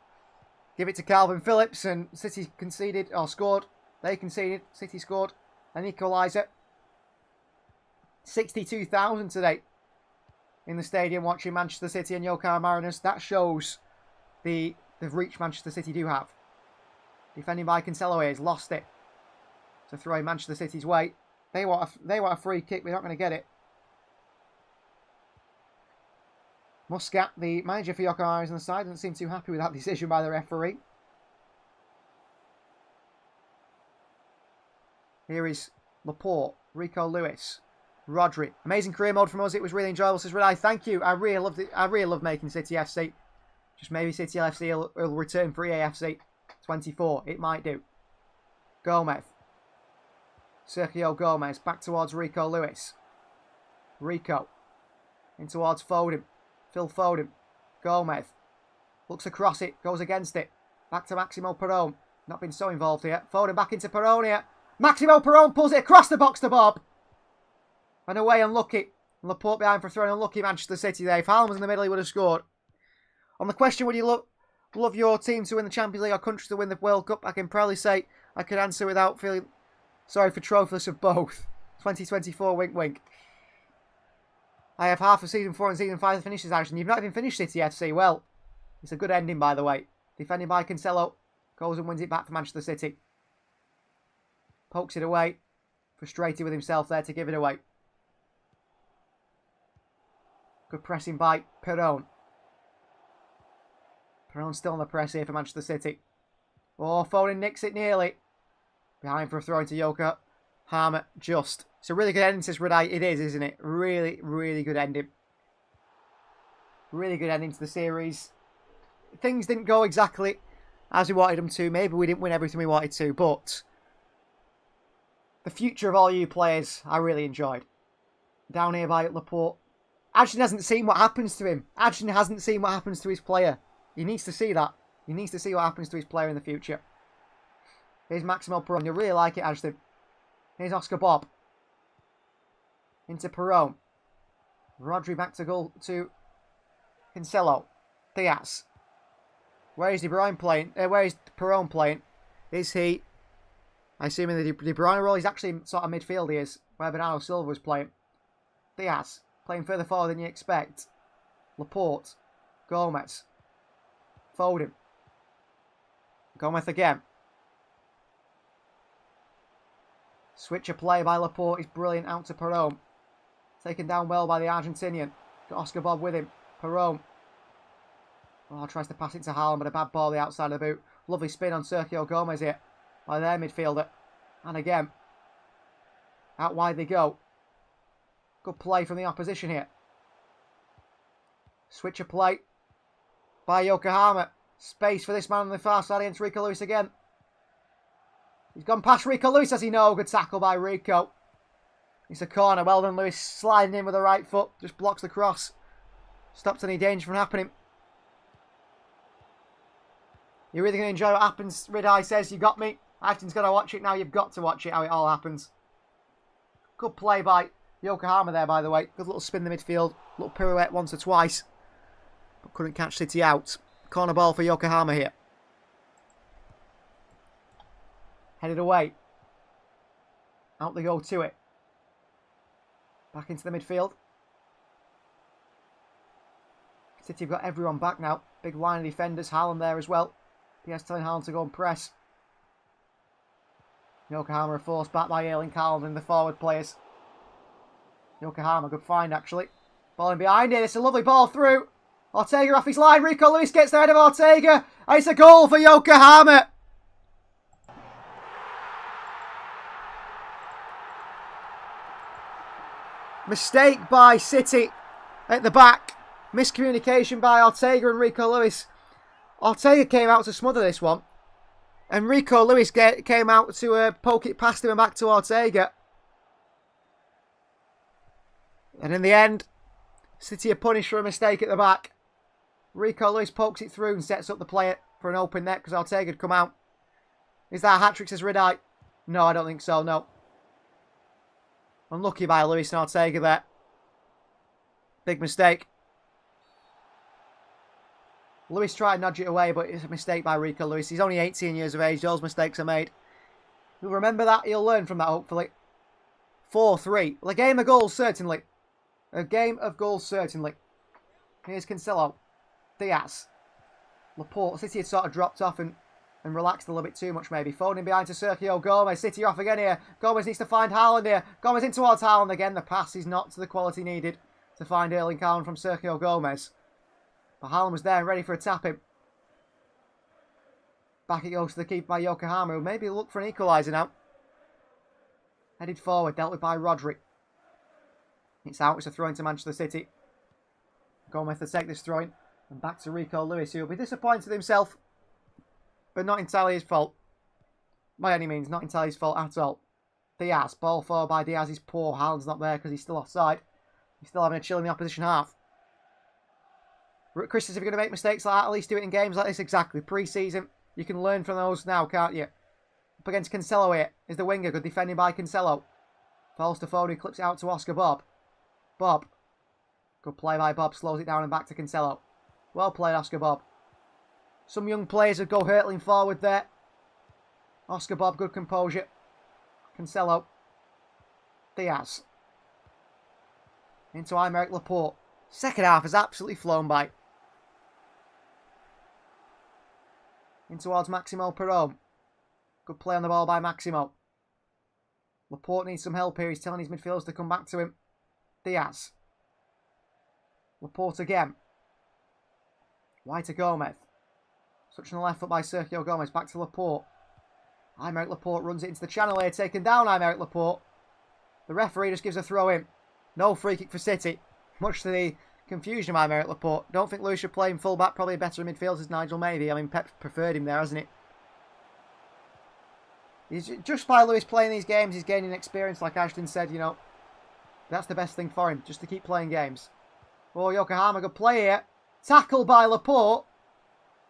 give it to Calvin Phillips, and City conceded, or scored. They conceded. City scored an equalizer. 62,000 today in the stadium watching Manchester City and Yokohama Marinos. That shows the reach Manchester City do have. Defending by Cancelo here. He's lost it. To throw in Manchester City's way. They want a free kick. We're not going to get it. Muscat, the manager for Yokohama, is on the side. Doesn't seem too happy with that decision by the referee. Here is Laporte, Rico Lewis, Rodri. Amazing career mode from us. It was really enjoyable, says Renai. Thank you. I really loved it. I really love making City FC. Just maybe City FC will return for EAFC 24. It might do. Gomez. Sergio Gomez. Back towards Rico Lewis. Rico. In towards Foden. Phil Foden. Gomez. Looks across it. Goes against it. Back to Maximo Perrone. Not been so involved here. Foden back into Perrone here. Maximo Perrone pulls it across the box to Bob. And away, unlucky. Laporte behind for throwing, unlucky Manchester City there. If Haaland was in the middle, he would have scored. On the question, would you love your team to win the Champions League or country to win the World Cup? I can probably say I could answer without feeling sorry for trophyless of both. 2024, wink wink. I have half of Season 4 and Season 5 to finish this action. You've not even finished City FC. Well, it's a good ending, by the way. Defending by Cancelo. Goes and wins it back for Manchester City. Pokes it away. Frustrated with himself there to give it away. Good pressing by Perrone. Perrone still on the press here for Manchester City. Oh, Foden nicks it nearly. Behind for a throw into Yokohama. Just. It's a really good ending, says Redeye. It is, isn't it? Really, really good ending. Really good ending to the series. Things didn't go exactly as we wanted them to. Maybe we didn't win everything we wanted to, but the future of all you players, I really enjoyed. Down here by Laporte. Adrian hasn't seen what happens to him. Adrian hasn't seen what happens to his player. He needs to see that. He needs to see what happens to his player in the future. Here's Maximo Perrone. You really like it, Adrian. Here's Oscar Bob. Into Perrone. Rodri back to goal to Cancelo. Diaz. Where is De Bruyne playing? Where is Perrone playing? Is he? I assume in the De Bruyne role, he's actually sort of midfield. He is where Bernardo Silva was playing. Diaz playing further forward than you expect. Laporte. Gomez. Foden. Gomez again. Switch of play by Laporte is brilliant. Out to Perrone. Taken down well by the Argentinian. Got Oscar Bob with him. Perrone. Oh, tries to pass it to Haaland, but a bad ball the outside of the boot. Lovely spin on Sergio Gomez here by their midfielder. And again, out wide they go. Good play from the opposition here. Switch of play by Yokohama. Space for this man on the far side against Rico Lewis again. He's gone past Rico Lewis, as he knows. Good tackle by Rico. It's a corner. Well done, Lewis. Sliding in with the right foot. Just blocks the cross. Stops any danger from happening. You're really going to enjoy what happens, Ridai says. You got me. Ashton's got to watch it now. You've got to watch it, how it all happens. Good play by Yokohama there, by the way. Good little spin in the midfield. Little pirouette once or twice. But couldn't catch City out. Corner ball for Yokohama here. Headed away. Out they go to it. Back into the midfield. City have got everyone back now. Big line of defenders. Haaland there as well. PS telling Haaland to go and press. Yokohama are forced back by Erling Haaland and the forward players. Yokohama, good find actually. Ball in behind it. It's a lovely ball through. Ortega off his line. Rico Lewis gets the head of Ortega. And it's a goal for Yokohama. Mistake by City at the back. Miscommunication by Ortega and Rico Lewis. Ortega came out to smother this one. And Rico Lewis came out to poke it past him and back to Ortega. And in the end, City are punished for a mistake at the back. Rico Lewis pokes it through and sets up the play for an open net because Ortega had come out. Is that a hat-trick, says Ridai? No, I don't think so, no. Unlucky by Lewis and Ortega there. Big mistake. Lewis tried to nudge it away, but it's a mistake by Rico Lewis. He's only 18 years of age. Those mistakes are made. He'll remember that. He'll learn from that, hopefully. 4-3. Well, a game of goals, certainly. A game of goals, certainly. Here's Cancelo. Diaz. Laporte. City had sort of dropped off and relaxed a little bit too much, maybe. Phoning behind to Sergio Gomez. City off again here. Gomez needs to find Haaland here. Gomez in towards Haaland again. The pass is not to the quality needed to find Erling Haaland from Sergio Gomez. But Haaland was there and ready for a tap-in. Back it goes to the keeper by Yokohama, who maybe look for an equaliser now. Headed forward, dealt with by Rodri. It's out, it's a throw into Manchester City. Gomez to take this throw-in. And back to Rico Lewis, who will be disappointed himself. But not entirely his fault. By any means, not entirely his fault at all. Diaz, ball forward by Diaz is poor. Haaland's not there because he's still offside. He's still having a chill in the opposition half. Chris says if you're going to make mistakes like that, at least do it in games like this. Exactly. Pre-season, you can learn from those now, can't you? Up against Cancelo here is the winger. Good defending by Cancelo. Falls to Foden, clips it out to Oscar Bob. Bob. Good play by Bob. Slows it down and back to Cancelo. Well played, Oscar Bob. Some young players would go hurtling forward there. Oscar Bob, good composure. Cancelo. Diaz. Into Aymeric Laporte. Second half has absolutely flown by. In towards Maximo Perron. Good play on the ball by Maximo. Laporte needs some help here. He's telling his midfielders to come back to him. Diaz. Laporte again. Wide to Gomez. Such on the left foot by Sergio Gomez. Back to Laporte. Aymeric Laporte runs it into the channel here. Taken down Aymeric Laporte. The referee just gives a throw in. No free kick for City. Much to the confusion of Aymeric Laporte. Don't think Lewis should play him full back. Probably better in midfield as Nigel maybe. I mean, Pep preferred him there, hasn't he? Just by Lewis playing these games, he's gaining experience, like Ashton said, you know. That's the best thing for him, just to keep playing games. Oh, Yokohama, good play here. Tackle by Laporte.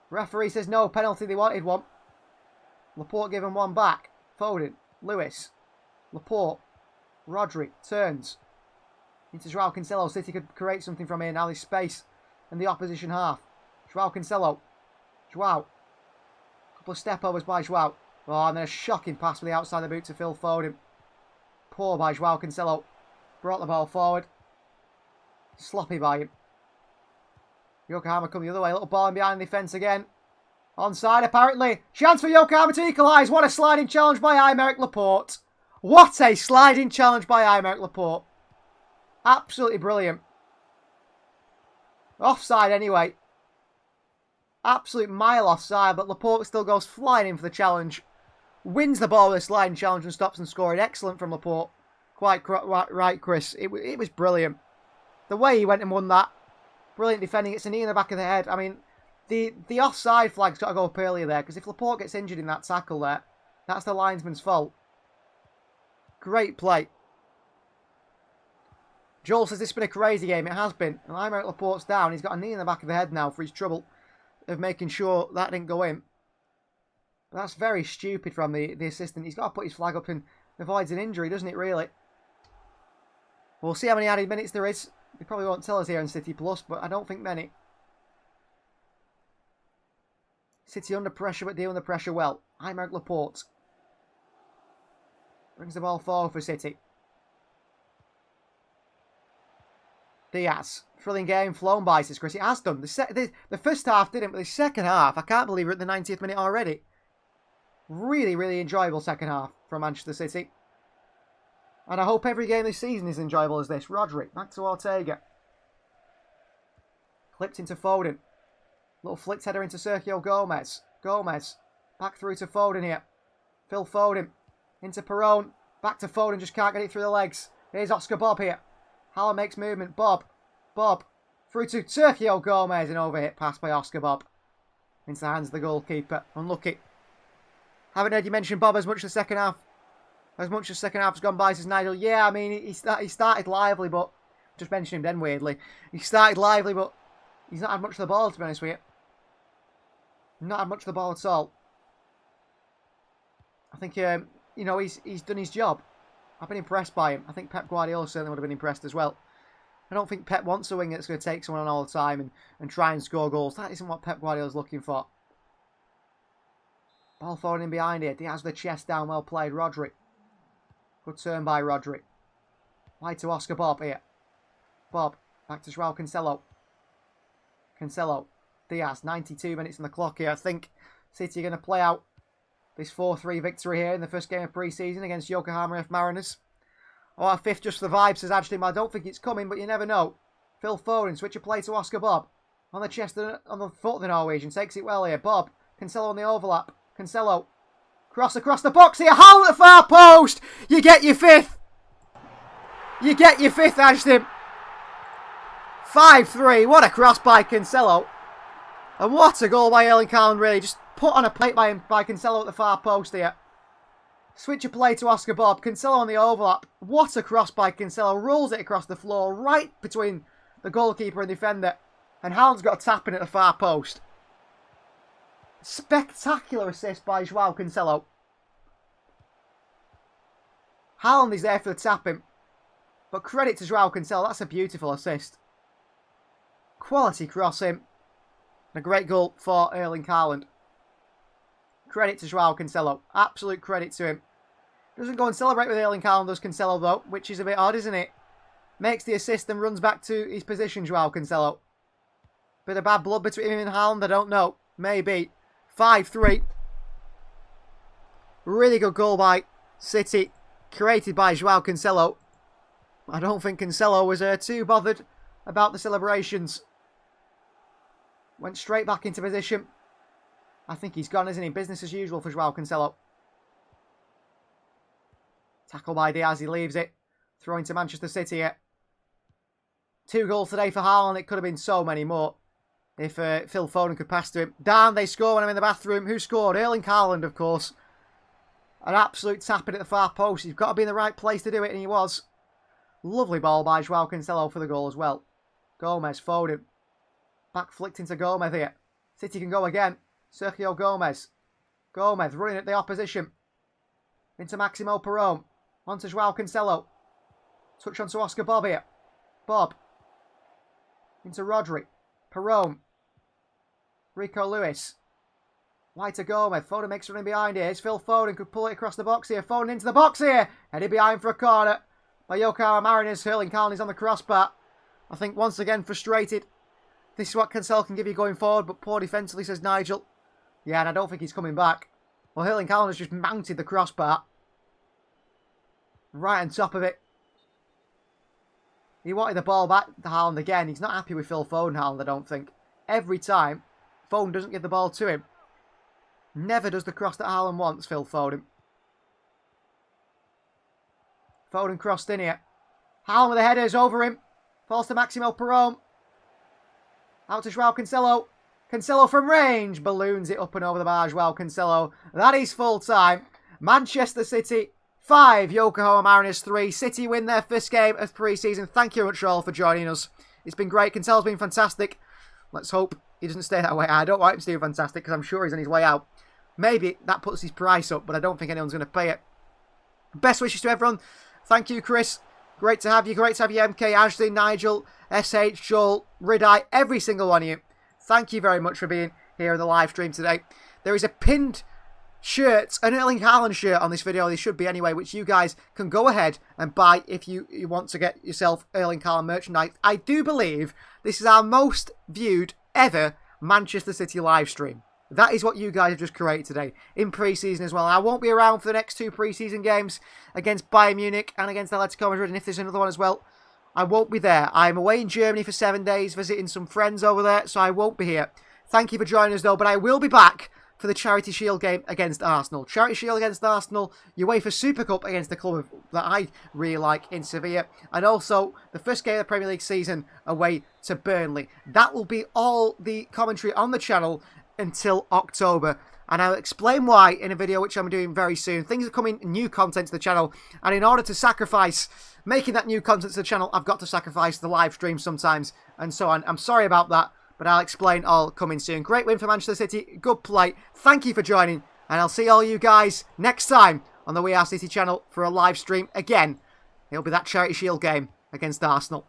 Referee says no, penalty, they wanted one. Laporte giving one back. Foden, Lewis, Laporte, Rodri, turns. Into Joao Cancelo. City could create something from here. Now there's space in the opposition half. Joao Cancelo. Joao. Couple of step overs by Joao. Oh, and then a shocking pass with the outside of the boot to Phil Foden. Poor by Joao Cancelo. Brought the ball forward. Sloppy by him. Yokohama come the other way. Little ball in behind the defence again. Onside apparently. Chance for Yokohama to equalise. What a sliding challenge by Aymeric Laporte. What a sliding challenge by Aymeric Laporte. Absolutely brilliant. Offside anyway. Absolute mile offside, but Laporte still goes flying in for the challenge. Wins the ball with a sliding challenge and stops and scoring. Excellent from Laporte. Quite right, Chris. It was brilliant. The way he went and won that. Brilliant defending. It's a knee in the back of the head. I mean, the offside flag's got to go up earlier there, because if Laporte gets injured in that tackle there, that's the linesman's fault. Great play. Joel says this has been a crazy game. It has been. And Aymeric Laporte's down. He's got a knee in the back of the head now for his trouble of making sure that didn't go in. But that's very stupid from the assistant. He's got to put his flag up and avoids an injury, doesn't it, really? We'll see how many added minutes there is. They probably won't tell us here on City Plus, but I don't think many. City under pressure, but dealing the pressure well. Aymeric Laporte. Brings the ball forward for City. Diaz. Thrilling game, flown by, says Chris. It has done. The first half didn't, but the second half, I can't believe we're at the 90th minute already. Really, really enjoyable second half from Manchester City. And I hope every game this season is enjoyable as this. Rodri, back to Ortega. Clipped into Foden. Little flicked header into Sergio Gomez. Gomez, back through to Foden here. Phil Foden, into Perron. Back to Foden, just can't get it through the legs. Here's Oscar Bob here. Haaland makes movement. Bob, through to Sergio Gomez. An overhit pass by Oscar Bob. Into the hands of the goalkeeper. Unlucky. Haven't heard you mention Bob as much the second half. As much as second half's gone by, says Nigel. Yeah, I mean, he started lively, but... Just mentioned him then, weirdly. He started lively, but... He's not had much of the ball, to be honest with you. Not had much of the ball at all. I think, you know, he's done his job. I've been impressed by him. I think Pep Guardiola certainly would have been impressed as well. I don't think Pep wants a winger that's going to take someone on all the time and try and score goals. That isn't what Pep Guardiola's looking for. Ball forward in behind here. Diaz with the chest down. Well played. Rodri. Good turn by Rodri. Wide to Oscar Bob here. Bob. Back to Joao Cancelo. Cancelo. Diaz. 92 minutes on the clock here. I think City are going to play out this 4-3 victory here in the first game of pre-season against Yokohama F Marinos. Oh, a fifth just for the vibe, says Adjtim. I don't think it's coming, but you never know. Phil Foden. Switch a play to Oscar Bob. On the chest, on the foot of the Norwegian. Takes it well here. Bob. Cancelo on the overlap. Cancelo. Cross across the box here. Haaland at the far post. You get your fifth. You get your fifth, Ashton. 5-3. What a cross by Cancelo. And what a goal by Erling Haaland, really. Just put on a plate by Cancelo at the far post here. Switch a play to Oscar Bob. Cancelo on the overlap. What a cross by Cancelo. Rolls it across the floor right between the goalkeeper and defender. And Haaland's got a tap in at the far post. Spectacular assist by Joao Cancelo. Haaland is there for the tapping. But credit to Joao Cancelo. That's a beautiful assist. Quality crossing. And a great goal for Erling Haaland. Credit to Joao Cancelo. Absolute credit to him. Doesn't go and celebrate with Erling Haaland, does Cancelo, though. Which is a bit odd, isn't it? Makes the assist and runs back to his position, Joao Cancelo. Bit of bad blood between him and Haaland, I don't know. Maybe. 5-3. Really good goal by City. Created by Joao Cancelo. I don't think Cancelo was too bothered about the celebrations. Went straight back into position. I think he's gone, isn't he? Business as usual for Joao Cancelo. Tackle by Diaz. He leaves it. Throwing to Manchester City here. 2 goals today for Haaland. It could have been so many more if Phil Foden could pass to him. Damn, they score when I'm in the bathroom. Who scored? Erling Haaland, of course. An absolute tapping at the far post. He's got to be in the right place to do it, and he was. Lovely ball by Joao Cancelo for the goal as well. Gomez, Foden. Back flicked into Gomez here. City can go again. Sergio Gomez. Gomez running at the opposition. Into Maximo Perron. On to Joao Cancelo. Touch onto Oscar Bob here. Bob. Into Rodri. Perron. Rico Lewis. Wide to Gomez. Foden makes running behind here. Here's Phil Foden. Could pull it across the box here. Foden into the box here. Headed behind for a corner by Yokohama Marinos. Erling Haaland is on the crossbar. I think once again frustrated. This is what Cancelo can give you going forward, but poor defensively, says Nigel. Yeah, and I don't think he's coming back. Well, Erling Haaland has just mounted the crossbar. Right on top of it. He wanted the ball back to Haaland again. He's not happy with Phil Foden, Haaland, I don't think. Every time, Foden doesn't give the ball to him. Never does the cross that Haaland wants, Phil Foden. Foden crossed in here. Haaland with the headers over him. Falls to Maximo Perron. Out to Joao Cancelo. Cancelo from range. Balloons it up and over the bar. Joao Cancelo. That is full time. Manchester City 5. Yokohama Marinos 3. City win their first game of pre-season. Thank you very much all for joining us. It's been great. Cancelo's been fantastic. Let's hope he doesn't stay that way. I don't want him to do fantastic because I'm sure he's on his way out. maybe that puts his price up, but I don't think anyone's going to pay it. Best wishes to everyone. Thank you, Chris. Great to have you. Great to have you, MK, Ashley, Nigel, SH, Joel, Ridai, every single one of you. Thank you very much for being here in the live stream today. There is a pinned shirt, an Erling Haaland shirt on this video. There should be anyway, which you guys can go ahead and buy if you want to get yourself Erling Haaland merchandise. I do believe this is our most viewed ever Manchester City live stream. That is what you guys have just created today in pre-season as well. I won't be around for the next 2 pre-season games against Bayern Munich and against Atletico Madrid, and if there's another one as well, I won't be there. I'm away in Germany for 7 days visiting some friends over there, so I won't be here. Thank you for joining us though, but I will be back for the Charity Shield game against Arsenal. Charity Shield against Arsenal, UEFA Super Cup against the club that I really like in Sevilla, and also the first game of the Premier League season away to Burnley. That will be all the commentary on the channel until October, and I'll explain why in a video which I'm doing very soon. Things are coming, new content to the channel, and in order to sacrifice making that new content to the channel, I've got to sacrifice the live stream sometimes, and so on. I'm sorry about that, but I'll explain all coming soon. Great win for Manchester City, good play. Thank you for joining, and I'll see all you guys next time on the We Are City channel for a live stream again. It'll be that Charity Shield game against Arsenal.